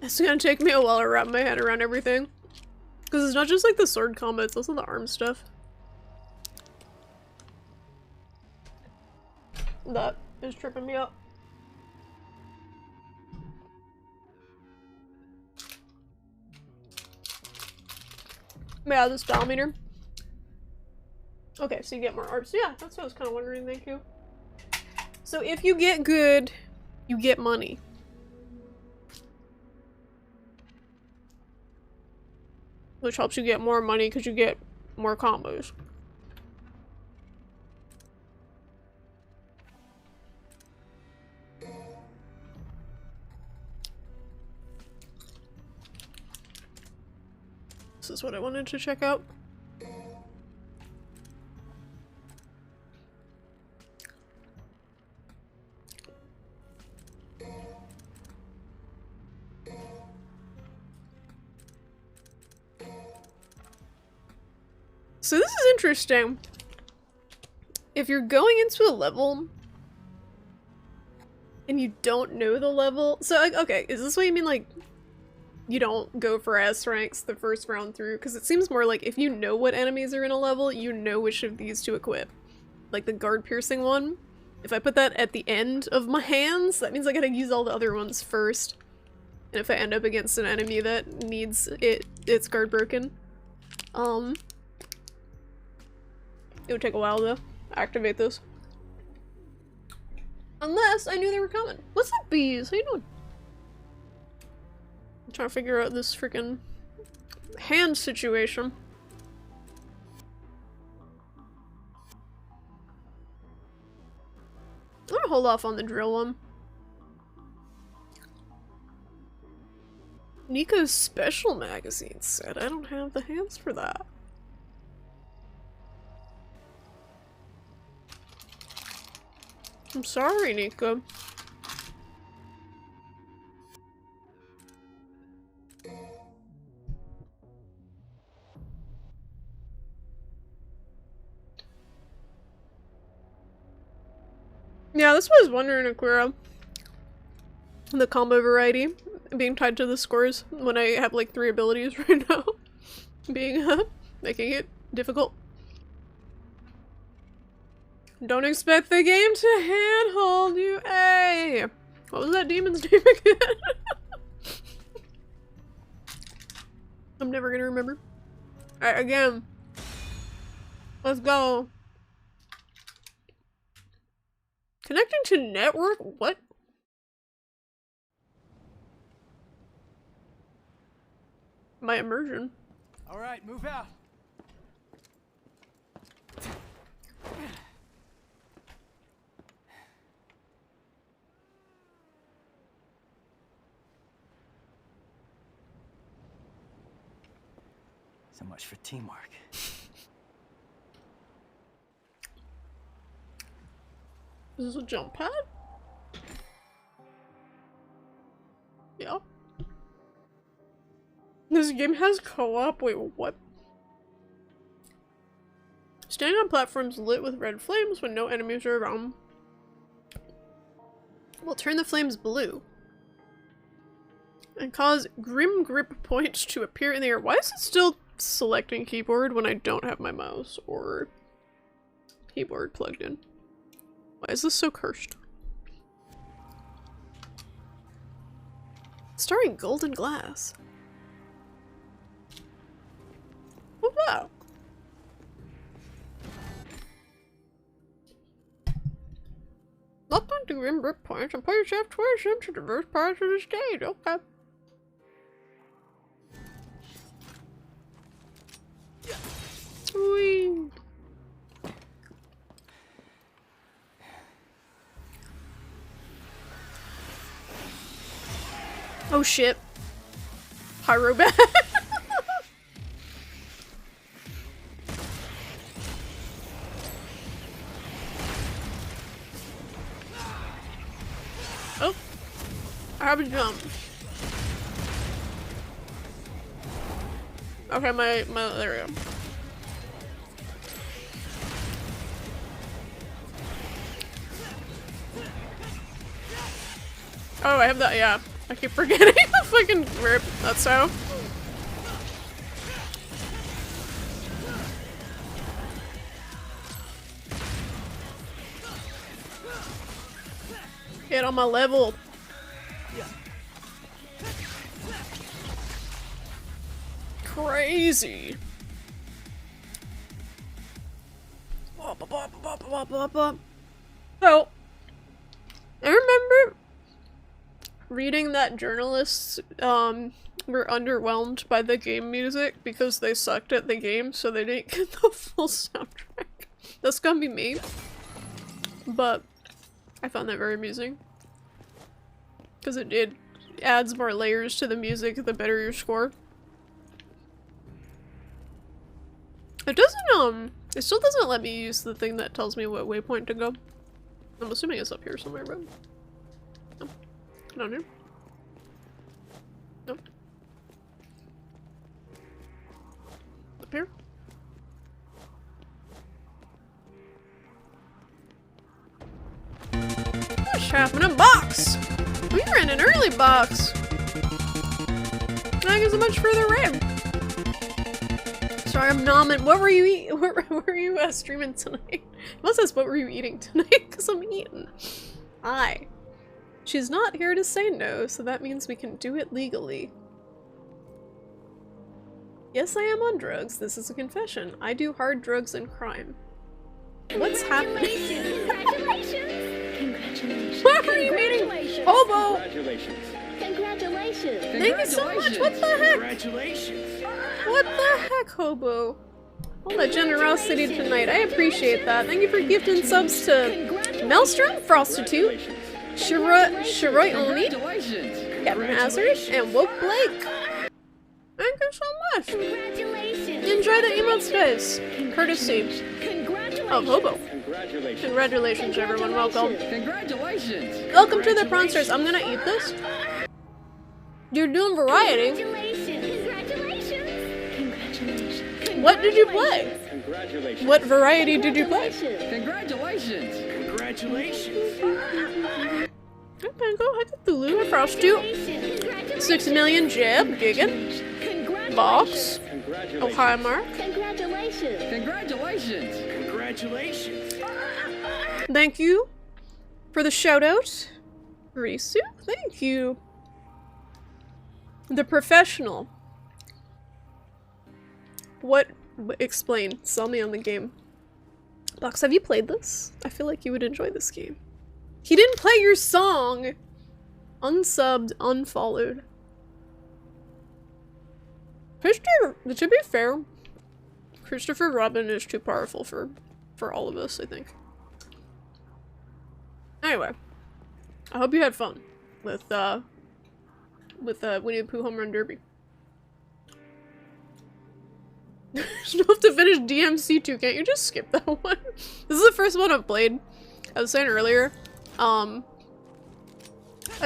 It's gonna take me a while to wrap my head around everything. Because it's not just like the sword combo, it's also the arm stuff. That is tripping me up. Yeah, the style meter. Okay, so you get more arms. Yeah, that's what I was kind of wondering, thank you. So if you get good, you get money. Which helps you get more money because you get more combos. This is what I wanted to check out. So this is interesting. If you're going into a level and you don't know the level, so like, okay, is this what you mean, like you don't go for S ranks the first round through? Because it seems more like if you know what enemies are in a level, you know which of these to equip. Like the guard piercing one, if I put that at the end of my hands, that means I gotta use all the other ones first. And if I end up against an enemy that needs its guard broken, it would take a while to activate this. Unless I knew they were coming. What's up, bees? How you doing? I'm trying to figure out this freaking hand situation. I'm gonna hold off on the drill one. Nico's special magazine said I don't have the hands for that. I'm sorry, Nico. Yeah, that's what I was wondering, Akira. The combo variety being tied to the scores when I have like 3 abilities right now. Being, making it difficult. Don't expect the game to handhold you. Hey! What was that demon's name again? I'm never gonna remember. Alright, again. Let's go. Connecting to network? What? My immersion. Alright, move out. So much for teamwork. Is this a jump pad? Yeah. This game has co-op? Wait, what? Standing on platforms lit with red flames when no enemies are around will turn the flames blue and cause grim grip points to appear in the air. Why is it still selecting keyboard when I don't have my mouse or keyboard plugged in? Why is this so cursed? Starring Golden Glass. What's that? Lock onto grim grip points and put yourself towards them to diverse parts of the stage. Okay. Whee. Oh shit. Pyro bag. Oh. I have a jump. Okay, there we go. Oh, I have that, yeah. I keep forgetting the fucking grip. That's how. Get on my level. Crazy. So, I remember reading that journalists were underwhelmed by the game music because they sucked at the game, so they didn't get the full soundtrack. That's gonna be me. But I found that very amusing. Because it adds more layers to the music the better your score. It doesn't, it still doesn't let me use the thing that tells me what waypoint to go. I'm assuming it's up here somewhere, but... No. Down here? Nope. Up here? What's happening? Box! We were in an early box! That is a much further away. Sorry, I'm nomming. What were you what were you streaming tonight? Must says, what were you eating tonight? Because I'm eating. Aye. She's not here to say no, so that means we can do it legally. Yes, I am on drugs. This is a confession. I do hard drugs and crime. What's happening? Congratulations! Congratulations! What are you eating? Hobo! Congratulations. Congratulations! Thank you so much! What the heck? Congratulations. What the heck, Hobo? All that generosity tonight. I appreciate that. Thank you for gifting subs to Maelstrom, Prostitute, Shiroi Oni, Congratulations. Kevin Hazard, and Woke Blake. Thank you so much. Congratulations! Enjoy the emotes, guys. Courtesy of Hobo. Congratulations. Congratulations, everyone. Welcome. Congratulations. Welcome to the Prawnsters. I'm gonna eat this. You're doing variety. Congratulations! Congratulations! Congratulations! What did you play? Congratulations. What variety did you play? Congratulations. Congratulations. Okay, go ahead, Cthulhu, I Prostitute. 6 million Jeb, Gigan, Box, Congratulations. Ohio Mark. Congratulations! Congratulations. Congratulations. Thank you for the shout out. Risu, thank you. The Professional. What? Explain. Sell me on the game. Box, have you played this? I feel like you would enjoy this game. He didn't play your song! Unsubbed, unfollowed. Christopher, to be fair, Christopher Robin is too powerful for all of us, I think. Anyway, I hope you had fun with Winnie the Pooh Home Run Derby. You still have to finish DMC2, can't you just skip that one? This is the first one I've played. I was saying earlier, I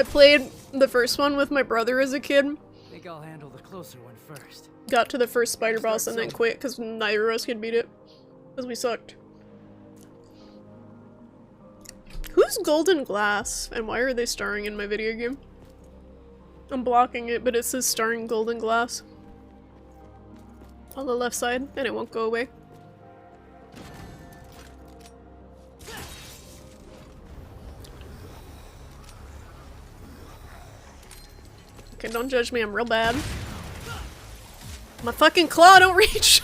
played the first one with my brother as a kid. Think I'll handle the closer one first. Got to the first spider boss and then quit because neither of us could beat it. Because we sucked. Who's Golden Glass? And why are they starring in my video game? I'm blocking it, but it says starring Golden Glass on the left side, and it won't go away. Okay, don't judge me, I'm real bad. My fucking claw don't reach!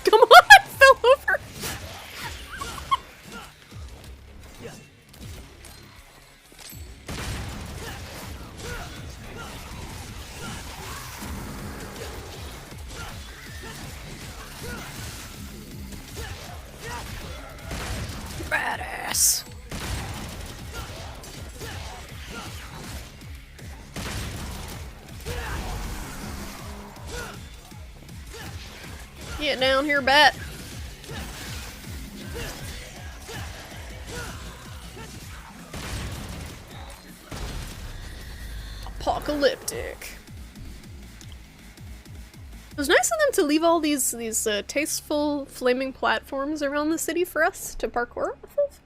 Come on, I fell over! Badass. Get down here, bat. Apocalyptic. It was nice of them to leave all these tasteful flaming platforms around the city for us to parkour off of.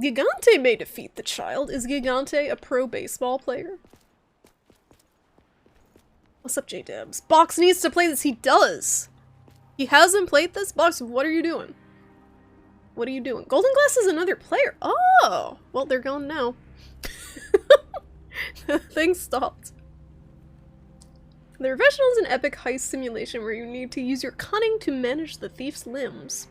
Gigante may defeat the child. Is Gigante a pro baseball player? What's up, J-Dubs? Box needs to play this. He does. He hasn't played this. Box, what are you doing? What are you doing? Golden Glass is another player. Oh, well, they're gone now. The thing stopped. The Professional is an epic heist simulation where you need to use your cunning to manage the thief's limbs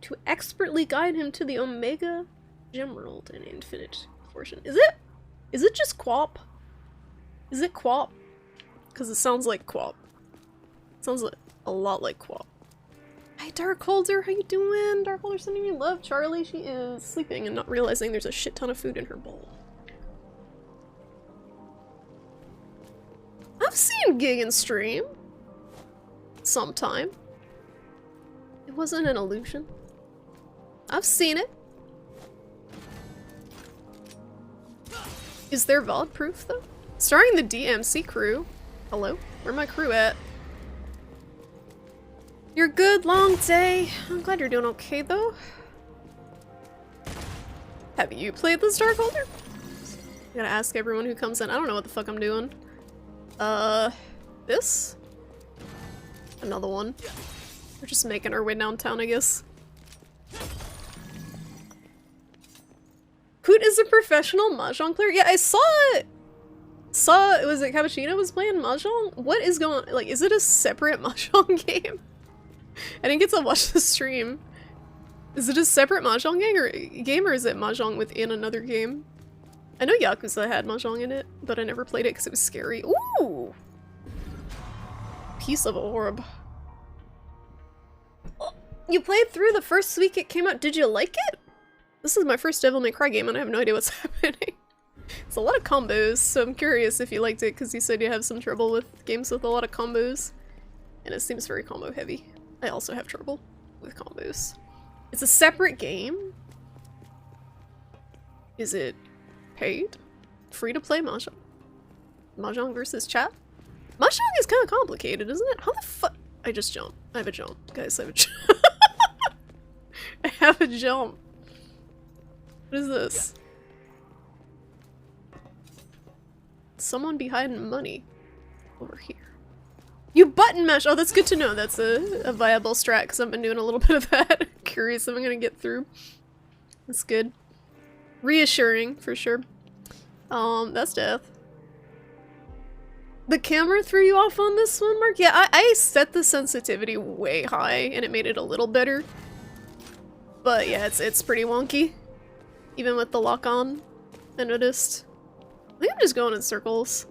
to expertly guide him to the Omega Gemerald and Infinite Fortune. Is it just Quap? Is it Quap? Because it sounds like Quap. It sounds like a lot like Quap. Hi, Darkholder, how you doing? Darkholder sending me love. Charlie, she is sleeping and not realizing there's a shit ton of food in her bowl. I've seen Gigan stream. Sometime. It wasn't an illusion. I've seen it. Is there VOD proof, though? Starring the DMC crew. Hello? Where my crew at? You're good, long day. I'm glad you're doing okay, though. Have you played this Darkholder? I gotta ask everyone who comes in. I don't know what the fuck I'm doing. This? Another one. We're just making our way downtown, I guess. Hoot is a professional Mahjong player? Yeah, I saw it! Was it Cappuccino was playing Mahjong? What is going on? Like, is it a separate Mahjong game? I didn't get to watch the stream. Is it a separate Mahjong game or is it Mahjong within another game? I know Yakuza had Mahjong in it, but I never played it because it was scary. Ooh! Piece of orb. Oh, you played through the first week it came out. Did you like it? This is my first Devil May Cry game and I have no idea what's happening. It's a lot of combos, so I'm curious if you liked it because you said you have some trouble with games with a lot of combos. And it seems very combo heavy. I also have trouble with combos. It's a separate game? Is it paid? Free to play Mahjong? Mahjong versus chat? Mahjong is kind of complicated, isn't it? How the fuck? I just jumped. I have a jump. Guys, I have a jump. I have a jump. What is this? Someone be hiding money over here. You button mash! Oh, that's good to know. That's a viable strat because I've been doing a little bit of that. Curious if I'm gonna get through. That's good. Reassuring, for sure. That's death. The camera threw you off on this one, Mark? Yeah, I set the sensitivity way high and it made it a little better. But yeah, it's pretty wonky. Even with the lock on, I noticed. I think I'm just going in circles.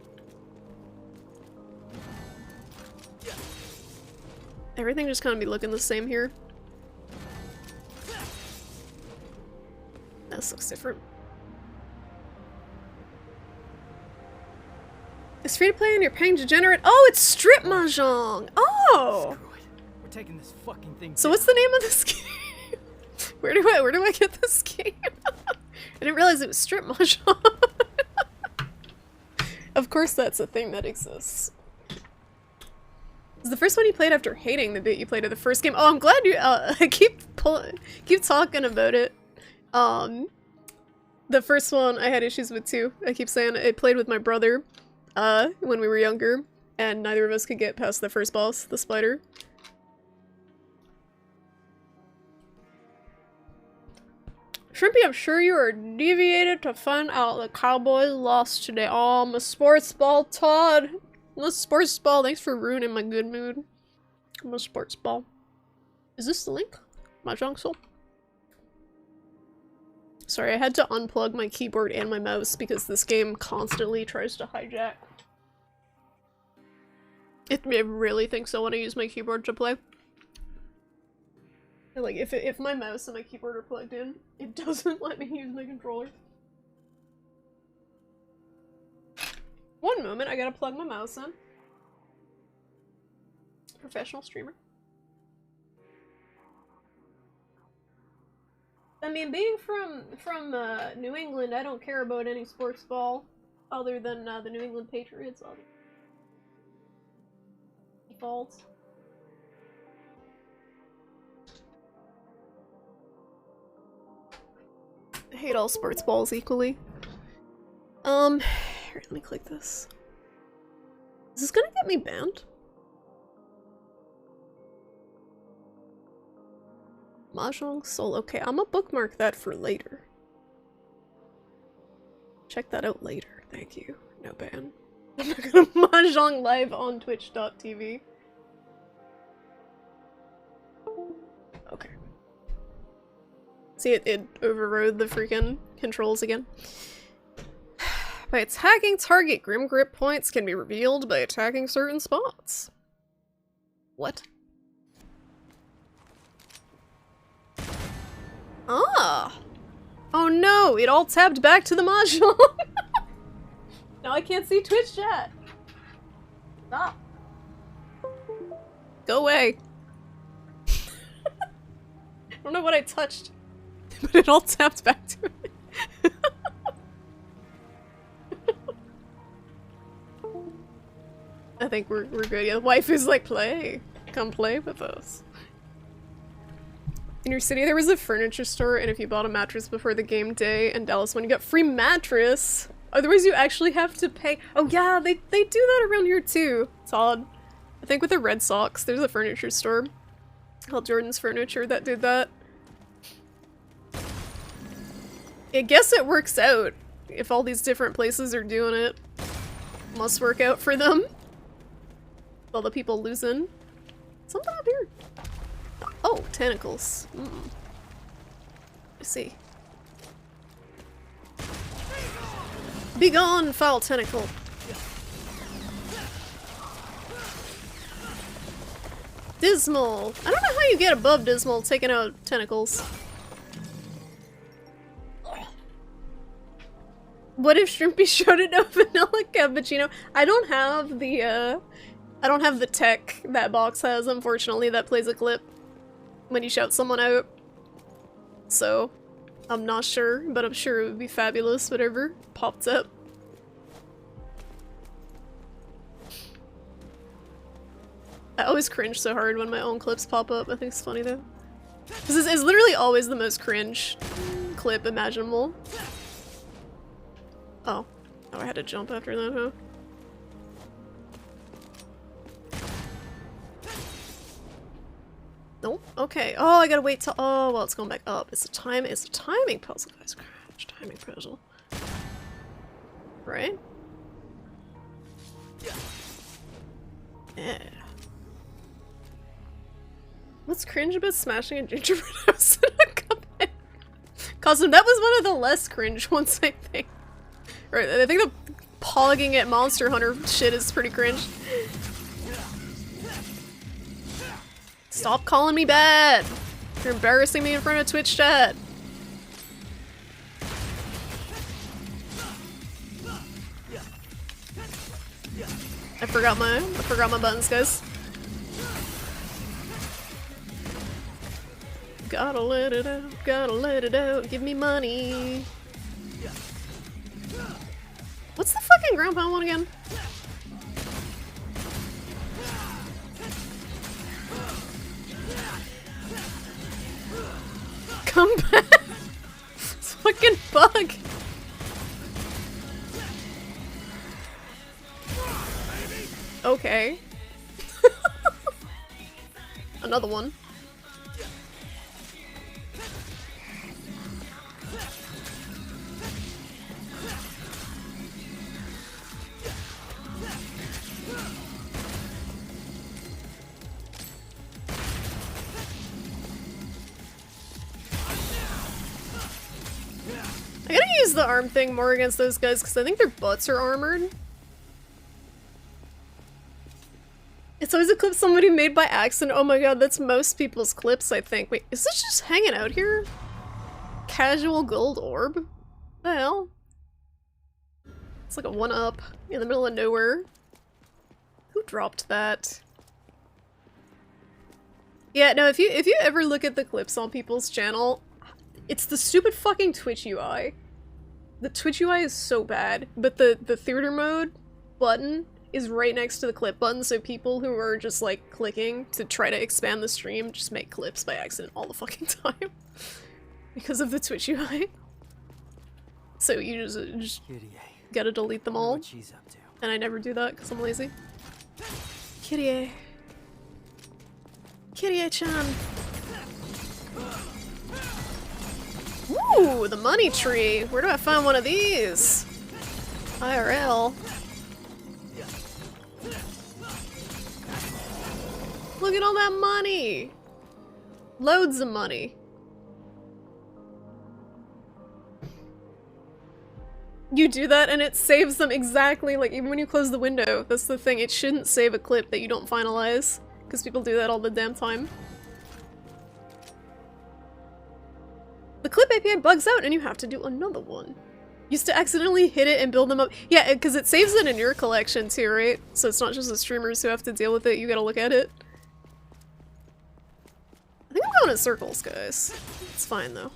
Everything just kind of be looking the same here. This looks different. It's free to play and you're paying degenerate. Oh, it's strip mahjong. Oh! Screw it. We're We're taking this fucking thing. So what's the name of this game? Where do I get this game? I didn't realize it was strip mahjong. Of course that's a thing that exists. It's the first one you played after hating the bit you played of the first game. Oh, I'm glad you I keep talking about it. The first one I had issues with too. I keep saying I played with my brother when we were younger, and neither of us could get past the first boss, the spider. Shrimpy, I'm sure you are deviated to find out the Cowboys lost today. Oh, I'm a sports ball, Todd. I'm a sports ball. Thanks for ruining my good mood. I'm a sports ball. Is this the link? Mahjong Soul? Sorry, I had to unplug my keyboard and my mouse because this game constantly tries to hijack. It really thinks I want to use my keyboard to play. Like, if my mouse and my keyboard are plugged in, it doesn't let me use my controller. One moment, I gotta plug my mouse in. Professional streamer. I mean, being from New England, I don't care about any sports ball other than the New England Patriots. Default. I hate all sports balls equally. Here, let me click this. Is this gonna get me banned? Mahjong Soul. Okay, I'm gonna bookmark that for later. Check that out later. Thank you. No ban. I'm not gonna Mahjong live on twitch.tv. Okay. See, it overrode the freaking controls again. By attacking target, Grim Grip points can be revealed by attacking certain spots. What? Ah! Oh no, it all tabbed back to the Mahjong! Now I can't see Twitch chat! Stop! Go away! I don't know what I touched, but it all tapped back to it. I think we're good. Yeah, the wife is like, play. Come play with us. In your city, there was a furniture store, and if you bought a mattress before the game day in Dallas when you got free mattress. Otherwise, you actually have to pay. Oh yeah, they do that around here too. It's odd. I think with the Red Sox, there's a furniture store called Jordan's Furniture that did that. I guess it works out if all these different places are doing it. Must work out for them. All the people losing. Something up here. Oh, tentacles. I see. Be gone, foul tentacle. Dismal. I don't know how you get above Dismal taking out tentacles. What if Shrimpy showed it no vanilla cappuccino? I don't have the tech that box has, unfortunately, that plays a clip when you shout someone out. So, I'm not sure, but I'm sure it would be fabulous, whatever popped up. I always cringe so hard when my own clips pop up. I think it's funny though. This is literally always the most cringe clip imaginable. Oh. Oh, I had to jump after that, huh? Nope. Okay. Oh, I gotta wait till. Oh, well, it's going back up. It's a timing puzzle, guys. Crash. Timing puzzle. Right? Yeah. What's cringe about smashing a gingerbread house in a cuphead? Cosm, that was one of the less cringe ones, I think. Right, I think the pogging at Monster Hunter shit is pretty cringe. Stop calling me bad! You're embarrassing me in front of Twitch chat. I forgot my buttons, guys. Gotta let it out, gotta let it out, give me money. What's the fucking grandpa one again? Come back! It's fucking bug! Okay. Another one. I gotta use the arm thing more against those guys because I think their butts are armored. It's always a clip somebody made by accident. Oh my god, that's most people's clips, I think. Wait, is this just hanging out here? Casual gold orb? The hell? It's like a 1-up in the middle of nowhere. Who dropped that? Yeah, no, if you ever look at the clips on people's channel, it's the stupid fucking Twitch UI. The Twitch UI is so bad, but the theater mode button is right next to the clip button, so people who are just like clicking to try to expand the stream just make clips by accident all the fucking time. Because of the Twitch UI. So you just gotta delete them all. What she's up to. And I never do that because I'm lazy. Kirie. Kirie-chan. Ooh, the money tree. Where do I find one of these? IRL. Look at all that money. Loads of money. You do that and it saves them exactly, like even when you close the window, that's the thing, it shouldn't save a clip that you don't finalize, because people do that all the damn time. The clip API bugs out and you have to do another one. Used to accidentally hit it and build them up. Yeah, because it saves it in your collection too, right? So it's not just the streamers who have to deal with it, you gotta look at it. I think I'm going in circles, guys. It's fine though.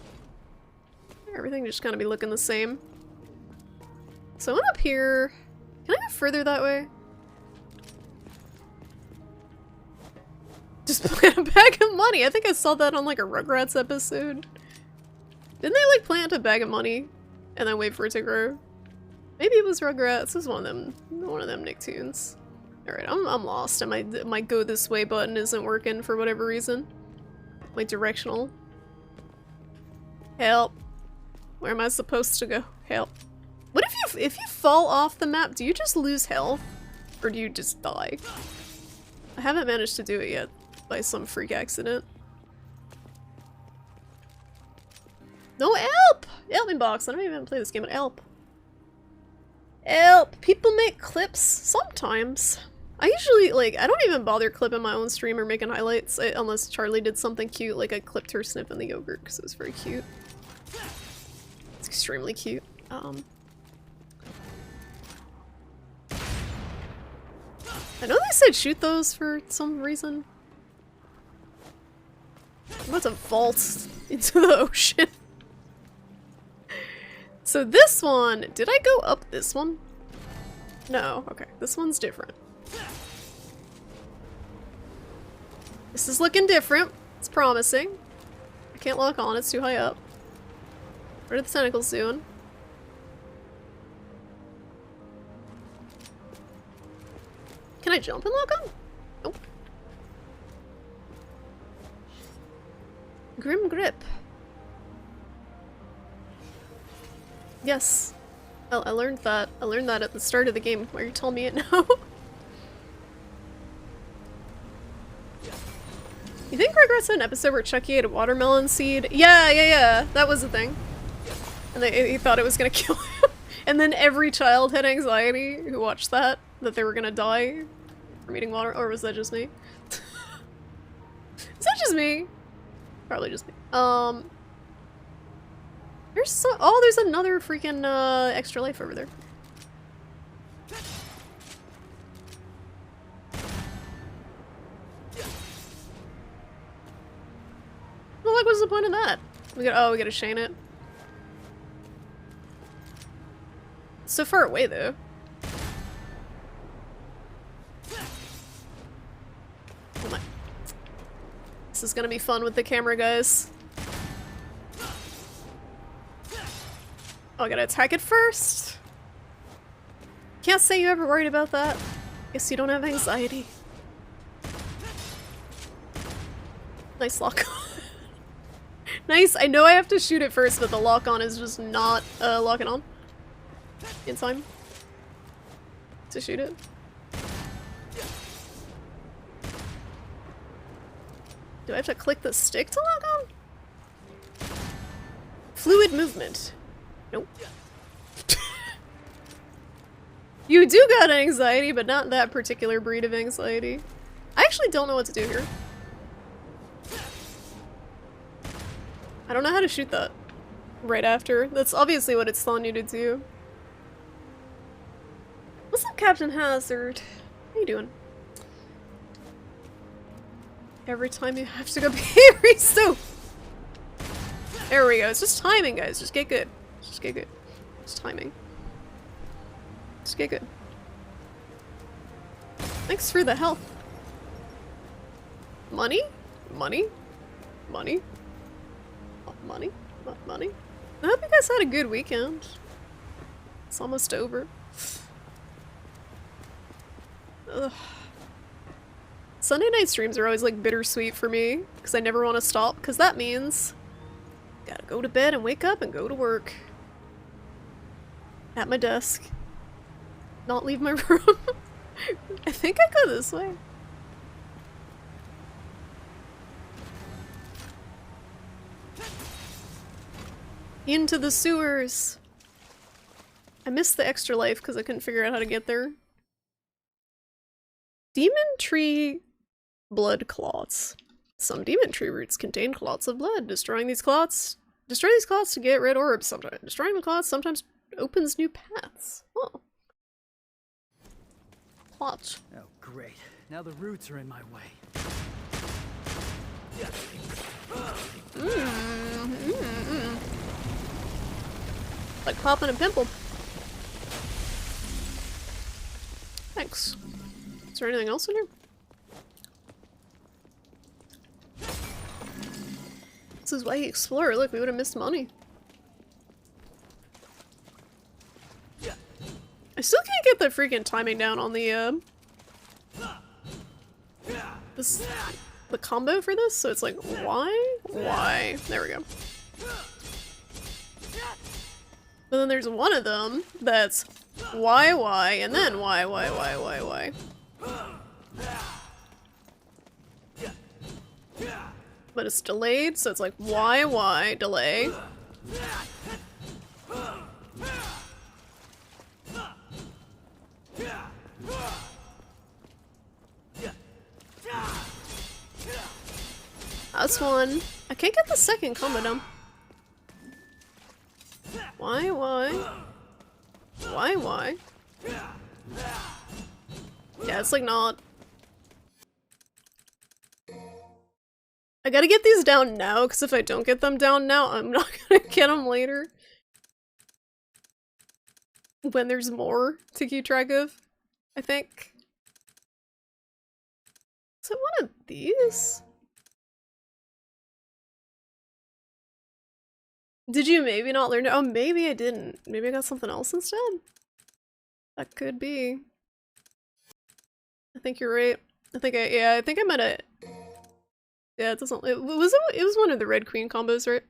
Everything just kind of be looking the same. So I went up here. Can I go further that way? Just plant a bag of money. I think I saw that on like a Rugrats episode. Didn't they like plant a bag of money and then wait for it to grow? Maybe it was Rugrats. It was one of them Nicktoons. All right, I'm lost. And my go this way button isn't working for whatever reason. My directional. Help. Where am I supposed to go? Help. What if you fall off the map, do you just lose health? Or do you just die? I haven't managed to do it yet by some freak accident. No help! Help me box. I don't even play this game, but help. Help! People make clips sometimes. I usually, like, I don't even bother clipping my own stream or making highlights unless Charlie did something cute, like I clipped her sniffing the yogurt because it was very cute. It's extremely cute. I know they said shoot those for some reason. I'm about to vault into the ocean. So this one, did I go up this one? No, okay, this one's different. This is looking different. It's promising. I can't lock on, it's too high up. What are the tentacles doing? Can I jump and lock on? Nope. Grim Grip. Yes. Oh, I learned that. I learned that at the start of the game. Why are you telling me it now? You think Rugrats had an episode where Chucky ate a watermelon seed? Yeah. That was the thing. And he thought it was gonna kill him. And then every child had anxiety who watched that they were gonna die from eating water. Or was that just me? Is that just me? Probably just me. There's another freaking extra life over there. What the heck was the point of that? We gotta chain it. It's so far away though. Oh my. This is gonna be fun with the camera, guys. Oh, I gotta attack it first. Can't say you ever worried about that. Guess you don't have anxiety. Nice lock on. Nice. I know I have to shoot it first, but the lock on is just not locking on in time to shoot it. Do I have to click the stick to lock on? Fluid movement. Nope. You do got anxiety, but not that particular breed of anxiety. I actually don't know what to do here. I don't know how to shoot that right after. That's obviously what it's telling you to do. What's up, Captain Hazard? How you doing? Every time you have to go Perry so. There we go. It's just timing, guys. Just get good. Just get good. Just timing. Just get good. Thanks for the help. Money? Money? Money? Money? Money? I hope you guys had a good weekend. It's almost over. Ugh. Sunday night streams are always like bittersweet for me because I never want to stop, because that means gotta go to bed and wake up and go to work. At my desk. Not leave my room. I think I go this way. Into the sewers. I missed the extra life because I couldn't figure out how to get there. Demon tree blood clots. Some demon tree roots contain clots of blood. Destroy these clots to get red orbs. Sometimes destroying the clots sometimes opens new paths. Oh. Clots. Oh, great. Now the roots are in my way. Like popping a pimple. Thanks. Is there anything else in here? This is why you explore. Look, we would have missed money. I still can't get the freaking timing down on the the combo for this, so it's like, why? Why? There we go. But then there's one of them that's why, and then why. But it's delayed, so it's like why, delay. That's one. I can't get the second combo down. Why? Yeah, it's like not. I gotta get these down now, because if I don't get them down now, I'm not gonna get them later. When there's more to keep track of, I think. Is it one of these? Did you maybe not learn it? Oh, maybe I didn't. Maybe I got something else instead? That could be. I think you're right. I think I might have. Yeah, it doesn't. It was one of the red queen combos, right?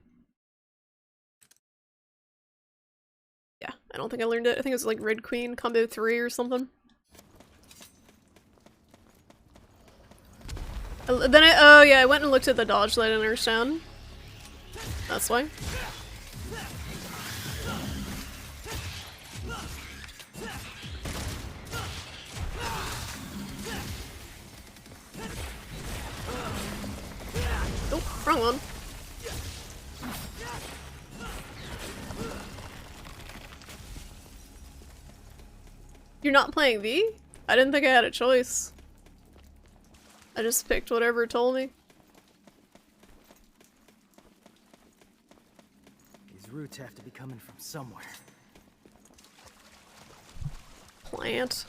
Yeah, I don't think I learned it. I think it was like red queen combo 3 or something. Then I went and looked at the dodge that I didn't understand. That's why. Oh, wrong one. You're not playing V? I didn't think I had a choice. I just picked whatever it told me. roots have to be coming from somewhere. Plant.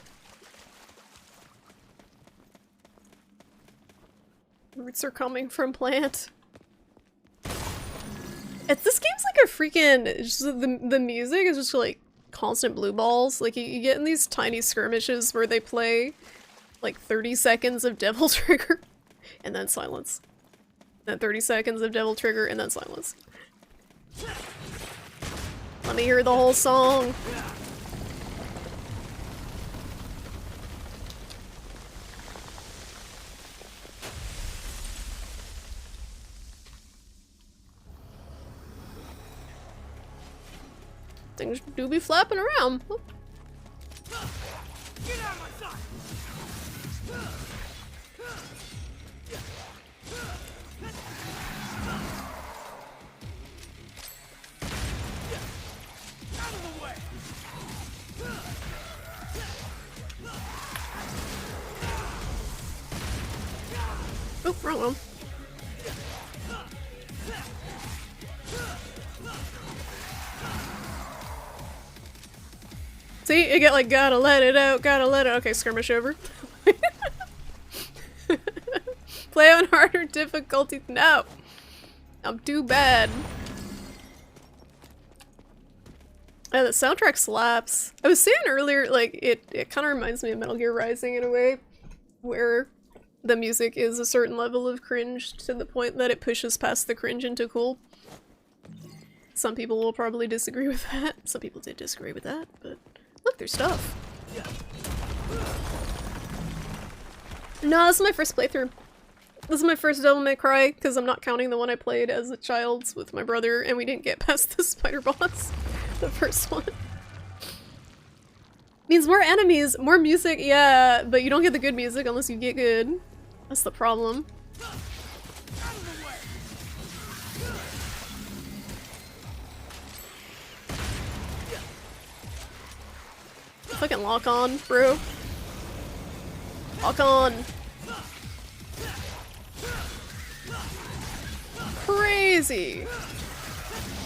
Roots are coming from plant. This game's like a freaking, just the music is just like constant blue balls. Like you get in these tiny skirmishes where they play like 30 seconds of Devil Trigger and then silence. Then 30 seconds of Devil Trigger and then silence. Let me hear the whole song. Things do be flapping around. Oh. Get out of my sight! Out of the way! Oh, wrong one. See, you get like, gotta let it out, gotta let it. Okay, skirmish over. Play on harder difficulty. No! I'm too bad. Yeah, the soundtrack slaps. I was saying earlier, like, it kind of reminds me of Metal Gear Rising in a way, where the music is a certain level of cringe to the point that it pushes past the cringe into cool. Some people will probably disagree with that. Some people did disagree with that, but look, there's stuff. No, this is my first playthrough. This is my first Devil May Cry, because I'm not counting the one I played as a child with my brother, and we didn't get past the spider boss. The first one. Means more enemies, more music, yeah, but you don't get the good music unless you get good. That's the problem. Fucking lock on, bro. Lock on. Crazy.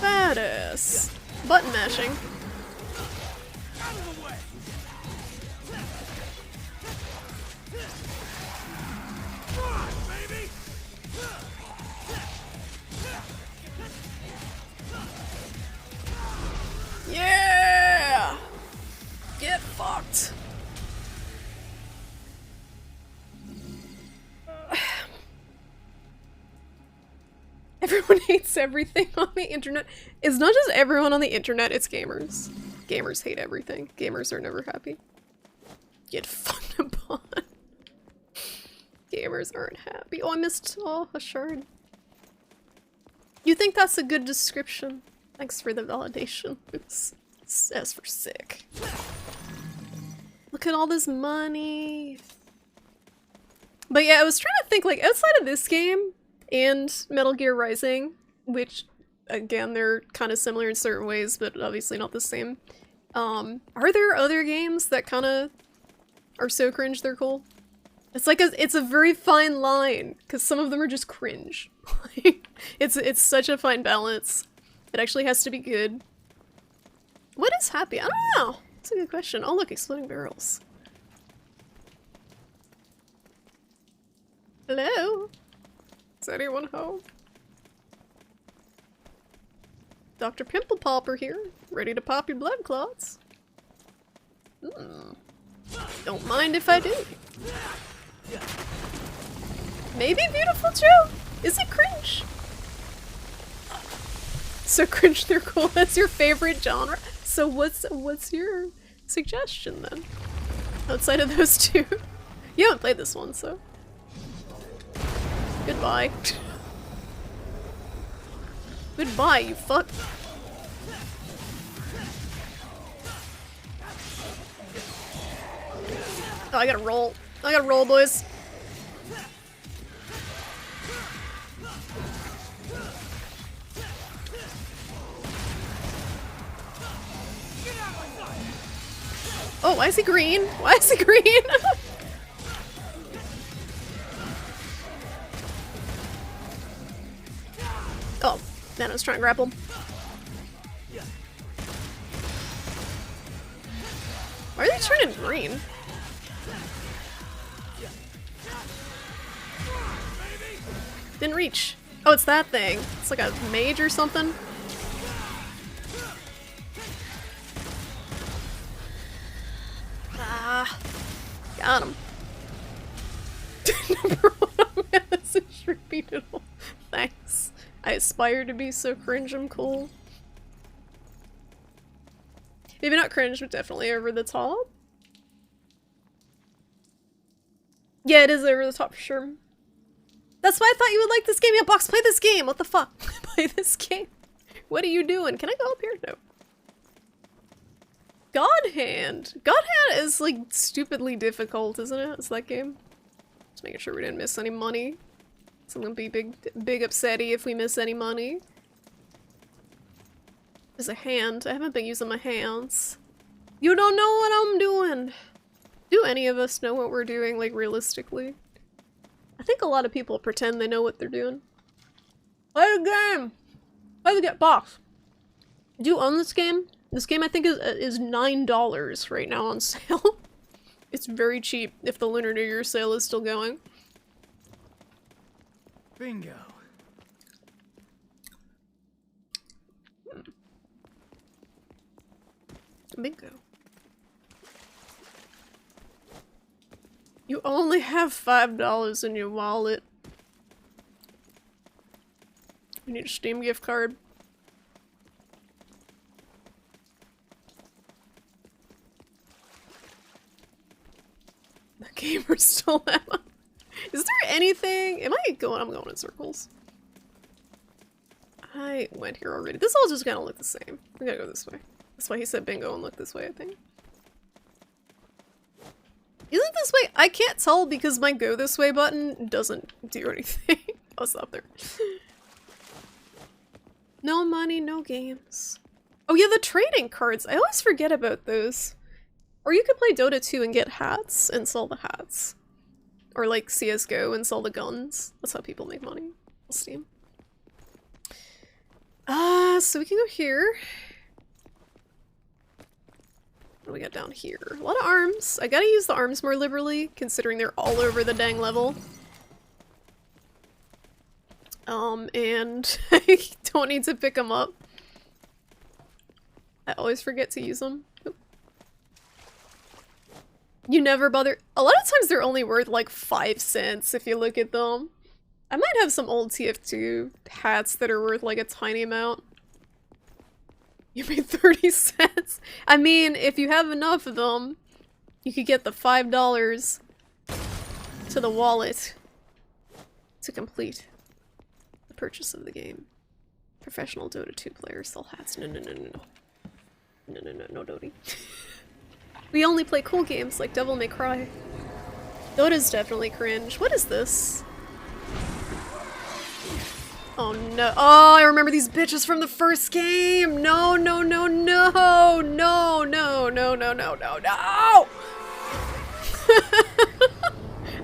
Badass. Button mashing. Yeah! Get fucked. Everyone hates everything on the internet. It's not just everyone on the internet, it's gamers. Gamers hate everything. Gamers are never happy. Get fucked upon. Gamers aren't happy. Oh, I missed a shard. You think that's a good description? Thanks for the validation. It's S for sick. Look at all this money. But yeah, I was trying to think, like, outside of this game and Metal Gear Rising, which, again, they're kind of similar in certain ways, but obviously not the same. Are there other games that kind of are so cringe they're cool? It's like it's a very fine line, because some of them are just cringe. It's such a fine balance. It actually has to be good. What is happy? I don't know. That's a good question. Oh look, exploding barrels. Hello? Is anyone home? Dr. Pimple Popper here, ready to pop your blood clots. Don't mind if I do. Maybe Beautiful Joe? Is it cringe? So cringe they're cool. That's your favorite genre. So what's your suggestion then? Outside of those two? You haven't played this one, so. Goodbye. Goodbye, you fuck. Oh, I gotta roll. I gotta roll, boys. Oh, why is he green? Why is he green? Oh, man, I was trying to grapple. turning green? Didn't reach. Oh, it's that thing. It's like a mage or something. Ah, got him. Number one, this is repeatable. Thanks. I aspire to be so cringe, I'm cool. Maybe not cringe, but definitely over the top. Yeah, it is over the top for sure. That's why I thought you would like this game. Yeah, Box, play this game. What the fuck? Play this game. What are you doing? Can I go up here? No. God Hand. God Hand is like stupidly difficult, isn't it? It's that game. Just making sure we didn't miss any money. It's gonna be big upsetty if we miss any money. There's a hand. I haven't been using my hands. You don't know what I'm doing. Do any of us know what we're doing, like, realistically? I think a lot of people pretend they know what they're doing. Play the game! Play the game! Box! Do you own this game? This game I think is $9 right now on sale. It's very cheap if the Lunar New Year sale is still going. Bingo. Bingo. You only have $5 in your wallet. You need a Steam gift card. The gamer stole that one. Is there anything? I'm going in circles. I went here already. This all just gonna look the same. We gotta go this way. That's why he said bingo and look this way, I think. Isn't this way? I can't tell because my go this way button doesn't do anything. Oh, it's up there. No money, no games. Oh yeah, the trading cards. I always forget about those. Or you could play Dota 2 and get hats and sell the hats. Or like CSGO and sell the guns. That's how people make money on Steam. So we can go here. What do we got down here? A lot of arms. I gotta use the arms more liberally, considering they're all over the dang level. And I don't need to pick them up. I always forget to use them. Oop. You never bother. A lot of times they're only worth like 5 cents if you look at them. I might have some old TF2 hats that are worth like a tiny amount. You made 30 cents. I mean, if you have enough of them, you could get the $5 to the wallet to complete the purchase of the game. Professional Dota 2 players sell hats. No, no, no, no, no. No, no, no, no, Dota. We only play cool games like Devil May Cry. Dota's definitely cringe. What is this? Oh no. Oh, I remember these bitches from the first game! No, no, no, no! No, no, no, no, no, no, no!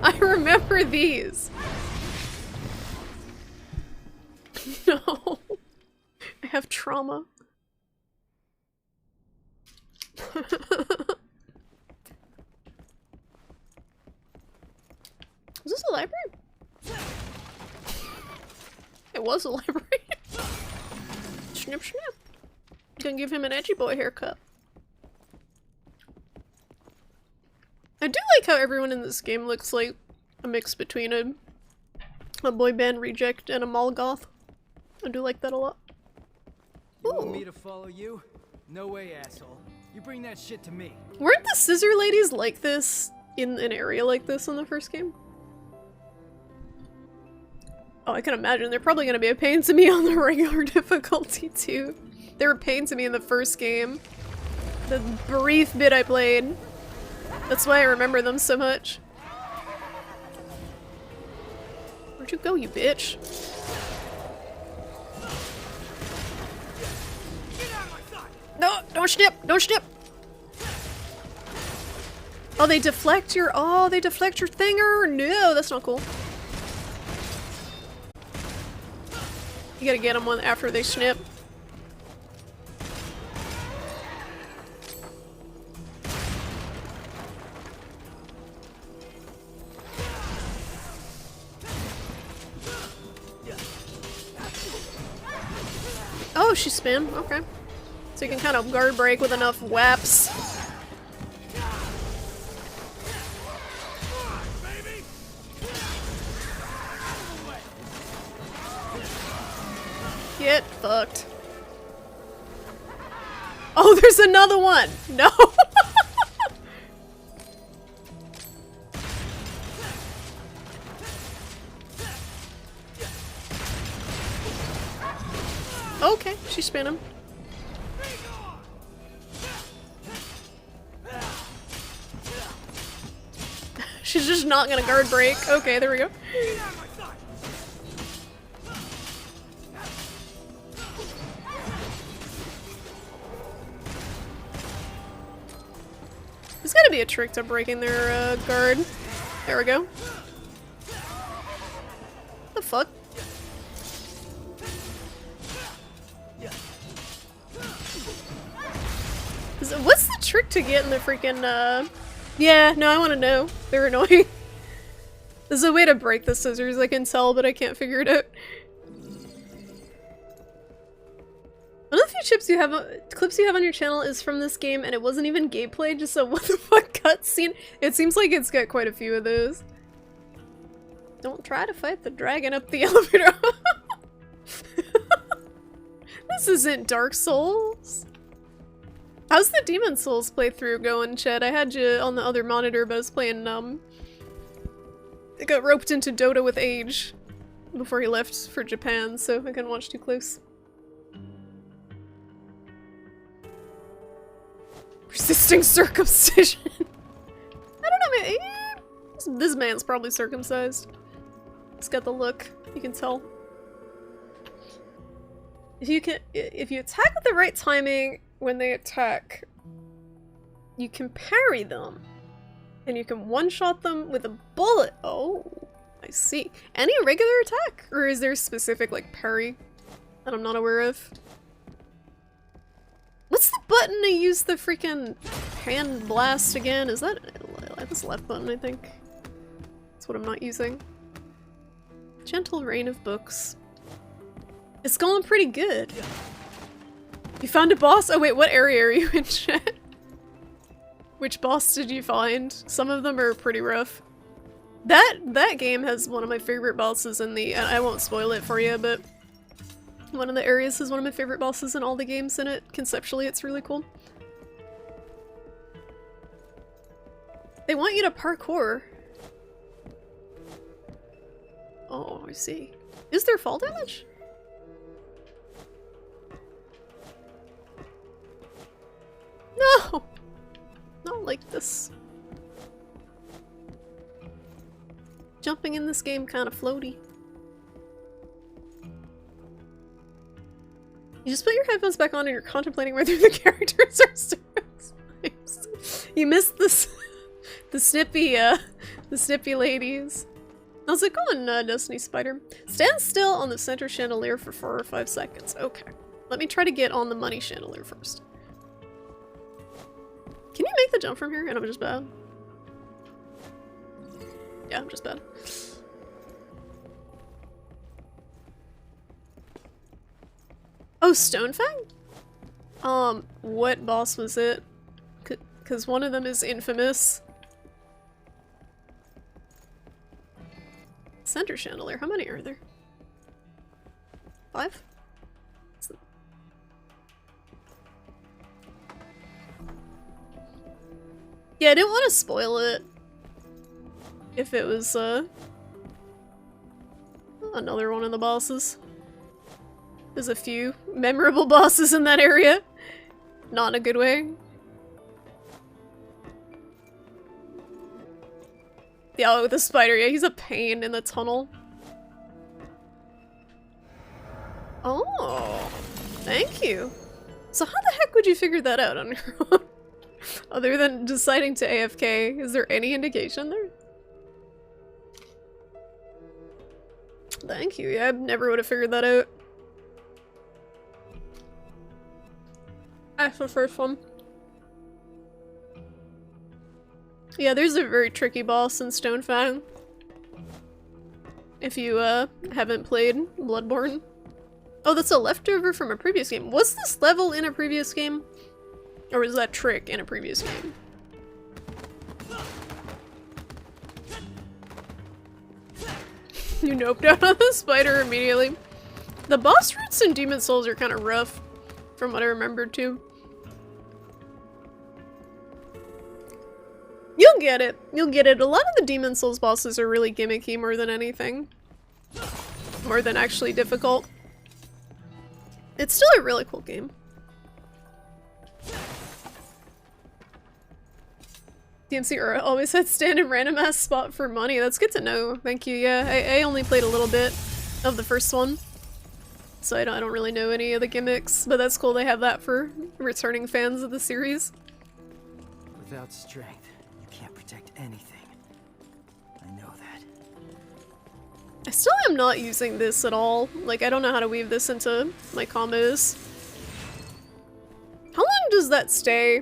I remember these! No. I have trauma. Is this a library? It was a library. Snip, snip. Gonna give him an edgy boy haircut. I do like how everyone in this game looks like a mix between a boy band reject and a mall goth. I do like that a lot. You want me to follow you? No way, asshole. You bring that shit to me. Weren't the scissor ladies like this in an area like this in the first game? Oh, I can imagine. They're probably gonna be a pain to me on the regular difficulty too. They were a pain to me in the first game. The brief bit I played. That's why I remember them so much. Where'd you go, you bitch? No, don't snip! Don't snip! Oh, they deflect your- oh, they deflect your thinger? No, that's not cool. You gotta get them one after they snip. Oh, she spin. Okay. So you can kind of guard break with enough whaps. Get fucked. Oh, there's another one! No! Okay, she spin him. She's just not gonna guard break. Okay, there we go. There's gotta be a trick to breaking their guard. There we go. The fuck? What's the trick to getting the freaking, Yeah, no, I want to know. They're annoying. There's a way to break the scissors, I can tell, but I can't figure it out. One of the few clips you have on your channel is from this game, and it wasn't even gameplay, just a what the fuck cutscene. It seems like it's got quite a few of those. Don't try to fight the dragon up the elevator. This isn't Dark Souls. How's the Demon Souls playthrough going, Chet? I had you on the other monitor, but I was playing, I got roped into Dota with Age before he left for Japan, so I couldn't watch too close. Resisting circumcision. I don't know, man. This man's probably circumcised. He's got the look, you can tell. If you attack with the right timing when they attack, you can parry them. And you can one-shot them with a bullet. Oh, I see. Any regular attack? Or is there a specific, like, parry that I'm not aware of? What's the button to use the freaking hand blast again? Is that this left button, I think? That's what I'm not using. Gentle rain of books. It's going pretty good. You found a boss? Oh wait, what area are you in, chat? Which boss did you find? Some of them are pretty rough. That game has one of my favorite bosses in the- I won't spoil it for you, but one of the areas is one of my favorite bosses in all the games in it. Conceptually, it's really cool. They want you to parkour. Oh, I see. Is there fall damage? No! Not like this. Jumping in this game kinda floaty. You just put your headphones back on and you're contemplating whether the characters are stereotypes. You missed this the snippy ladies. How's it going, Destiny Spider? Stand still on the center chandelier for 4 or 5 seconds. Okay. Let me try to get on the money chandelier first. Can you make the jump from here? And I'm just bad. Yeah, I'm just bad. Oh, Stonefang? What boss was it? Because one of them is infamous. Center chandelier. How many are there? 5? Yeah, I didn't want to spoil it. If it was, another one of the bosses. There's a few memorable bosses in that area. Not in a good way. Yeah, oh, the spider, yeah, he's a pain in the tunnel. Oh, thank you. So how the heck would you figure that out on your own? Other than deciding to AFK, is there any indication there? Thank you, yeah, I never would have figured that out. That's the first one. Yeah, there's a very tricky boss in Stonefang. If you, haven't played Bloodborne. Oh, that's a leftover from a previous game. Was this level in a previous game? Or was that trick in a previous game? You noped out on the spider immediately. The boss roots in Demon Souls are kind of rough, from what I remember too. You'll get it. You'll get it. A lot of the Demon Souls bosses are really gimmicky more than anything. More than actually difficult. It's still a really cool game. DMC Ura always had stand in random ass spot for money. That's good to know. Thank you. Yeah, I only played a little bit of the first one. So I don't really know any of the gimmicks. But that's cool they have that for returning fans of the series. Without strength, you can't protect anything. I know that. I still am not using this at all. Like, I don't know how to weave this into my combos. How long does that stay?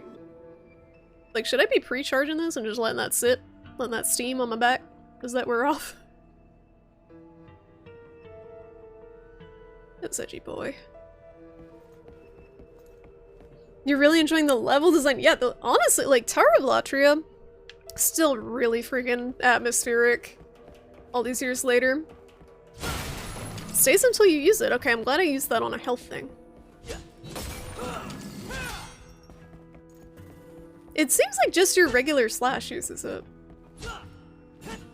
Like, should I be pre-charging this and just letting that sit? Letting that steam on my back? Does that wear off? That's edgy boy. You're really enjoying the level design? Yeah, honestly, like, Tower of Latria, still really freaking atmospheric all these years later. Stays until you use it. Okay, I'm glad I used that on a health thing. It seems like just your regular slash uses it.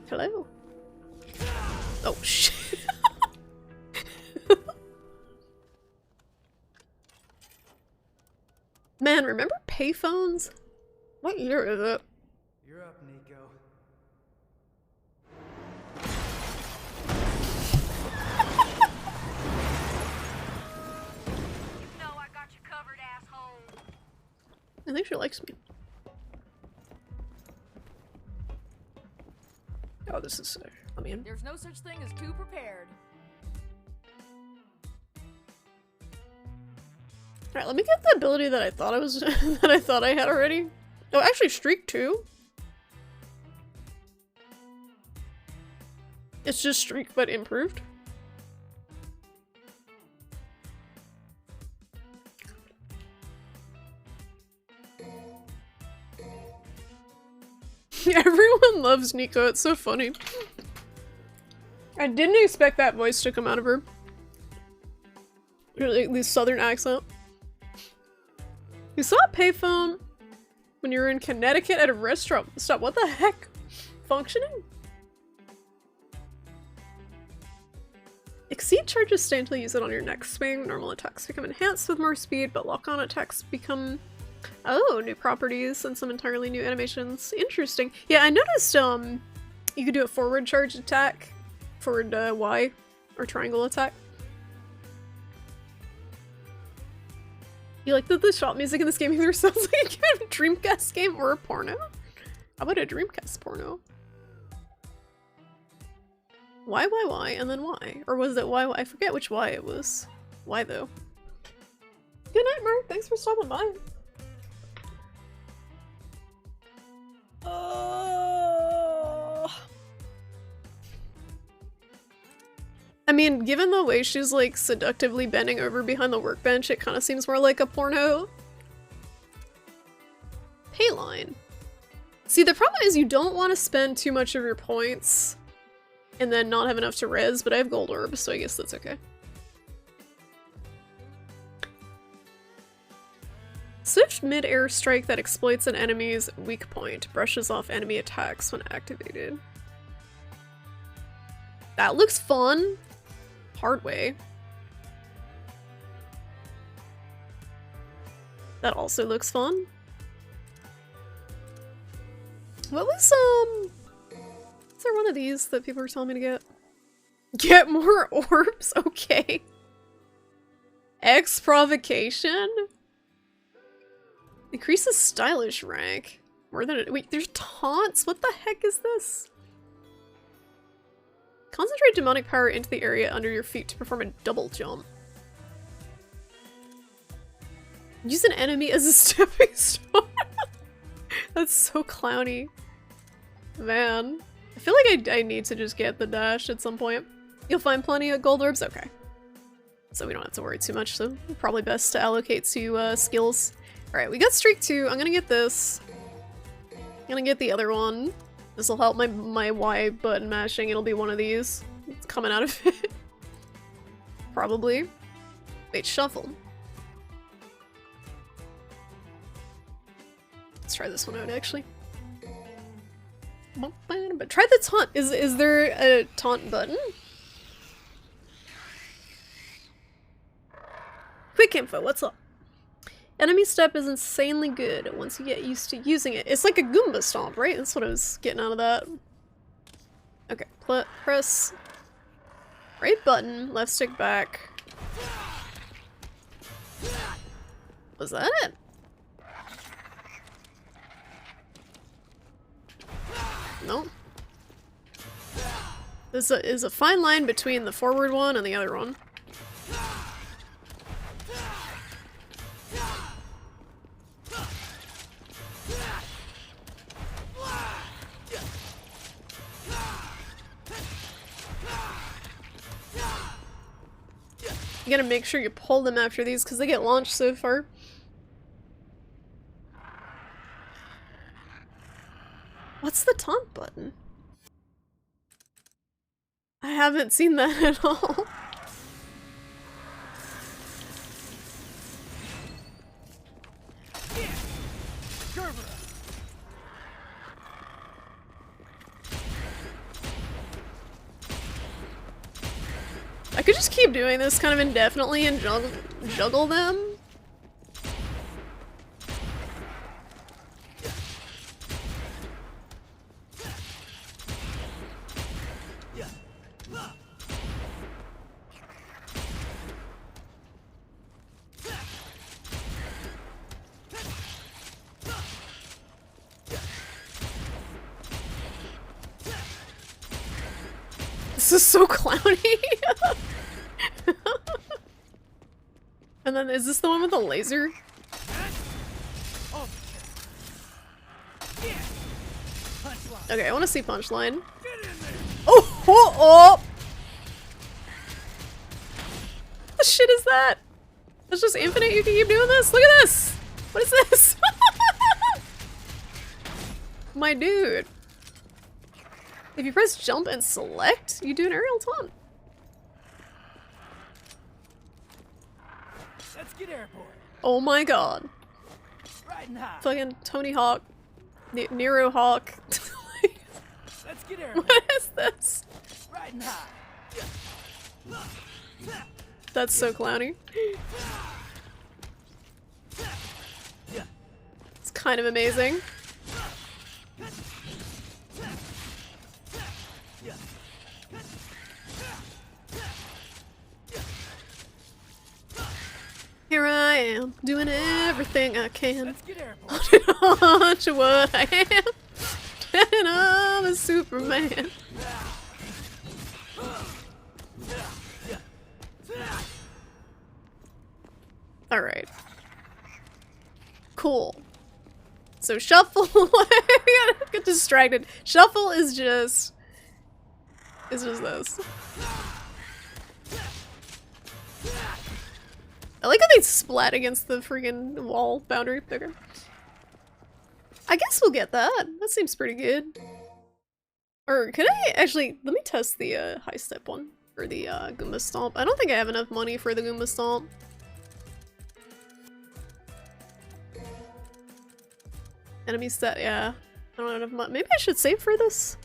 Hello? Oh, shit. Man, remember payphones? What year is it? You're up, Nico. No, I got you covered, asshole. I think she likes me. Oh, this is I mean, There's no such thing as too prepared. alright, let me get the ability that I thought I was that I thought I had already. Oh, actually, Streak 2. It's just Streak, but improved. Everyone loves Nico, it's so funny. I didn't expect that voice to come out of her. Really, this southern accent. You saw a payphone when you were in Connecticut at a restaurant. Stop, what the heck? Functioning? Exceed charges stay until you use it on your next swing. Normal attacks become enhanced with more speed, but lock-on attacks become... Oh, new properties and some entirely new animations. Interesting. Yeah, I noticed you could do a forward charge attack, forward Y, or triangle attack. You like that the shop music in this game either sounds like a Dreamcast game or a porno? How about a Dreamcast porno? Why, and then why? Or was it why? I forget which why it was. Why though? Good night, Mark. Thanks for stopping by. I mean, given the way she's like seductively bending over behind the workbench, it kind of seems more like a porno. Payline. See, the problem is you don't want to spend too much of your points and then not have enough to res, but I have gold orbs, so I guess that's okay. Swift mid-air strike that exploits an enemy's weak point. Brushes off enemy attacks when activated. That looks fun. Hard way. That also looks fun. What was, is there one of these that people were telling me to get? Get more orbs? Okay. X provocation? Increases stylish rank. More than wait, there's taunts? What the heck is this? Concentrate demonic power into the area under your feet to perform a double jump. Use an enemy as a stepping stone. That's so clowny. Man. I feel like I need to just get the dash at some point. You'll find plenty of gold orbs? Okay. so we don't have to worry too much, so probably best to allocate to skills. Alright, we got streak 2. I'm gonna get this. I'm gonna get the other one. This will help my Y button mashing. It'll be one of these. It's coming out of it. Probably. Wait, shuffle. Let's try this one out, actually. But try the taunt. Is there a taunt button? Quick info, what's up? Enemy step is insanely good once you get used to using it. It's like a Goomba stomp, right? That's what I was getting out of that. Okay, press right button, left stick back. Was that it? Nope. There's a fine line between the forward one and the other one. You gotta make sure you pull them after these because they get launched so far. What's the taunt button? I haven't seen that at all. I could just keep doing this kind of indefinitely and juggle them. This is so clowny. And then is this the one with the laser? Okay, I want to see punchline. Oh, oh, oh! What the shit is that? That's just infinite. You can keep doing this. Look at this. What is this? My dude. If you press jump and select, you do an aerial taunt. Let's get airborne. Oh my god. Riding high. Fucking Tony Hawk. Nero Hawk. Let's get airborne. What is this? Riding high. That's so clowny. It's kind of amazing. Here I am, doing everything I can. Let's get airborne. Holding on to what I am. And I'm a Superman. Alright. Cool. So shuffle. I gotta get distracted. Shuffle is just... It's just this. I like how they splat against the freaking wall boundary. Okay. I guess we'll get that. That seems pretty good. Or could I actually... Let me test the high step one. For the Goomba Stomp. I don't think I have enough money for the Goomba Stomp. Enemy set, yeah. I don't have enough money. Maybe I should save for this?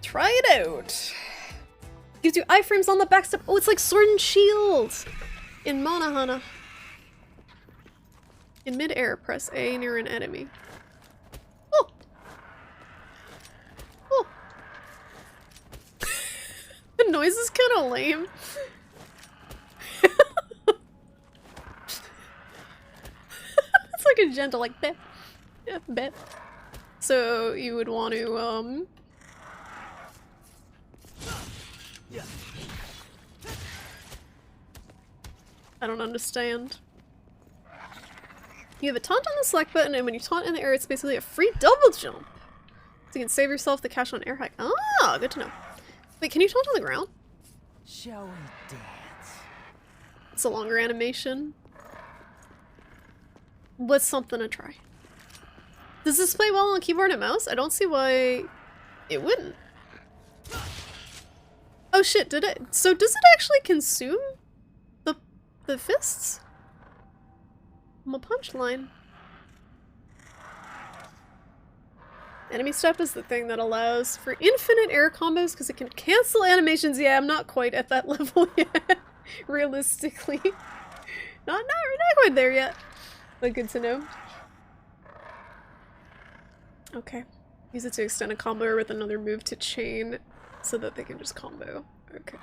Try it out. Gives you iframes on the backstep. Oh, it's like Sword and Shield in Monahana. In mid-air, press A near an enemy. Oh! Oh! The noise is kind of lame. It's like a gentle, like, bet. Yeah, bet. So, you would want to, I don't understand. You have a taunt on the select button, and when you taunt in the air, it's basically a free double jump. So you can save yourself the cash on air hike. Ah, good to know. Wait, can you taunt on the ground? Shall we dance? It's a longer animation. What's something to try? Does this play well on keyboard and mouse? I don't see why it wouldn't. Oh shit, did it? So does it actually consume the fists? I'm a punchline. Enemy step is the thing that allows for infinite air combos because it can cancel animations. Yeah, I'm not quite at that level yet. Realistically. Not quite there yet. But good to know. Okay. Use it to extend a combo with another move to chain so that they can just combo. Okay.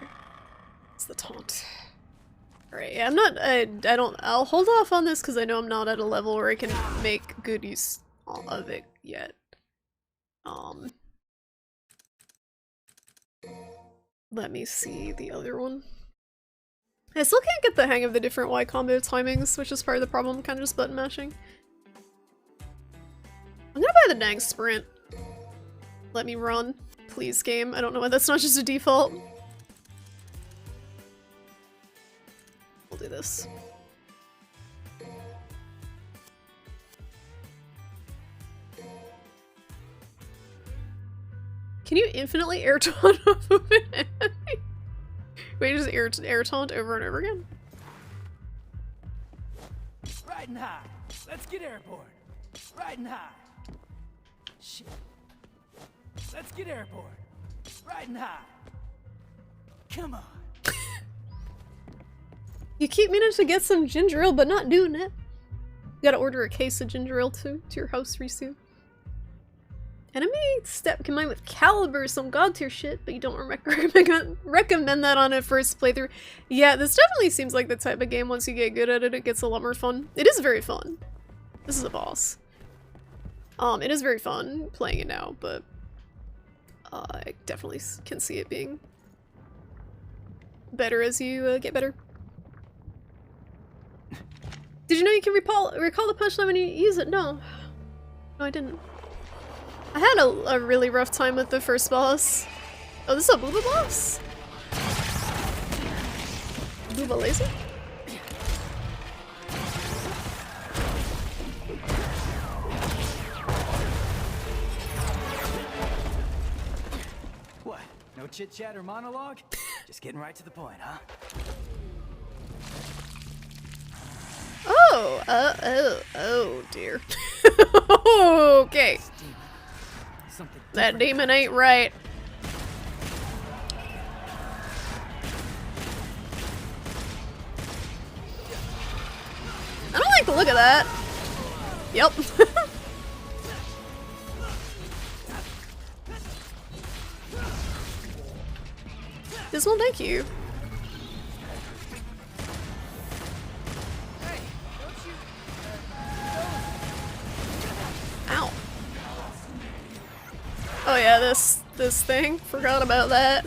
It's the taunt. Alright, yeah, I'll hold off on this because I know I'm not at a level where I can make good use of it yet. Let me see the other one. I still can't get the hang of the different Y combo timings, which is part of the problem, kind of just button mashing. I'm gonna buy the dang sprint. Let me run. Please, game. I don't know why that's not just a default. We'll do this. Can you infinitely air taunt off of an enemy? Wait, just air taunt over and over again? Riding high. Let's get airborne. Riding high. Shit. Let's get airborne. Riding high. Come on. You keep meaning to get some ginger ale, but not doing it. You gotta order a case of ginger ale to your house, Risu. Enemy step combined with caliber, some god tier shit, but you don't recommend that on a first playthrough. Yeah, this definitely seems like the type of game once you get good at it, it gets a lot more fun. It is very fun. This is a boss. It is very fun playing it now, but I definitely can see it being better as you get better. Did you know you can recall the punchline when you use it? No. No, I didn't. I had a really rough time with the first boss. Oh, this is a Booba boss? Booba laser? What? No chit chat or monologue? Just getting right to the point, huh? Oh dear. Okay. That demon ain't right. I don't like the look of that. Yep. This one, thank you. Ow. Oh yeah, this thing. Forgot about that.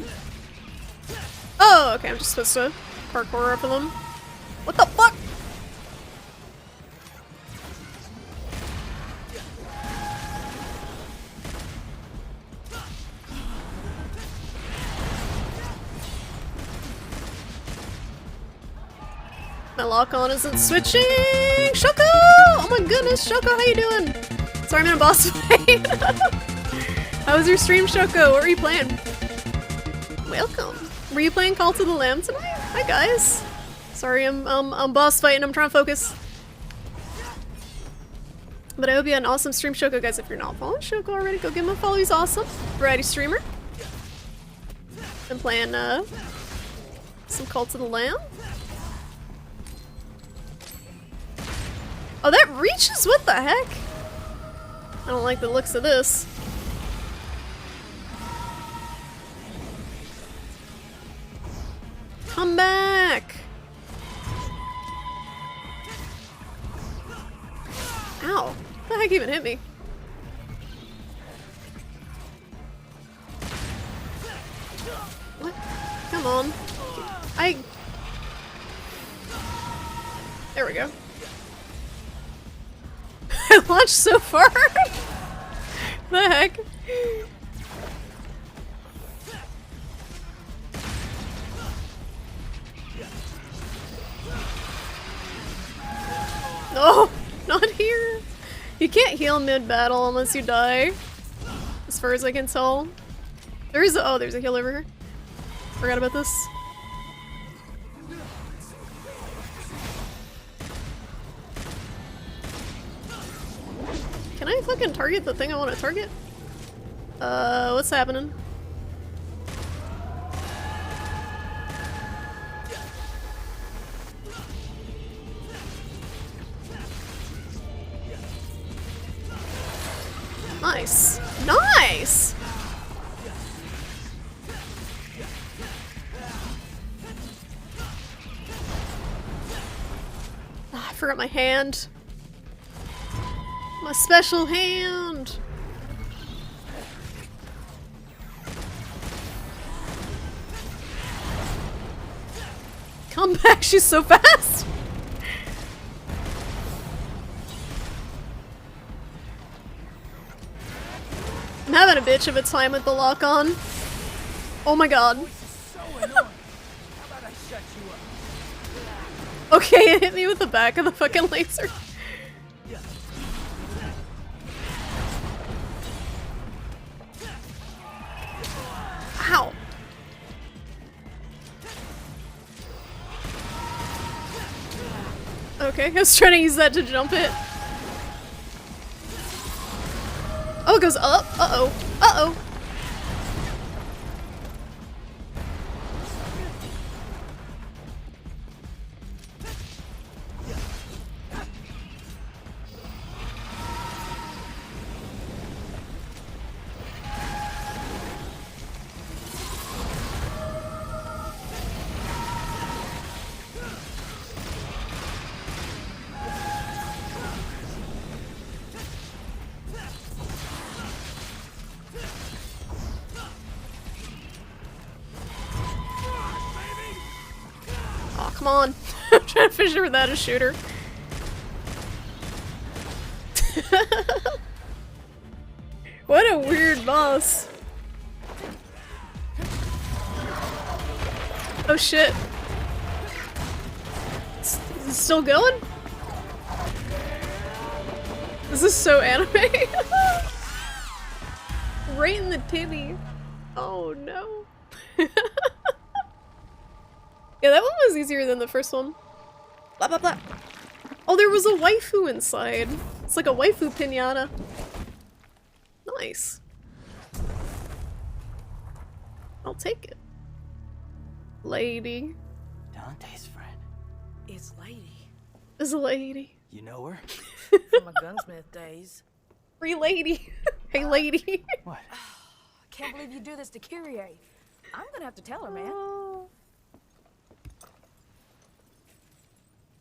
Oh, okay, I'm just supposed to parkour up of them. What the fuck? My lock on isn't switching! Shoko! Oh my goodness, Shoko, how you doing? Sorry, I'm in a boss fight. How was your stream, Shoko? What were you playing? Welcome. Were you playing Call to the Lamb tonight? Hi guys. Sorry, I'm boss fighting. I'm trying to focus. But I hope you had an awesome stream, Shoko, guys. If you're not following Shoko already, go give him a follow. He's awesome. Variety streamer. Been playing some Call to the Lamb. Oh, that reaches? What the heck? I don't like the looks of this. Come back! Ow. What the heck even hit me? What? Come on. There we go. I launched so far! The heck? No, not here. You can't heal mid-battle unless you die. As far as I can tell. There's a heal over here. Forgot about this. Can I fucking target the thing I want to target? What's happening? Nice. Nice! Ah, I forgot my hand. My special hand! Come back, she's so fast! I'm having a bitch of a time with the lock on. Oh my god. Okay, it hit me with the back of the fucking laser. Ow. Okay, I was trying to use that to jump it. Oh, it goes up. Uh-oh. Uh-oh. Come on. I'm trying to finish it without a shooter. What a weird boss. Oh shit. Is it still going? This is so anime. Right in the titty. Oh no. Yeah, that one was easier than the first one. Blah, blah, blah. Oh, there was a waifu inside. It's like a waifu pinata. Nice. I'll take it. Lady. Dante's friend. It's Lady. Is a lady. You know her? From my gunsmith days. Free lady. Hey, lady. What? Can't believe you do this to Kyrie. I'm gonna have to tell her, man.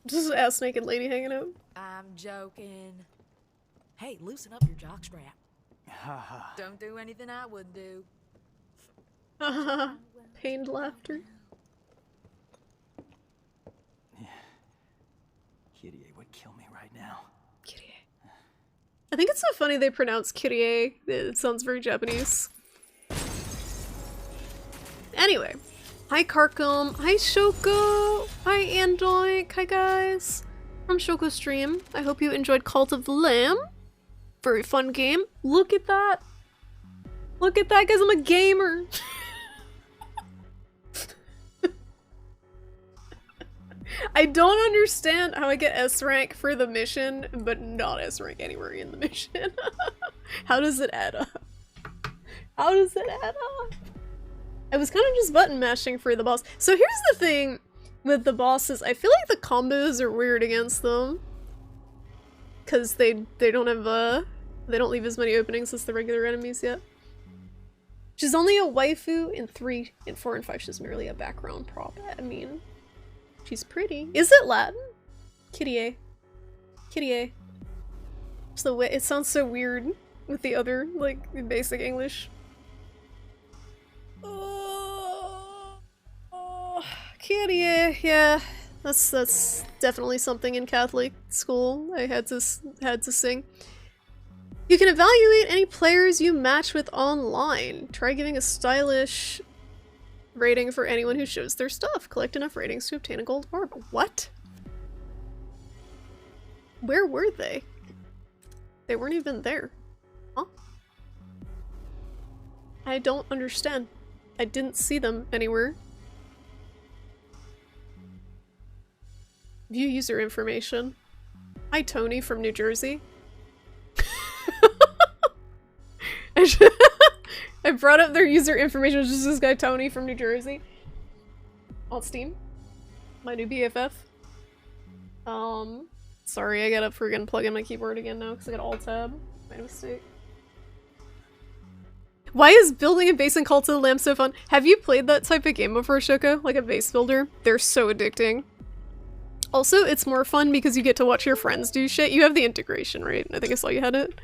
Just an ass naked lady hanging out. I'm joking. Hey, loosen up your jockstrap. Haha. Don't do anything I wouldn't do. Pained laughter. Kyrie would kill me right now. Kyrie. I think it's so funny they pronounce Kyrie. It sounds very Japanese. Anyway. Hi Karkum, hi Shoko, hi Andoik, hi guys. From Shoko Stream. I hope you enjoyed Cult of the Lamb. Very fun game. Look at that. Look at that, guys, I'm a gamer. I don't understand how I get S rank for the mission, but not S rank anywhere in the mission. How does it add up? How does it add up? I was kind of just button mashing for the boss. So here's the thing with the bosses. I feel like the combos are weird against them. Cause they don't have they don't leave as many openings as the regular enemies yet. She's only a waifu in 3, in 4, and 5. She's merely a background prop. I mean, she's pretty. Is it Latin? Kyrie. Kyrie. Just the way it sounds so weird with the other, like, basic English. Kyrie, yeah, that's definitely something in Catholic school I had to sing. You can evaluate any players you match with online. Try giving a stylish rating for anyone who shows their stuff. Collect enough ratings to obtain a gold orb. What? Where were they? They weren't even there. Huh? I don't understand. I didn't see them anywhere. View user information. Hi, Tony from New Jersey. I brought up their user information. It's just this guy, Tony from New Jersey. On Steam. My new BFF. Sorry, I gotta friggin' plug in my keyboard again now because I got Alt-Tab. Made a mistake. Why is building a base in Cult of the Lamb so fun? Have you played that type of game before, Shoko? Like a base builder? They're so addicting. Also, it's more fun because you get to watch your friends do shit. You have the integration, right? I think I saw you had it.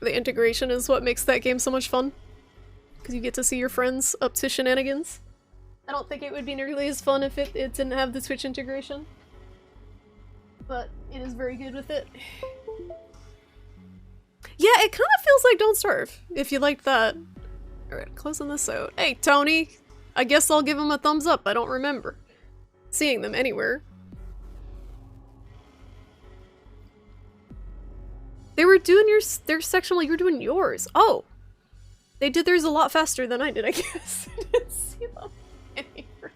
The integration is what makes that game so much fun. Because you get to see your friends up to shenanigans. I don't think it would be nearly as fun if it didn't have the Twitch integration. But it is very good with it. Yeah, it kind of feels like Don't Starve, if you liked that. Alright, closing this out. Hey, Tony! I guess I'll give him a thumbs up. I don't remember seeing them anywhere. They were doing their section while you were doing yours. Oh! They did theirs a lot faster than I did, I guess. I didn't see them anywhere.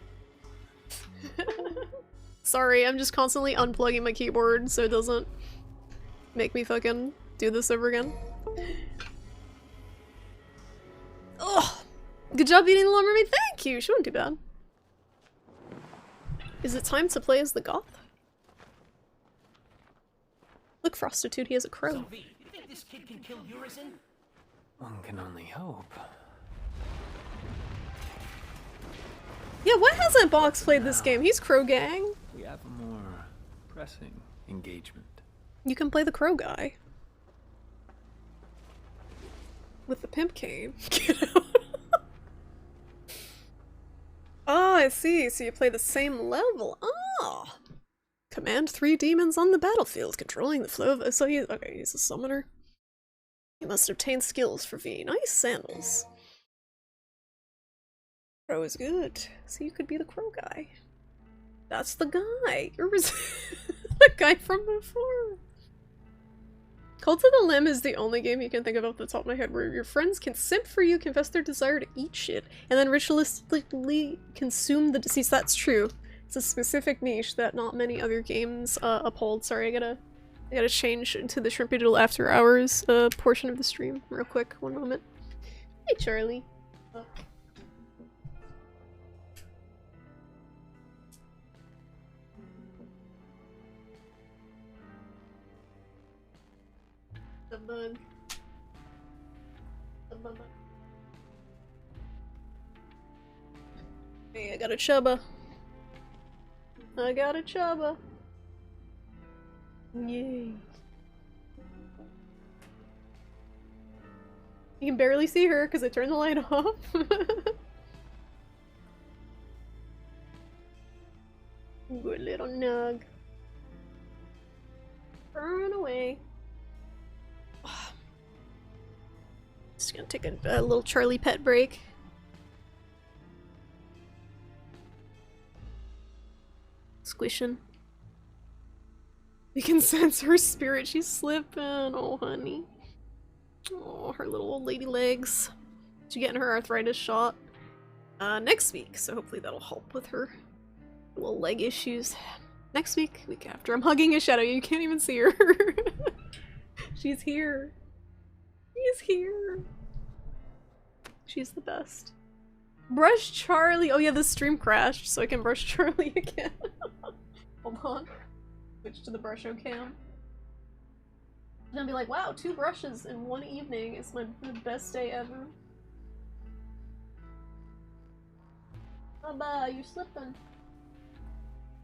Sorry, I'm just constantly unplugging my keyboard so it doesn't make me fucking do this over again. Ugh! Good job beating the Little Mermaid, thank you! She wasn't too bad. Is it time to play as the goth? Look, Frostitude, he has a crow. So, V, you think this kid can kill Urizen? One can only hope. Yeah, why hasn't Box played this game? He's Crow Gang. We have a more pressing engagement. You can play the Crow guy. With the pimp cane. Oh, I see. So you play the same level. Ah. Command 3 demons on the battlefield, controlling the flow of... So okay, he's a summoner. You must obtain skills for V. Nice sandals. Crow is good. So you could be the Crow guy. That's the guy. You're the guy from before. Cult of the Lamb is the only game you can think of off the top of my head where your friends can simp for you, confess their desire to eat shit, and then ritualistically consume the deceased. That's true. It's a specific niche that not many other games uphold. Sorry, I gotta change into the Shrimp Digital After Hours portion of the stream real quick. One moment. Hey, Charlie. The bug. The bug. Hey, I got a chubba. I got a chubba. Yay. You can barely see her because I turned the light off. Good little nug. Burn away. Just gonna take a little Charlie pet break. Squishing. You can sense her spirit. She's slipping. Oh, honey. Oh, her little old lady legs. She's getting her arthritis shot next week, so hopefully that'll help with her little leg issues. Next week, week after. I'm hugging a shadow. You can't even see her. She's here. She's here. She's the best. Brush Charlie. Oh yeah, the stream crashed, so I can brush Charlie again. Hold on. Switch to the brusho cam. I'm gonna be like, wow, 2 brushes in one evening. It's the best day ever. Chubba, you're slipping.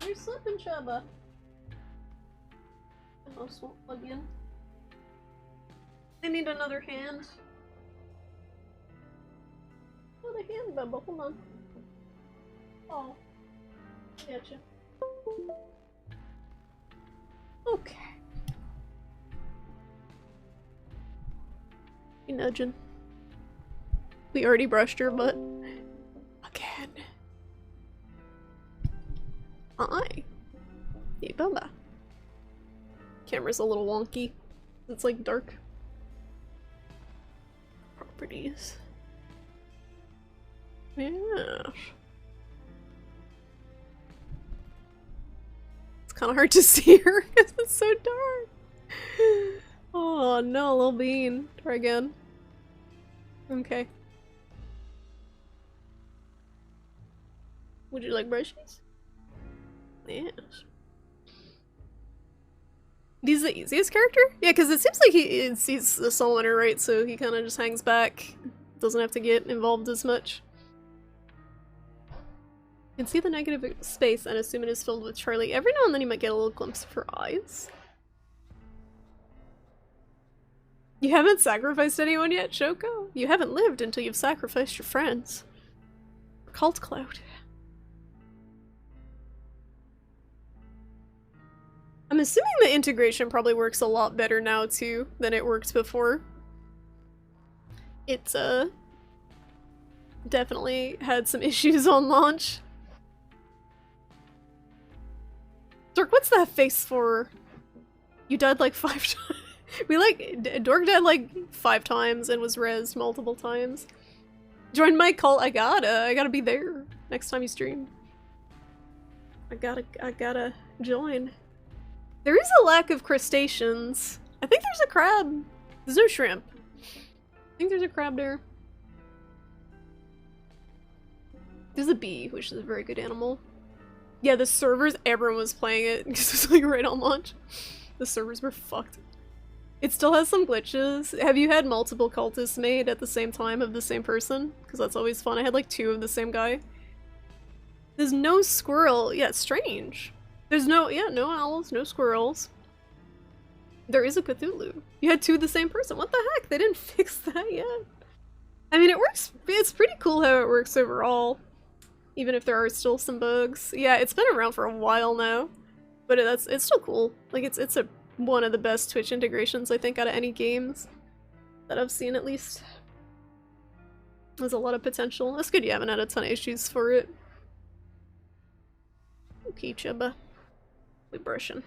You're slipping, Chubba. The mouse won't plug in. I need another hand. Another hand, Bubba. Hold on. Oh. I gotcha. Okay. You nudging. We already brushed her, but again. Hi. Hey, Bubba. Camera's a little wonky. It's like dark. Properties. Yeah. It's kind of hard to see her because it's so dark. Oh no, little bean. Try again. Okay. Would you like brushies? Yes. He's the easiest character? Yeah, because it seems like he's a summoner, right? So he kind of just hangs back. Doesn't have to get involved as much. You can see the negative space and assume it is filled with Charlie. Every now and then you might get a little glimpse of her eyes. You haven't sacrificed anyone yet, Shoko? You haven't lived until you've sacrificed your friends. Cult Cloud. I'm assuming the integration probably works a lot better now too than it worked before. It's definitely had some issues on launch. Dork, what's that face for? You died like 5 times. Dork died like 5 times and was rezzed multiple times. Join my cult. I gotta be there next time you stream. I gotta join. There is a lack of crustaceans. I think there's a crab. There's no shrimp. I think there's a crab there. There's a bee, which is a very good animal. Yeah, the servers, everyone was playing it because it was like right on launch. The servers were fucked. It still has some glitches. Have you had multiple cultists made at the same time of the same person? Because that's always fun. I had like 2 of the same guy. There's no squirrel. Yeah, it's strange. There's no owls, no squirrels. There is a Cthulhu. You had 2 of the same person. What the heck? They didn't fix that yet. I mean, it works. It's pretty cool how it works overall. Even if there are still some bugs. Yeah, it's been around for a while now. But it's still cool. Like, it's one of the best Twitch integrations, I think, out of any games that I've seen, at least. There's a lot of potential. That's good you haven't had a ton of issues for it. Okay, Chubba. We brushing.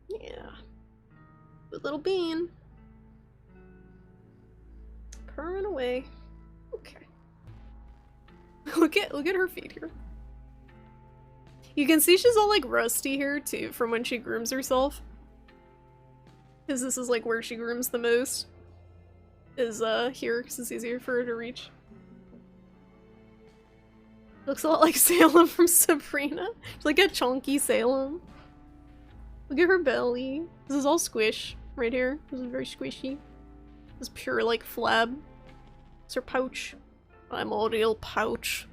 Yeah. Good little bean. Purring away. Okay. Look at her feet here. You can see she's all like rusty here too from when she grooms herself. Because this is like where she grooms the most. Is here, because it's easier for her to reach. Looks a lot like Salem from Sabrina. She's like a chunky Salem. Look at her belly. This is all squish right here. This is very squishy. This is pure like flab. It's her pouch. I'm a real pouch.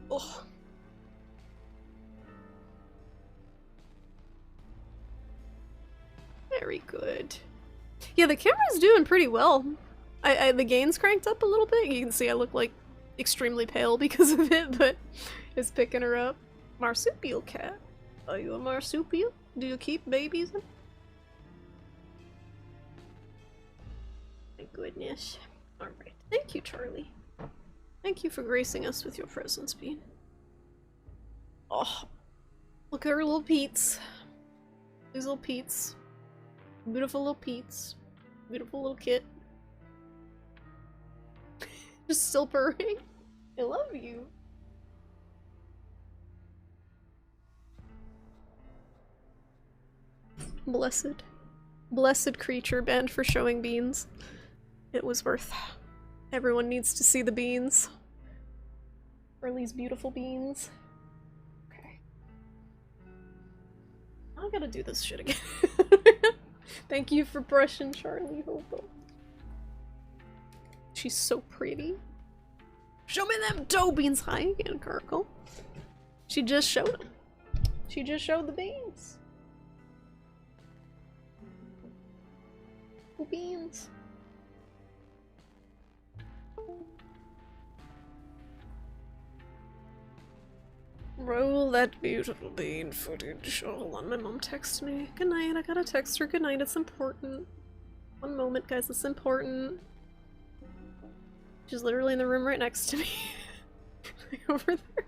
Oh. Very good. Yeah, the camera's doing pretty well. The gain's cranked up a little bit. You can see I look like extremely pale because of it, but it's picking her up. Marsupial cat. Are you a marsupial? Do you keep babies? My goodness. Alright. Thank you, Charlie. Thank you for gracing us with your presence, Bean. Oh. Look at her little Pete's. These little Pete's. Beautiful little Pete's. Beautiful little kit. Just still purring. I love you. Blessed. Blessed creature banned for showing beans. It was worth. Everyone needs to see the beans. Early's beautiful beans. Okay. I gotta do this shit again. Thank you for brushing Charlie Hobo. She's so pretty. Show me them dough beans. Hi again, Kirkle. She just showed them. She just showed the beans. Beans. Roll that beautiful bean footage. Oh, hold on, my mom texted me. Good night, I gotta text her. Good night, it's important. One moment, guys, it's important. She's literally in the room right next to me. Over there.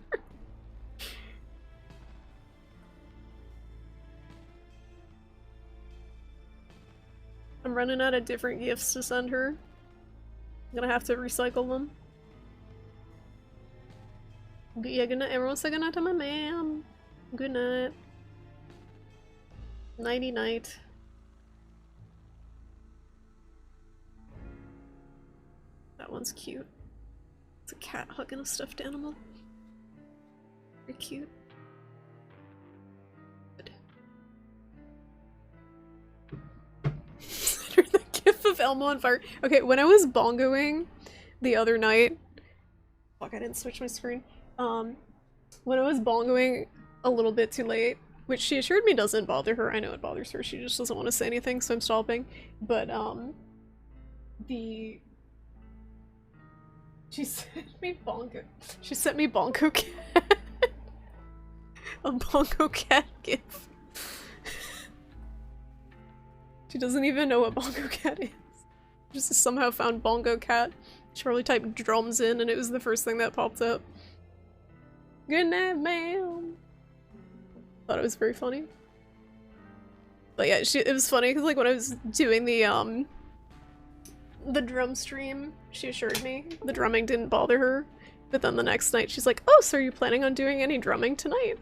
I'm running out of different gifts to send her. I'm gonna have to recycle them. Yeah, good night. Everyone say good night to my man. Good night. Nighty night. That one's cute. It's a cat hugging a stuffed animal. Very cute. Good. The gif of Elmo on fire. Okay, when I was bongoing the other night. Fuck, I didn't switch my screen. When I was bongoing a little bit too late, which she assured me doesn't bother her. I know it bothers her. She just doesn't want to say anything, so I'm stopping. But, she sent me bongo. She sent me bongo cat. A bongo cat gif. She doesn't even know what bongo cat is. Just somehow found bongo cat. She probably typed drums in and it was the first thing that popped up. Good night, ma'am. Thought it was very funny. But yeah, it was funny because like when I was doing the drum stream, she assured me the drumming didn't bother her. But then the next night she's like, oh, so are you planning on doing any drumming tonight?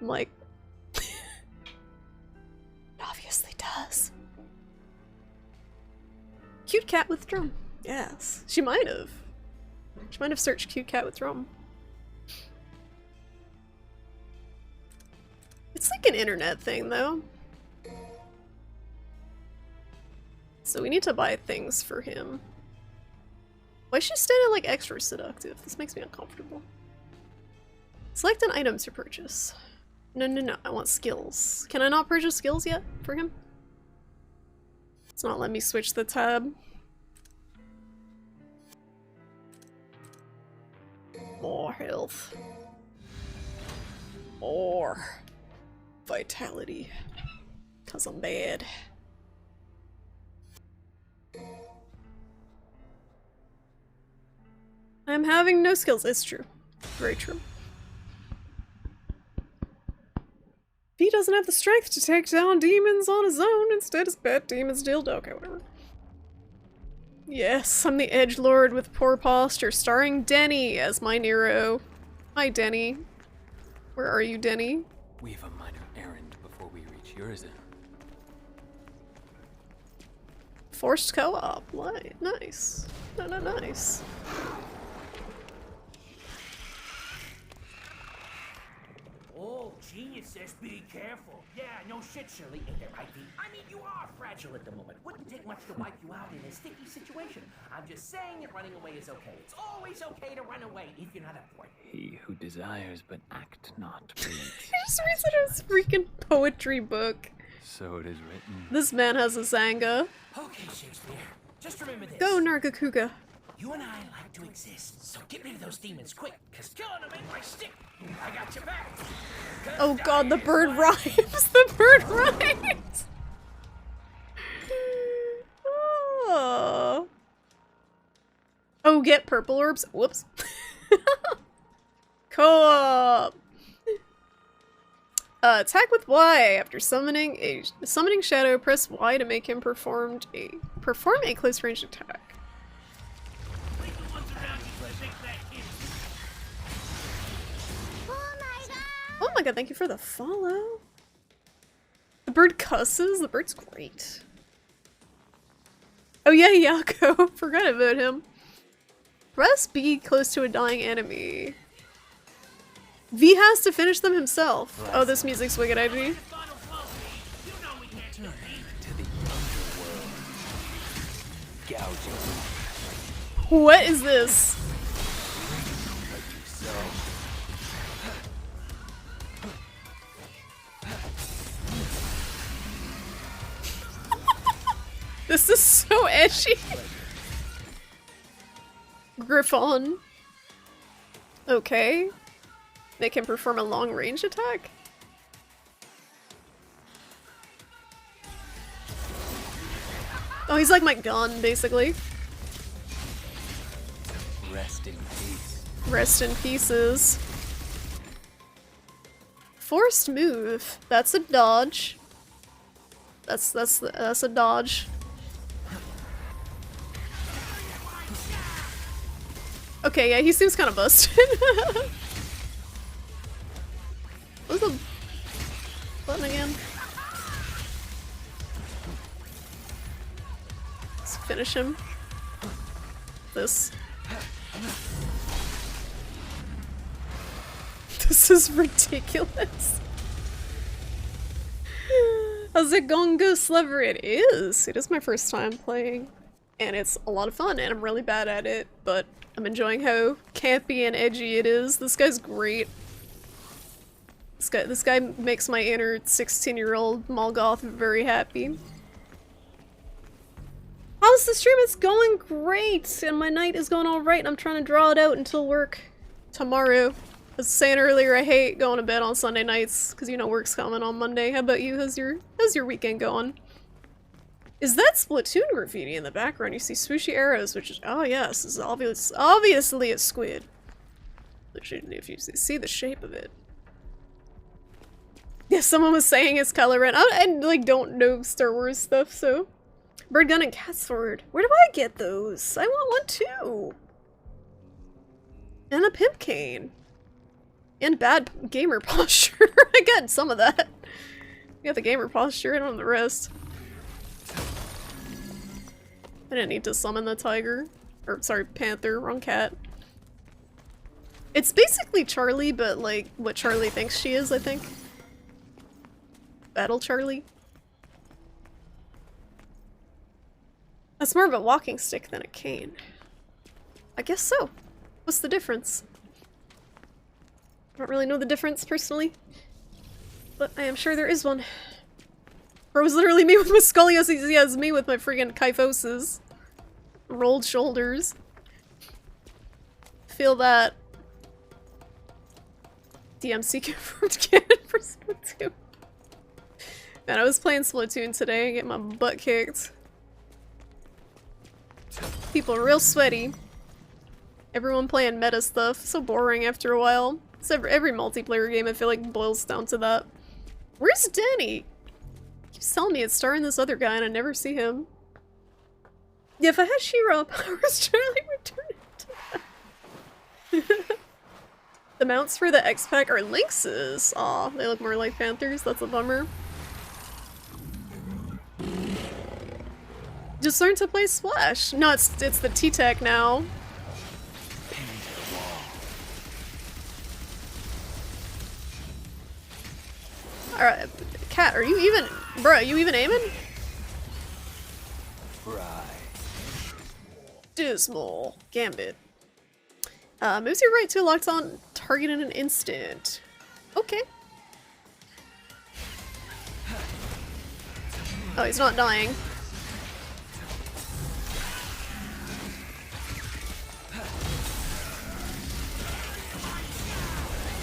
I'm like, it obviously does. Cute cat with drum. Yes. She might have. She might have searched cute cat with drum. It's like an internet thing, though. So we need to buy things for him. Why is she standing like extra seductive? This makes me uncomfortable. Select an item to purchase. No, no, no. I want skills. Can I not purchase skills yet for him? It's not letting me switch the tab. More health. More vitality. 'Cause I'm bad. I'm having no skills. It's true. Very true. He doesn't have the strength to take down demons on his own. Instead, his pet demon's dildo. Okay, whatever. Yes, I'm the edgelord with poor posture, starring Denny as my Nero. Hi, Denny. Where are you, Denny? We've a minor errand before we reach Urizen. Forced co-op. Nice. No, nice. Oh, genius says be careful. Yeah, no shit, Shirley. Ain't that right, V? I mean, you are fragile at the moment. Wouldn't take much to wipe you out in a sticky situation. I'm just saying that running away is okay. It's always okay to run away if you're not up for it. He who desires but act not breeds. He just reads it as freaking poetry book. So it is written. This man has a Zanga. Okay, Shakespeare. Just remember this. Go, Nargacuga. You and I like to exist, so get rid of those demons quick, because killing them ain't my stick. I got your back. Oh god, the bird rhymes! The bird rhymes! Oh, get purple orbs. Whoops. Co-op! Attack with Y. After summoning Shadow, press Y to make him perform a close range attack. Oh my god, thank you for the follow. The bird cusses? The bird's great. Oh yeah, Yako. Forgot about him. Press B close to a dying enemy. V has to finish them himself. Oh, this music's wicked edgy. What is this? This is so edgy. Griffon. Okay. Make him perform a long range attack? Oh, he's like my gun, basically. Rest in peace. Rest in pieces. Forced move. That's a dodge. That's a dodge. Okay, yeah, he seems kind of busted. What's the button again? Let's finish him. This. This is ridiculous. How's it going, Ghost Lover? It is. It is my first time playing. And it's a lot of fun, and I'm really bad at it, but I'm enjoying how campy and edgy it is. This guy's great. This guy makes my inner 16-year-old Molgoth very happy. How's the stream? It's going great, and my night is going alright. I'm trying to draw it out until work tomorrow. I was saying earlier, I hate going to bed on Sunday nights, because you know work's coming on Monday. How about you? How's your weekend going? Is that Splatoon graffiti in the background? You see swooshy arrows, which is— oh yes, this is obviously a squid. If you see the shape of it. Yeah, someone was saying it's color red. I like don't know Star Wars stuff, so. Bird gun and cat sword. Where do I get those? I want one too. And a pimp cane. And bad gamer posture. I got some of that. I got the gamer posture, I don't have the rest. I didn't need to summon the tiger. Or, sorry, panther, wrong cat. It's basically Charlie, but like what Charlie thinks she is, I think. Battle Charlie. That's more of a walking stick than a cane. I guess so. What's the difference? I don't really know the difference personally, but I am sure there is one. Or it was literally me with my scoliosis, yeah, it's me with my friggin' kyphosis. Rolled shoulders. Feel that. DMC confirmed canon for Splatoon. Man, I was playing Splatoon today and getting my butt kicked. People are real sweaty. Everyone playing meta stuff. So boring after a while. It's every multiplayer game I feel like boils down to that. Where's Danny? He keeps telling me it's starring this other guy and I never see him. Yeah, if I had She-Ra powers, Charlie would turn into that. The mounts for the X-Pack are lynxes. Aw, they look more like panthers. That's a bummer. Just learn to play Splash. No, it's the T-Tech now. Alright, Cat, are you even— bruh, are you even aiming? Right. Dismal. Gambit. Moves your right to locked on target in an instant. Okay. Oh, he's not dying.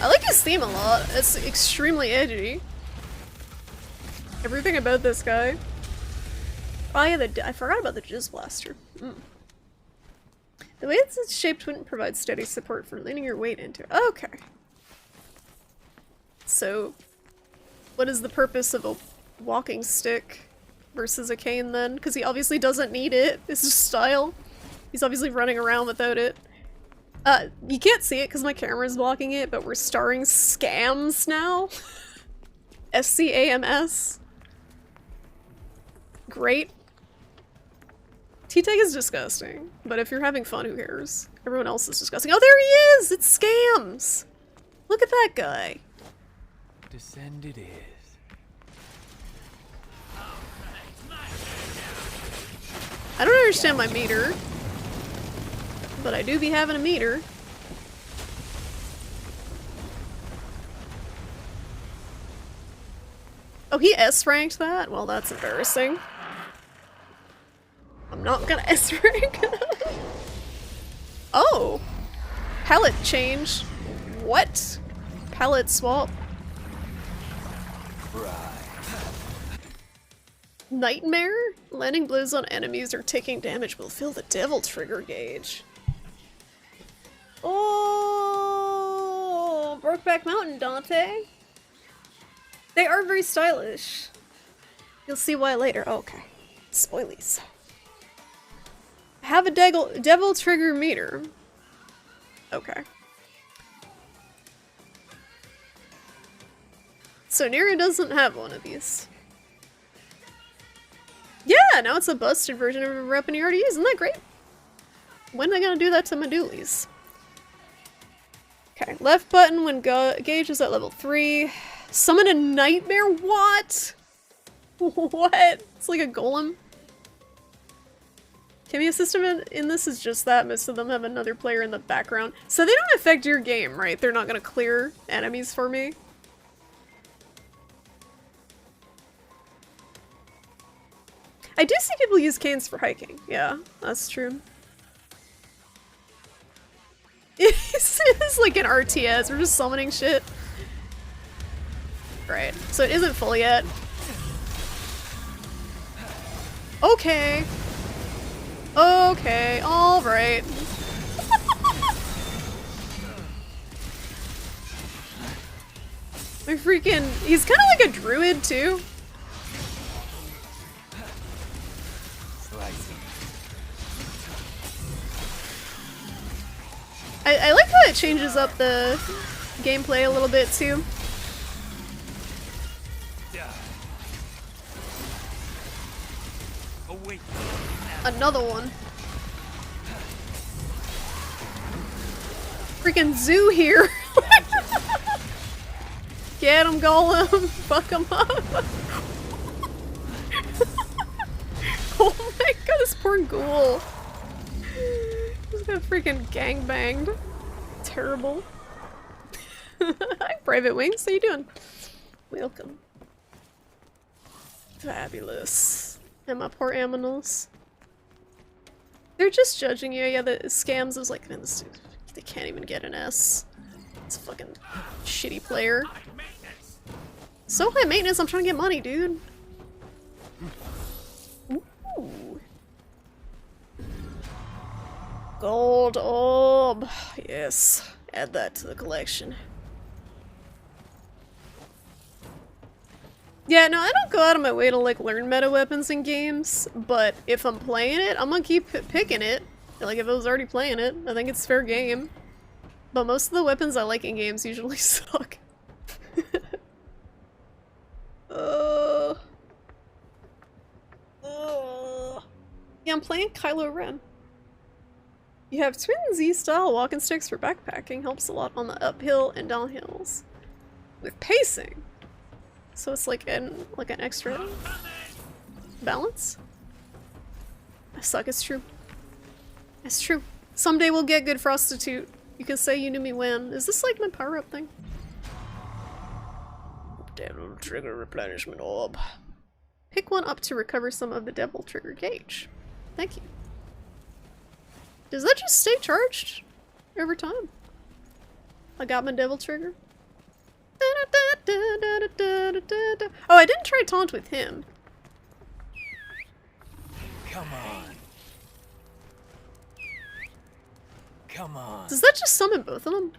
I like his theme a lot. It's extremely edgy. Everything about this guy. Oh yeah, I forgot about the Jizz Blaster. The way it's shaped wouldn't provide steady support for leaning your weight into. Okay. So, what is the purpose of a walking stick versus a cane then? Because he obviously doesn't need it. It's just style. He's obviously running around without it. You can't see it because my camera's blocking it, but we're starring scams now. SCAMS. Great. T-Tech is disgusting, but if you're having fun, who cares? Everyone else is disgusting. Oh, there he is! It's scams! Look at that guy. Descend it is. I don't understand my meter, but I do be having a meter. Oh, he S-ranked that? Well, that's embarrassing. I'm not gonna S-rank. Oh! Palette change. What? Palette swap. Right. Nightmare? Landing blows on enemies or taking damage will fill the devil trigger gauge. Oh, Brokeback Mountain, Dante. They are very stylish. You'll see why later. Oh, okay. Spoilies. Have a devil trigger meter. Okay. So Nira doesn't have one of these. Yeah, now it's a busted version of a weapon you already used. Isn't that great? When am I gonna do that to my dualies? Okay, left button when gauge is at level 3. Summon a nightmare? What? What? It's like a golem. Cameo system in this is just that. Most of them have another player in the background. So they don't affect your game, right? They're not gonna clear enemies for me. I do see people use canes for hiking. Yeah, that's true. It's like an RTS. We're just summoning shit. Right. So it isn't full yet. Okay. Okay. Alright. My freaking... He's kind of like a druid, too. I like how it changes up the gameplay a little bit too. Another one. Freaking zoo here. Get him, Golem. Fuck him up. Oh my god, this poor ghoul. Just got freaking gangbanged. Terrible. Hi, Private Wings. How you doing? Welcome. Fabulous. And my poor aminals. They're just judging you. Yeah, the scams is like, man, this dude, they can't even get an S. It's a fucking shitty player. So high maintenance, I'm trying to get money, dude. Ooh. Gold orb. Yes. Add that to the collection. Yeah, no, I don't go out of my way to like learn meta weapons in games, but if I'm playing it, I'm gonna keep picking it. Like if I was already playing it, I think it's fair game. But most of the weapons I like in games usually suck. Yeah, I'm playing Kylo Ren. You have twin Z-style walking sticks for backpacking, helps a lot on the uphill and downhills. With pacing. So it's like an extra balance. I suck, it's true. It's true. Someday we'll get good prostitute. You can say you knew me when. Is this like my power-up thing? Devil trigger replenishment orb. Pick one up to recover some of the devil trigger gauge. Thank you. Does that just stay charged over time? I got my devil trigger. Oh, I didn't try taunt with him. Come on. Come on. Does that just summon both of them?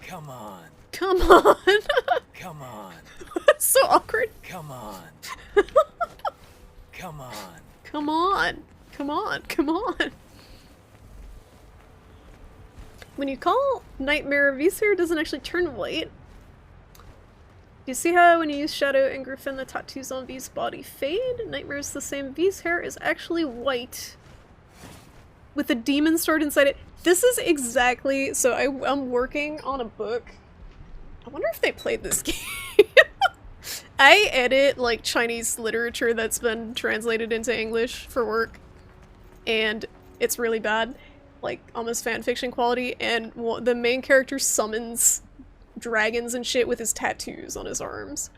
Come on. Come on. Come on. That's so awkward. Come on. Come on. Come on. Come on. Come on. When you call Nightmare, V's hair doesn't actually turn white. You see how when you use Shadow and Griffin, the tattoos on V's body fade? Nightmare is the same. V's hair is actually white with a demon sword inside it. This is exactly... So I'm working on a book. I wonder if they played this game. I edit like Chinese literature that's been translated into English for work. And it's really bad. Like almost fanfiction quality. And the main character summons dragons and shit with his tattoos on his arms.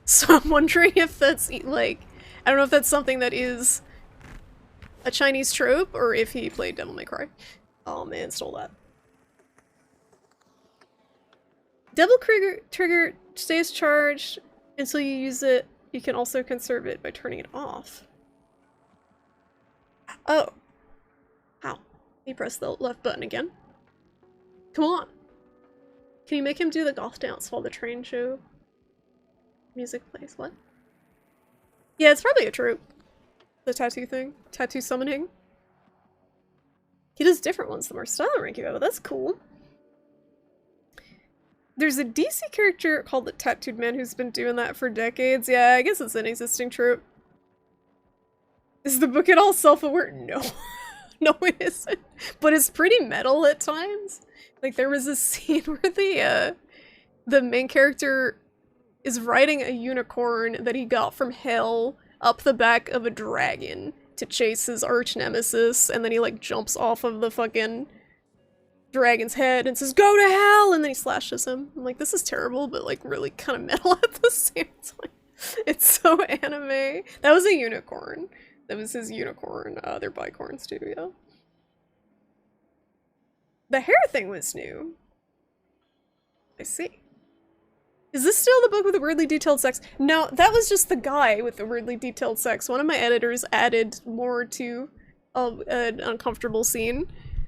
So I'm wondering if that's like... I don't know if that's something that is a Chinese trope or if he played Devil May Cry. Oh man, stole that. Devil trigger stays charged until you use it. You can also conserve it by turning it off. Oh. How? You press the left button again. Come on. Can you make him do the goth dance while the train show music plays? What? Yeah, it's probably a trope. The tattoo thing. Tattoo summoning. He does different ones the more style rank you have, but that's cool. There's a DC character called the Tattooed Man who's been doing that for decades. Yeah, I guess it's an existing trope. Is the book at all self-aware? No. No, it isn't. But it's pretty metal at times. Like, there was a scene where the main character is riding a unicorn that he got from hell up the back of a dragon to chase his arch nemesis, and then he, like, jumps off of the fucking dragon's head and says, "Go to hell!" and then he slashes him. I'm like, this is terrible, but, like, really kind of metal at the same time. It's so anime. That was a unicorn. That was his unicorn. They're bicorns too, yeah. The hair thing was new. I see. Is this still the book with the weirdly detailed sex? No, that was just the guy with the weirdly detailed sex. One of my editors added more to an uncomfortable scene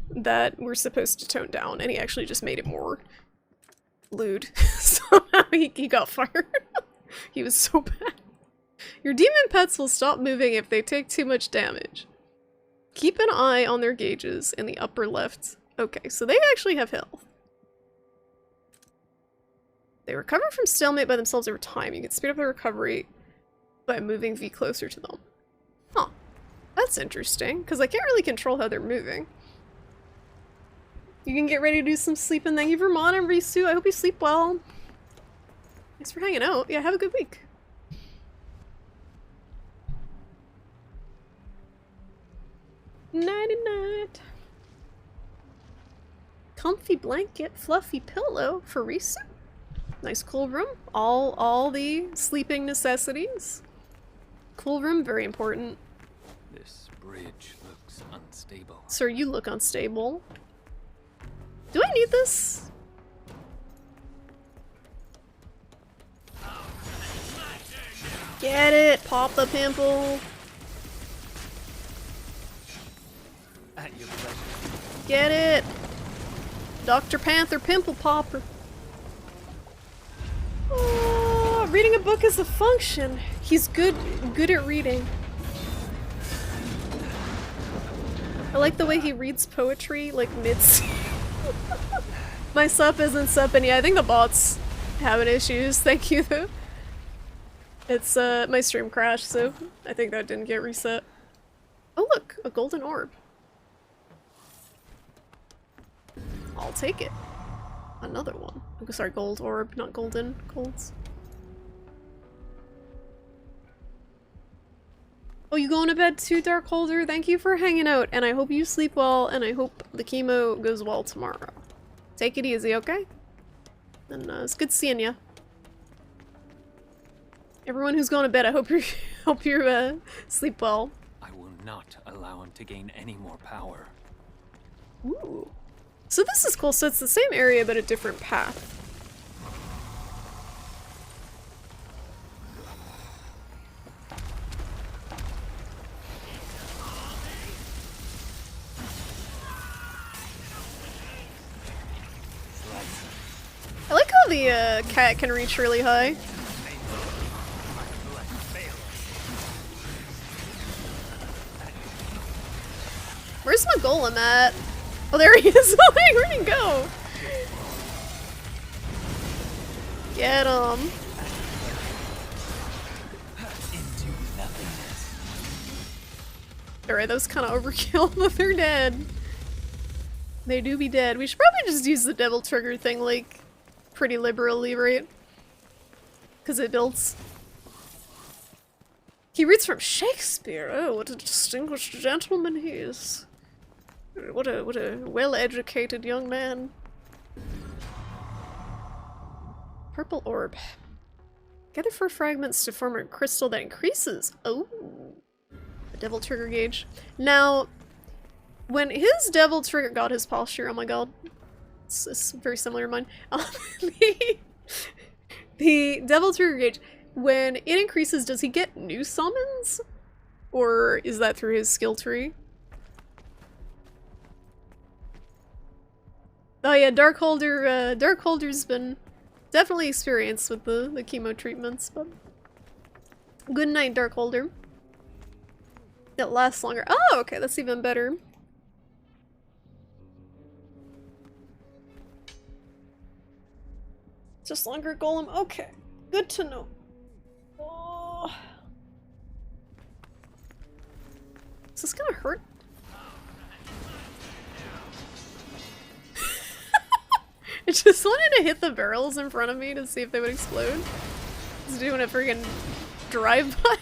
that we're supposed to tone down, and he actually just made it more lewd. Somehow he got fired. He was so bad. Your demon pets will stop moving if they take too much damage. Keep an eye on their gauges in the upper left. Okay, so they actually have health. They recover from stalemate by themselves over time. You can speed up their recovery by moving V closer to them. Huh. That's interesting, because I can't really control how they're moving. You can get ready to do some sleeping. Thank you for Mon and Risu. I hope you sleep well. Thanks for hanging out. Yeah, have a good week. Nighty night. Comfy blanket, fluffy pillow for Risu. Nice cool room. All the sleeping necessities. Cool room, very important. This bridge looks unstable. Sir, you look unstable. Do I need this? Get it! Pop the pimple! At your pleasure. Get it! Dr. Panther Pimple Popper. Oh, reading a book is a function. He's good at reading. I like the way he reads poetry, like mid-scene. My sup isn't supping. Yeah, I think the bot's having issues. Thank you, though. It's, my stream crashed, so I think that didn't get reset. Oh look, a golden orb. I'll take it. Another one. Oh, sorry, gold orb, not golden. Golds. Oh, you going to bed too, Darkholder? Thank you for hanging out, and I hope you sleep well, and I hope the chemo goes well tomorrow. Take it easy, okay? And it's good seeing ya. Everyone who's going to bed, I hope you sleep well. I will not allow him to gain any more power. Ooh. So this is cool. So it's the same area, but a different path. I like how the cat can reach really high. Where's my golem at? Oh, there he is! Where'd he go? Get him. Alright, that was kind of overkill, but they're dead. They do be dead. We should probably just use the devil trigger thing, like, pretty liberally, right? Because it builds. He reads from Shakespeare. Oh, what a distinguished gentleman he is. What a well-educated young man. Purple orb. Gather 4 fragments to form a crystal that increases. Oh, the devil trigger gauge. Now, when his devil trigger got his posture, oh my god, it's very similar to mine. The devil trigger gauge, when it increases, does he get new summons? Or is that through his skill tree? Oh yeah, Darkholder's been definitely experienced with the chemo treatments, but good night, Darkholder. It lasts longer. Oh, okay, that's even better. Just longer golem. Okay, good to know. Oh. Is this gonna hurt? I just wanted to hit the barrels in front of me to see if they would explode. Just doing a freaking drive-by.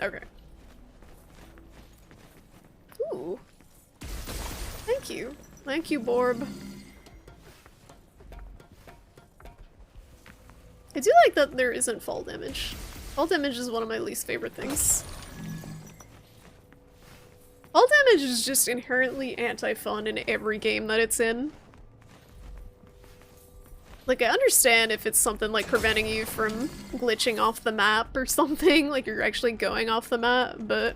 Okay. Ooh. Thank you. Thank you, Borb. I do like that there isn't fall damage. Fall damage is one of my least favorite things. Fall damage is just inherently anti-fun in every game that it's in. Like, I understand if it's something like preventing you from glitching off the map or something, like you're actually going off the map, but...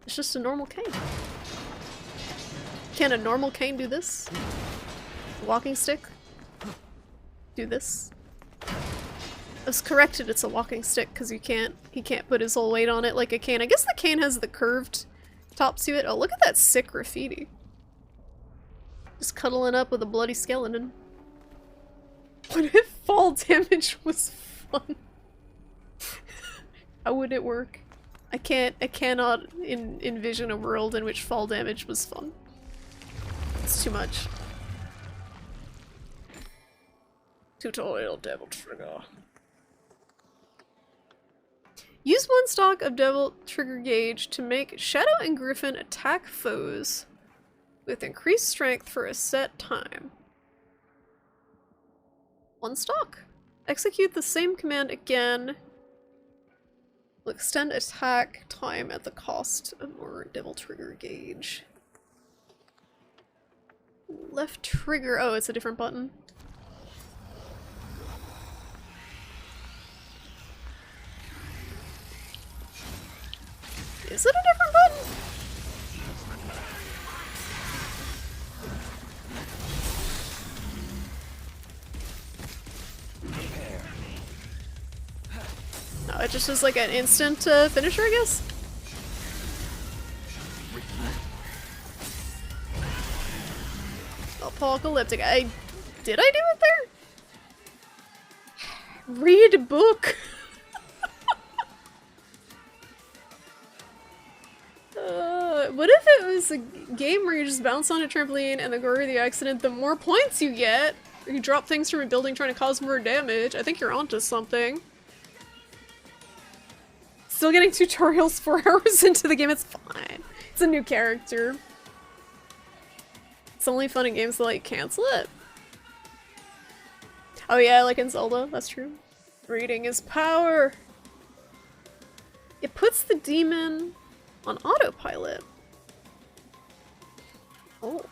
It's just a normal cane. Can a normal cane do this? Walking stick? Do this? I was corrected, it's a walking stick because he can't put his whole weight on it like a cane. I guess the cane has the curved top to it. Oh, look at that sick graffiti. Just cuddling up with a bloody skeleton. What if fall damage was fun? How would it work? I cannot envision a world in which fall damage was fun. It's too much. Tutorial Devil Trigger. Use 1 stock of Devil Trigger Gauge to make Shadow and Griffin attack foes with increased strength for a set time. 1 stock. Execute the same command again. Will extend attack time at the cost of more Devil Trigger Gauge. Left trigger. Oh, it's a different button. Is it a different button? No, it just is like an instant finisher, I guess? Apocalyptic. Did I do it there? Read book. What if it was a game where you just bounce on a trampoline and the gore of the accident, the more points you get, or you drop things from a building trying to cause more damage? I think you're onto something. Still getting tutorials 4 hours into the game, it's fine. It's a new character. It's only fun in games that like cancel it. Oh yeah, like in Zelda, that's true. Reading is power. It puts the demon on autopilot. Oh.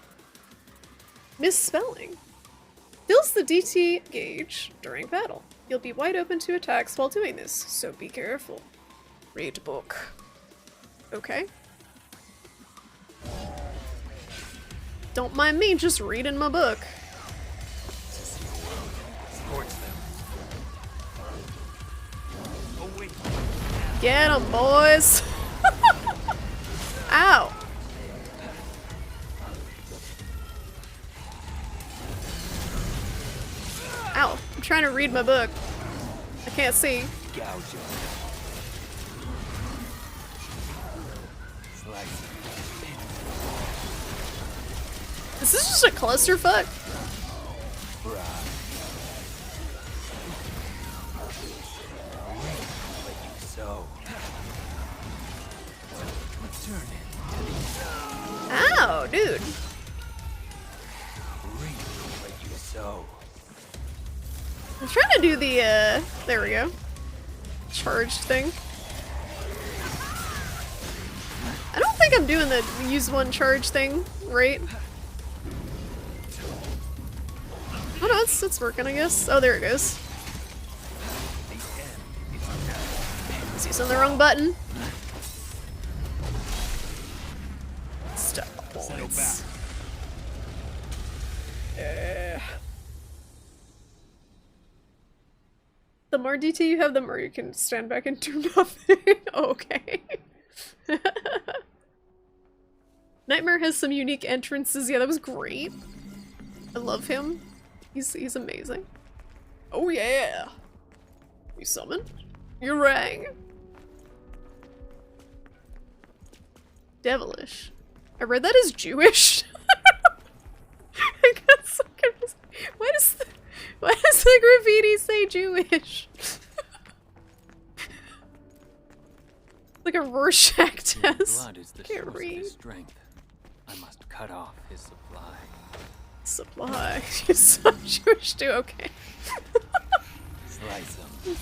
Misspelling. Fills the DT gauge during battle. You'll be wide open to attacks while doing this, so be careful. Read book. Okay. Don't mind me just reading my book. Get 'em, boys! Ow! Ow, I'm trying to read my book. I can't see. Is this just a clusterfuck? Ow, dude. I'm trying to do the, there we go. Charged thing. I don't think I'm doing the use 1 charge thing right. Oh no, it's working, I guess. Oh, there it goes. Pressing the wrong button. Stop points. The more DT you have, the more you can stand back and do nothing. Okay. Nightmare has some unique entrances. Yeah, that was great. I love him. He's amazing. Oh yeah. You summoned? You rang. Devilish. I read that as Jewish. I got so confused. Why does the graffiti say Jewish? Like a Rorschach test. Blood is the Can't source of read. his strength. I must cut off his supply. Supply. You're so Jewish too, okay. Slice him.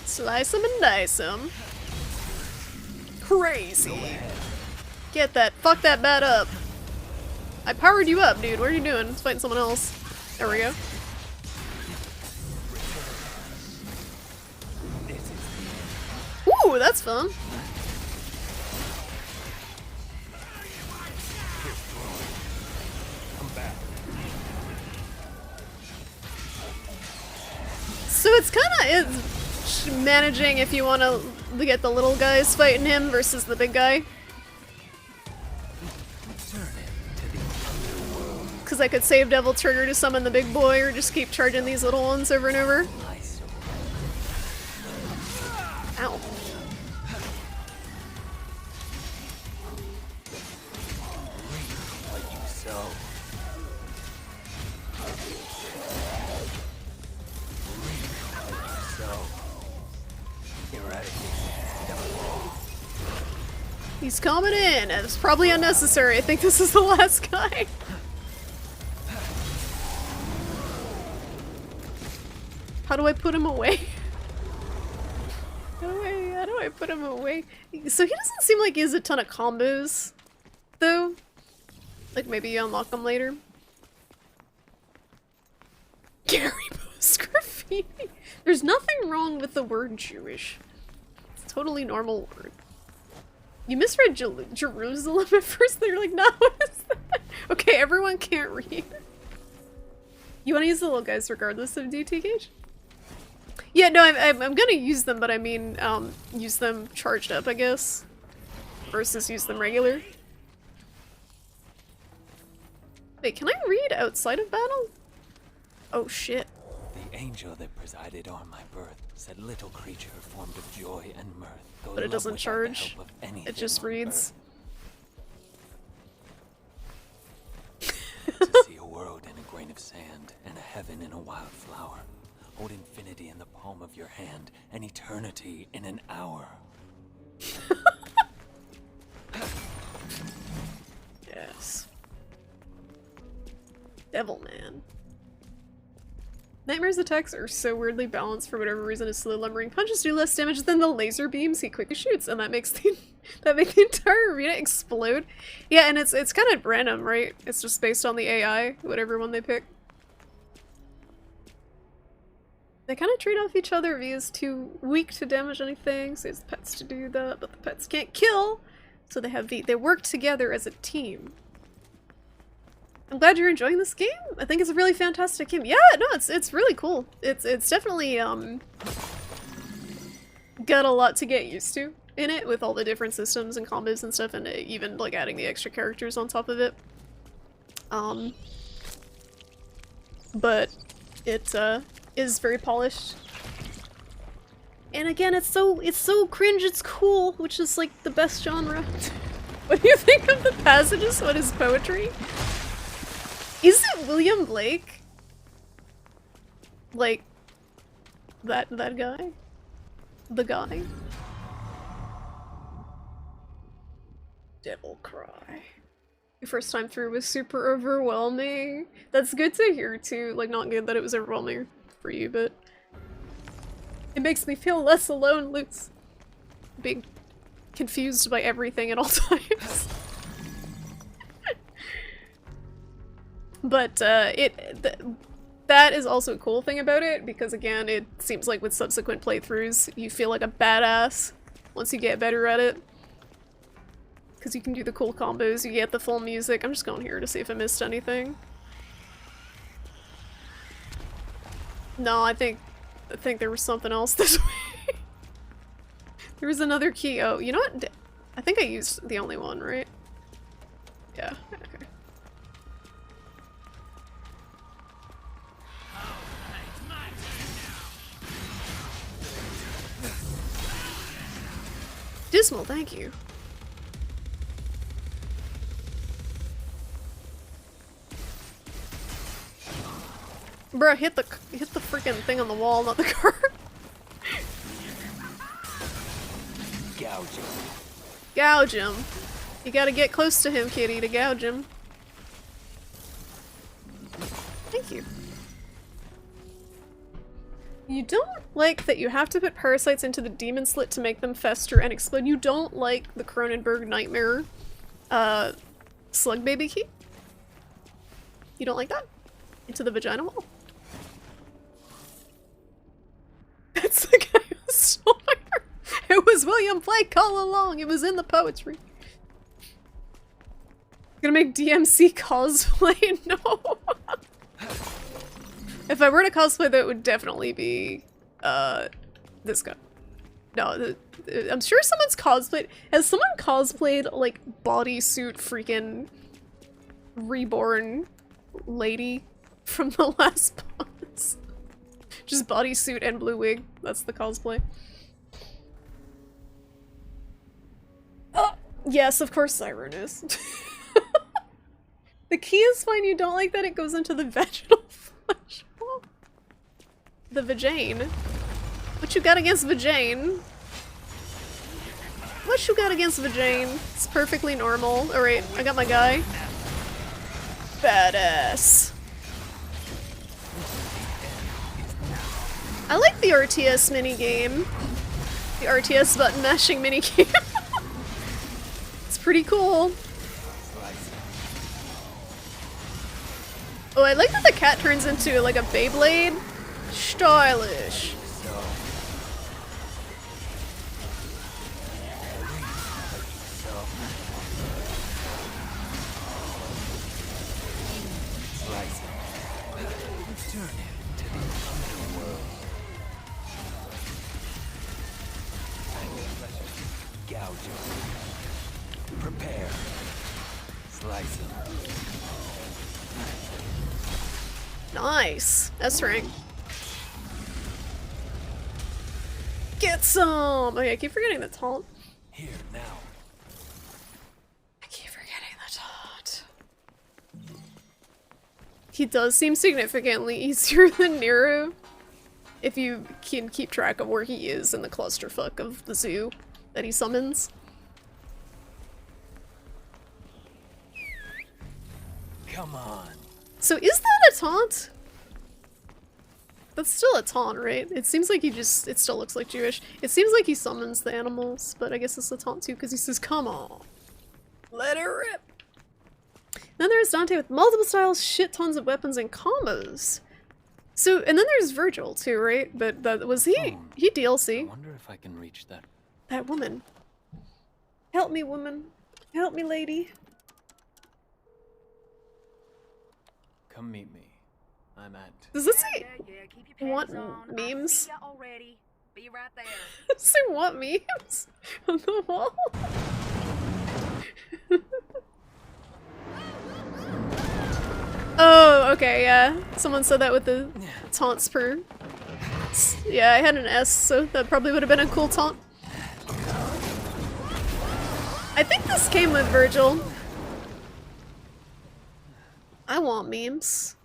Slice him and dice him. Crazy. Get that. Fuck that bat up. I powered you up, dude. What are you doing? Let's fighting someone else. There we go. Ooh, that's fun. So it's managing if you want to get the little guys fighting him versus the big guy. Because I could save Devil Trigger to summon the big boy or just keep charging these little ones over and over. Ow. What you sow. He's coming in. It's probably unnecessary. I think this is the last guy. How do I put him away? How do I put him away? So he doesn't seem like he has a ton of combos, though. Like maybe you unlock them later. Gary Post graffiti. There's nothing wrong with the word Jewish. It's a totally normal word. You misread Jerusalem at first. They're like, no, what is that? Okay, everyone can't read. You want to use the little guys regardless of DT gauge? Yeah, no, I'm gonna use them, but I mean, use them charged up, I guess, versus use them regular. Wait, can I read outside of battle? Oh shit. The angel that presided o'er my birth said little creature formed of joy and mirth. But it doesn't charge. It just reads. To see a world in a grain of sand and a heaven in a wild flower. Hold infinity in the palm of your hand and eternity in an hour. Yes. Devilman. Nightmare's attacks are so weirdly balanced for whatever reason. His slow lumbering punches do less damage than the laser beams he quickly shoots, and that makes the entire arena explode. Yeah, and it's kind of random, right? It's just based on the AI, whatever one they pick. They kind of trade off each other. V is too weak to damage anything, so it's pets to do that, but the pets can't kill, so they have they work together as a team. I'm glad you're enjoying this game. I think it's a really fantastic game. Yeah, no, it's really cool. It's definitely got a lot to get used to in it with all the different systems and combos and stuff, and even like adding the extra characters on top of it. But it is very polished. And again, it's so cringe, it's cool, which is like the best genre. What do you think of the passages? What is poetry? Is it William Blake? Like, that guy? The guy? Devil Cry. Your first time through was super overwhelming. That's good to hear too. Like, not good that it was overwhelming for you, but it makes me feel less alone, Lutz. Being confused by everything at all times. But that is also a cool thing about it, because again, it seems like with subsequent playthroughs, you feel like a badass once you get better at it. Because you can do the cool combos, you get the full music. I'm just going here to see if I missed anything. No, I think there was something else this way. There was another key. Oh, you know what? I think I used the only one, right? Yeah, okay. Dismal, thank you. Bruh, hit the freaking thing on the wall, not the car. Gouge him. Gouge him. You gotta get close to him, kitty, to gouge him. Thank you. You don't like that you have to put parasites into the demon slit to make them fester and explode. You don't like the Cronenberg Nightmare slug baby key? You don't like that? Into the vagina wall? That's the guy who stole my heart. It was William Blake all along. It was in the poetry. Gonna make DMC cosplay? No. If I were to cosplay, that would definitely be this guy. No, I'm sure someone's cosplayed. Has someone cosplayed like bodysuit freaking reborn lady from the last boss? Just bodysuit and blue wig. That's the cosplay. Oh, yes, of course Siren is. The key is fine, you don't like that it goes into the vaginal flesh wall. The vagine. What you got against vagine? What you got against vagine? It's perfectly normal. Alright, I got my guy. Badass. I like the RTS minigame. The RTS button mashing minigame. It's pretty cool. Oh, I like that the cat turns into like a Beyblade. Stylish. Prepare. Slice him. Nice. That's right. Get some! Okay, I keep forgetting the taunt. Here, now. I keep forgetting the taunt. He does seem significantly easier than Nero. If you can keep track of where he is in the clusterfuck of the zoo that he summons. Come on. So is that a taunt? That's still a taunt, right? It seems like it still looks like Jewish. It seems like he summons the animals, but I guess it's a taunt too because he says, come on. Let it rip. Then there's Dante with multiple styles, shit tons of weapons and combos. So, and then there's Virgil too, right? But that was he DLC. I wonder if I can reach that. That woman. Help me, woman. Help me, lady. Come meet me. I'm at. Does this say Keep your want pants on. memes? I see ya already. Be right there. Does it want memes on the wall? Oh, okay, yeah. Someone said that with the taunts per. Yeah, I had an S, so that probably would have been a cool taunt. I think this came with Virgil. I want memes.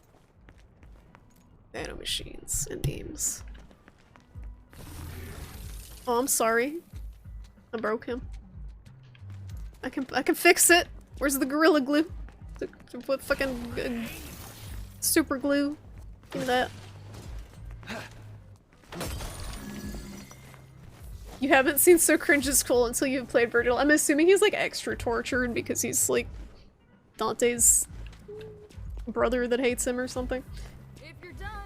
Nano machines and memes. Oh, I'm sorry. I broke him. I can fix it. Where's the Gorilla Glue? What fucking super glue? Give me that. You haven't seen So Cringe is Cool until you've played Virgil. I'm assuming he's like extra tortured because he's like Dante's brother that hates him or something. If you're done,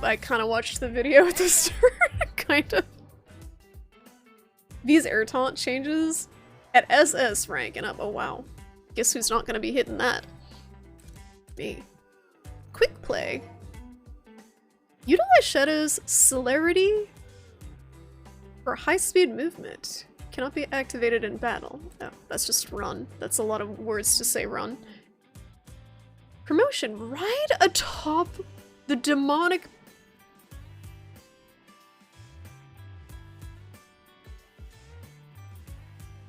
I kind of watched the video at the start, kind of. These air taunt changes at SS rank and up. Oh wow. Guess who's not gonna be hitting that? Me. Quick play. Utilize Shadow's celerity for high-speed movement. Cannot be activated in battle. Oh, that's just run. That's a lot of words to say run. Promotion. Ride atop the demonic...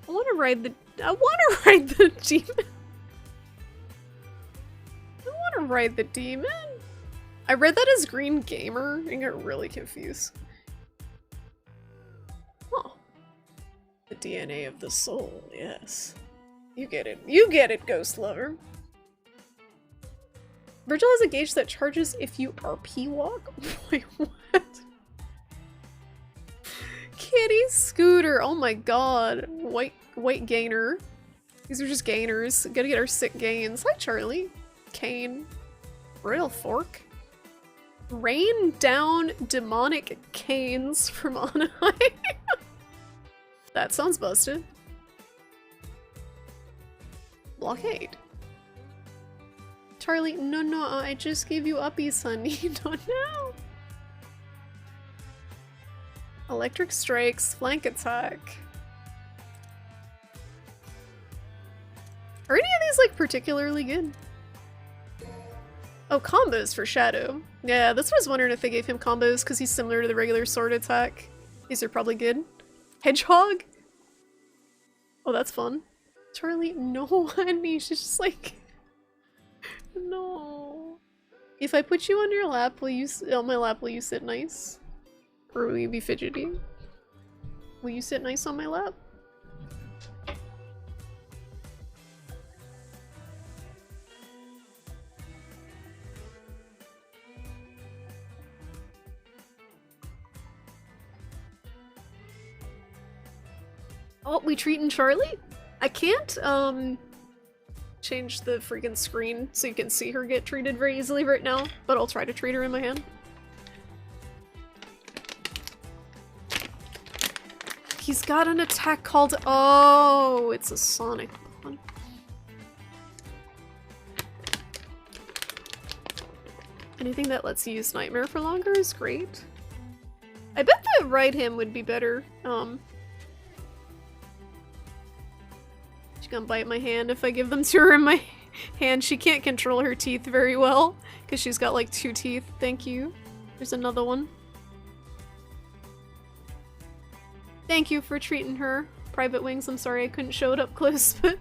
I want to ride the demon. I want to ride the demon. I read that as Green Gamer and got really confused. Oh. The DNA of the soul, yes. You get it. You get it, Ghost Lover. Virgil has a gauge that charges if you RP walk? Wait, what? Kitty Scooter, oh my god. White gainer. These are just gainers. Gotta get our sick gains. Hi, Charlie. Kane. Royal Fork. Rain down demonic canes from on high. That sounds busted. Blockade. Charlie, no, I just gave you uppies, honey. No. Electric strikes, flank attack. Are any of these like particularly good? Oh, combos for Shadow. Yeah, that's what I was wondering if they gave him combos because he's similar to the regular sword attack. These are probably good. Hedgehog? Oh, that's fun. Charlie, no, honey. She's just like... No. If I put you on your lap, on my lap, will you sit nice? Or will you be fidgety? Will you sit nice on my lap? Oh, we treating Charlie? I can't, change the freaking screen so you can see her get treated very easily right now, but I'll try to treat her in my hand. He's got an attack called... Oh, it's a Sonic one. Anything that lets you use Nightmare for longer is great. I bet the Ride Him would be better. She's gonna bite my hand if I give them to her in my hand. She can't control her teeth very well because she's got like 2 teeth. Thank you. There's another one. Thank you for treating her. Private Wings, I'm sorry I couldn't show it up close, but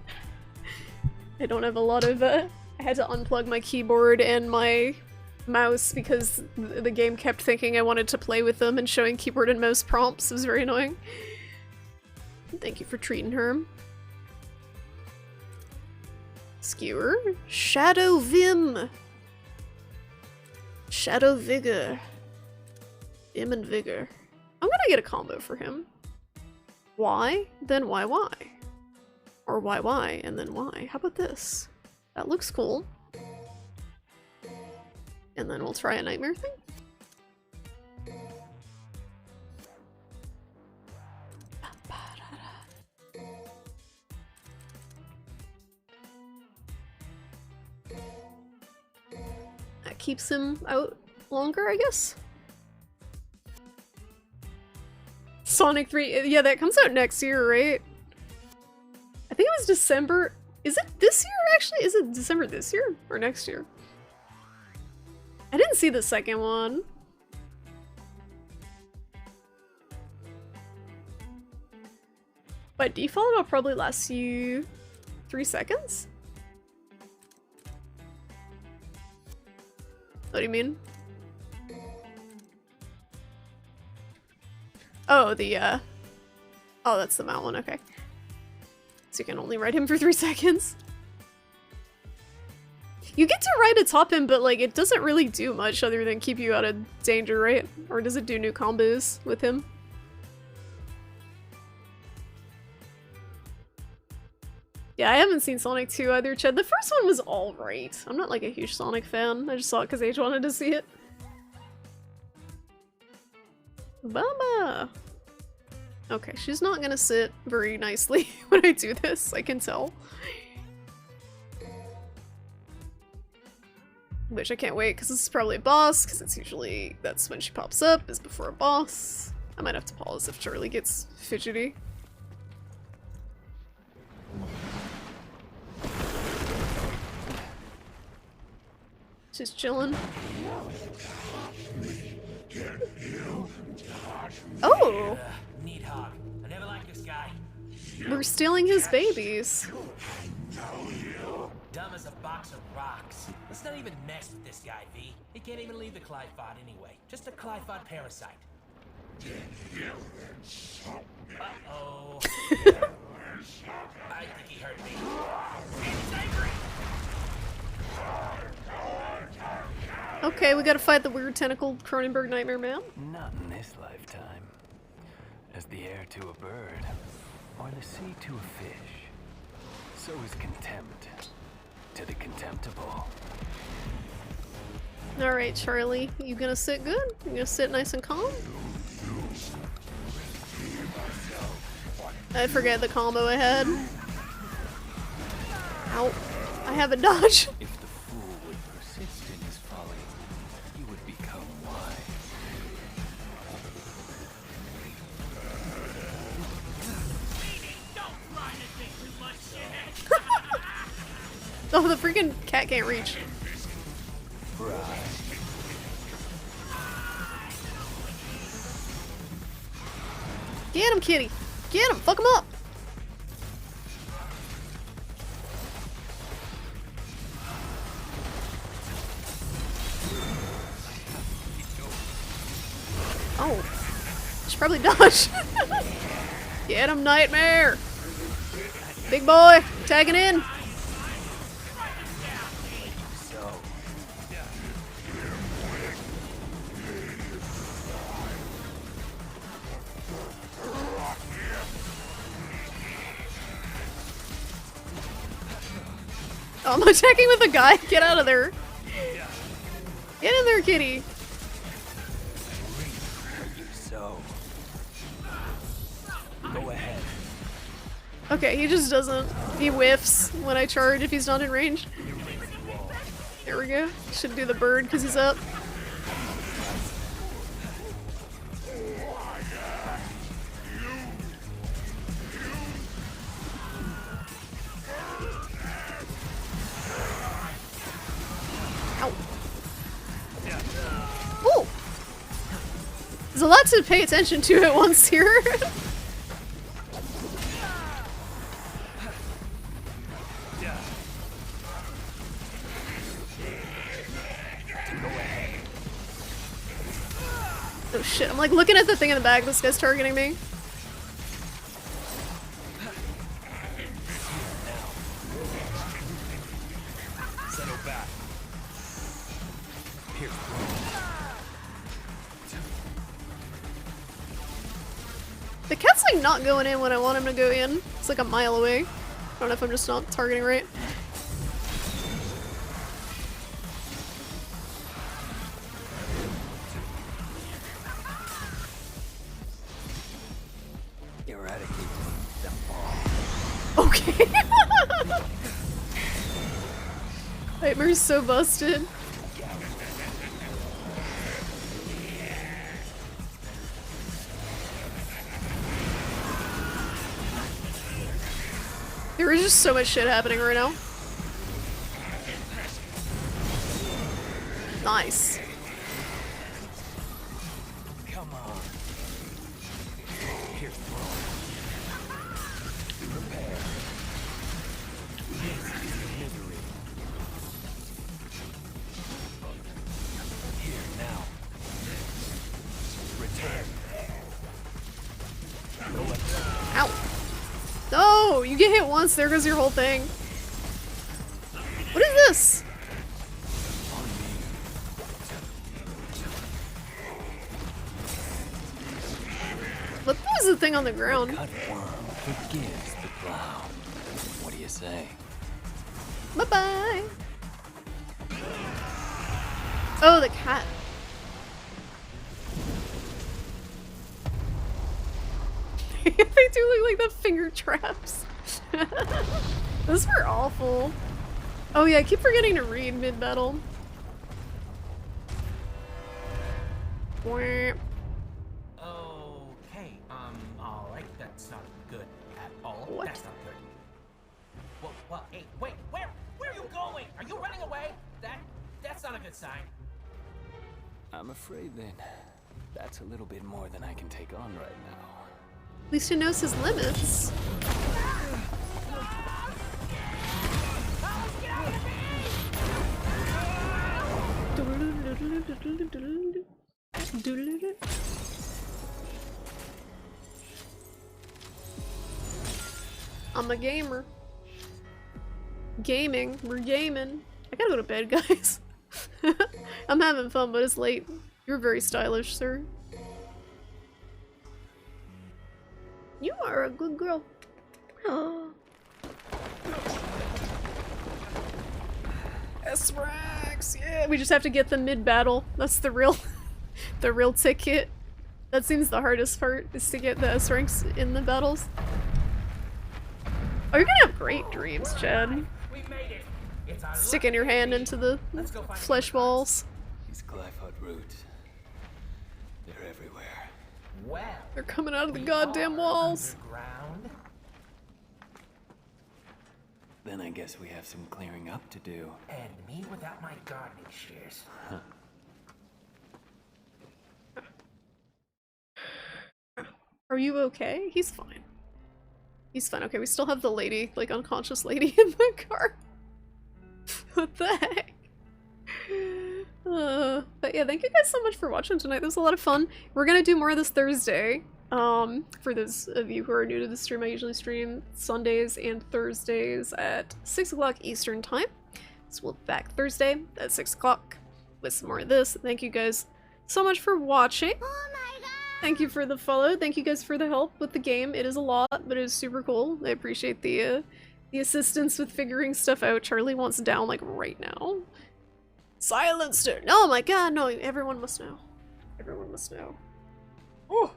I don't have a lot of I had to unplug my keyboard and my mouse because the game kept thinking I wanted to play with them and showing keyboard and mouse prompts. It was very annoying. Thank you for treating her. Skewer. Shadow Vim. Shadow Vigor. Vim and Vigor. I'm gonna get a combo for him. Why? Then why? Or why? And then why? How about this? That looks cool. And then we'll try a nightmare thing. That keeps him out longer, I guess. Sonic 3, yeah, that comes out next year, right? I think it was December. Is it this year, actually? Is it December this year? Or next year? I didn't see the second one. By default, it'll probably last you 3 seconds? What do you mean? Oh, oh, that's the mount one, okay. So you can only ride him for 3 seconds. You get to ride atop him, but like, it doesn't really do much other than keep you out of danger, right? Or does it do new combos with him? Yeah, I haven't seen Sonic 2 either, Chad. The first one was alright. I'm not like a huge Sonic fan. I just saw it because H wanted to see it. Baba! Okay, she's not gonna sit very nicely when I do this, I can tell. Which I can't wait, because this is probably a boss, because it's usually, that's when she pops up, is before a boss. I might have to pause if Charlie gets fidgety. Just chilling. Oh! Neat hog. I never liked this guy. We're stealing his babies. Dumb as a box of rocks. Let's not even mess with this guy, V. He can't even leave the Clyphod anyway. Just a Clyphod parasite. Uh-oh. I think he hurt me. And he's angry! Okay, we gotta fight the weird tentacled Cronenberg Nightmare Man. Not in this lifetime. As the air to a bird, or the sea to a fish, so is contempt to the contemptible. Alright, Charlie, you gonna sit good? You gonna sit nice and calm? I forget the combo I had. Ow. I have a dodge. If the fool would persist in his folly, he would become wise. Oh, the freaking cat can't reach. Right. Get him, kitty! Get him! Fuck him up! Oh. Should probably dodge. Get him, Nightmare! Big boy! Tagging in! Oh, I'm attacking with a guy. Get out of there. Get in there, kitty. So, go ahead. Okay, he just doesn't. He whiffs when I charge if he's not in range. There we go. Should do the bird because he's up. Ooh! There's a lot to pay attention to at once here. Oh shit, I'm like looking at the thing in the back, this guy's targeting me. Settle back. Here. The cat's like not going in when I want him to go in. It's like a mile away. I don't know if I'm just not targeting right. Eradicate them all. Okay. Nightmare's so busted. There is just so much shit happening right now. Nice. Come on. Here's prepare. This is the misery. Here now. Return. Ow. No, you get hit once, there goes your whole thing. What is this? What was the thing on the ground? Cut worm forgives the plow. What do you say? Bye-bye. Oh, the cat. like the finger traps. Those were awful. Oh yeah, I keep forgetting to read mid-battle. Okay, alright, that's not good at all. What? That's not good. Well, hey, wait, where are you going? Are you running away? That's not a good sign. I'm afraid then that's a little bit more than I can take on right now. At least he knows his limits. I'm a gamer. Gaming. We're gaming. I gotta go to bed, guys. I'm having fun, but it's late. You're very stylish, sir. You are a good girl. S-Rex! Yeah, we just have to get them mid-battle. That's the real ticket. That seems the hardest part, is to get the S-Ranks in the battles. Oh, you're gonna have great dreams, Chad. We made it. It's our Sticking your hand into the flesh balls. These Glyphod roots, they're everywhere. Well, They're coming out of the goddamn walls. underground. Then I guess we have some clearing up to do. And me without my gardening shears. Are you okay? He's fine. He's fine. Okay, we still have the lady, like unconscious lady in the car. What the heck? But yeah, thank you guys so much for watching tonight. This was a lot of fun. We're gonna do more of this Thursday. For those of you who are new to the stream, I usually stream Sundays and Thursdays at 6 o'clock Eastern time. So we'll be back Thursday at 6 o'clock with some more of this. Thank you guys so much for watching. Oh my god! Thank you for the follow. Thank you guys for the help with the game. It is a lot, but it is super cool. I appreciate the assistance with figuring stuff out. Charlie wants down like right now. Silenced her. Oh my god, no, everyone must know. Everyone must know. Oh.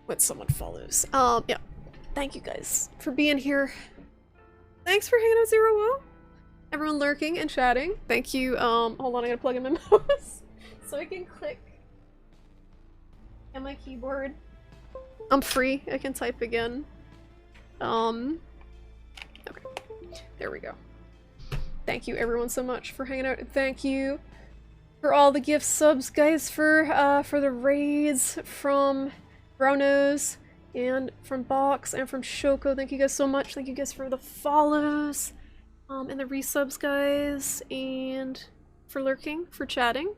When someone follows. Yeah. Thank you guys for being here. Thanks for hanging out, Zero Will. Everyone lurking and chatting. Thank you. Hold on, I gotta plug in my mouse so I can click. And my keyboard. I'm free. I can type again. Okay. There we go. Thank you everyone so much for hanging out. Thank you for all the gift subs, guys, for the raids from Brownose and from Box and from Shoko. Thank you guys so much. Thank you guys for the follows. And the resubs, guys, and for lurking, for chatting.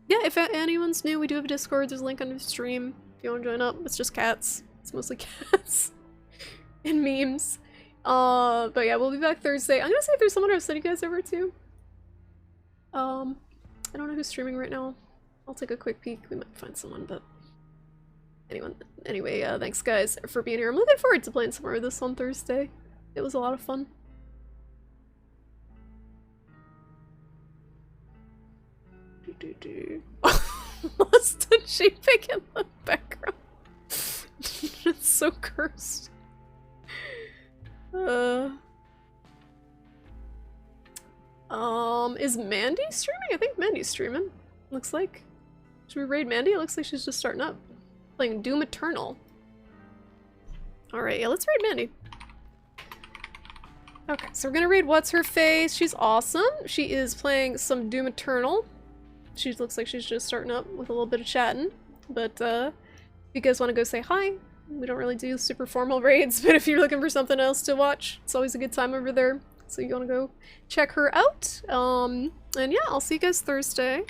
Yeah, if anyone's new, we do have a Discord. There's a link on the stream if you want to join up. It's just cats. It's mostly cats and memes. But yeah, we'll be back Thursday. I'm gonna see if there's someone else that you guys over to. I don't know who's streaming right now. I'll take a quick peek. We might find someone, but anyway, thanks guys for being here. I'm looking forward to playing some more of this on Thursday. It was a lot of fun. What's the JPEG in the background? It's so cursed. Is Mandy streaming? I think Mandy's streaming. Looks like. Should we raid Mandy? It looks like she's just starting up. Playing Doom Eternal. Alright, yeah, let's raid Mandy. Okay, so we're gonna raid What's Her Face. She's awesome. She is playing some Doom Eternal. She looks like she's just starting up with a little bit of chatting. But if you guys want to go say hi, we don't really do super formal raids, but if you're looking for something else to watch, it's always a good time over there. So you want to go check her out. And yeah, I'll see you guys Thursday.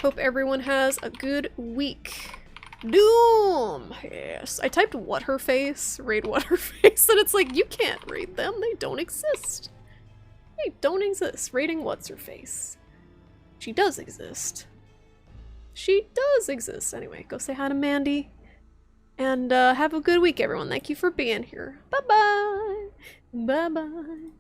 Hope everyone has a good week. Doom! Yes. I typed What Her Face, raid What Her Face, and it's like, you can't raid them. They don't exist. They don't exist. Raiding What's Her Face. She does exist. She does exist. Anyway, go say hi to Mandy. And have a good week, everyone. Thank you for being here. Bye-bye. Bye-bye.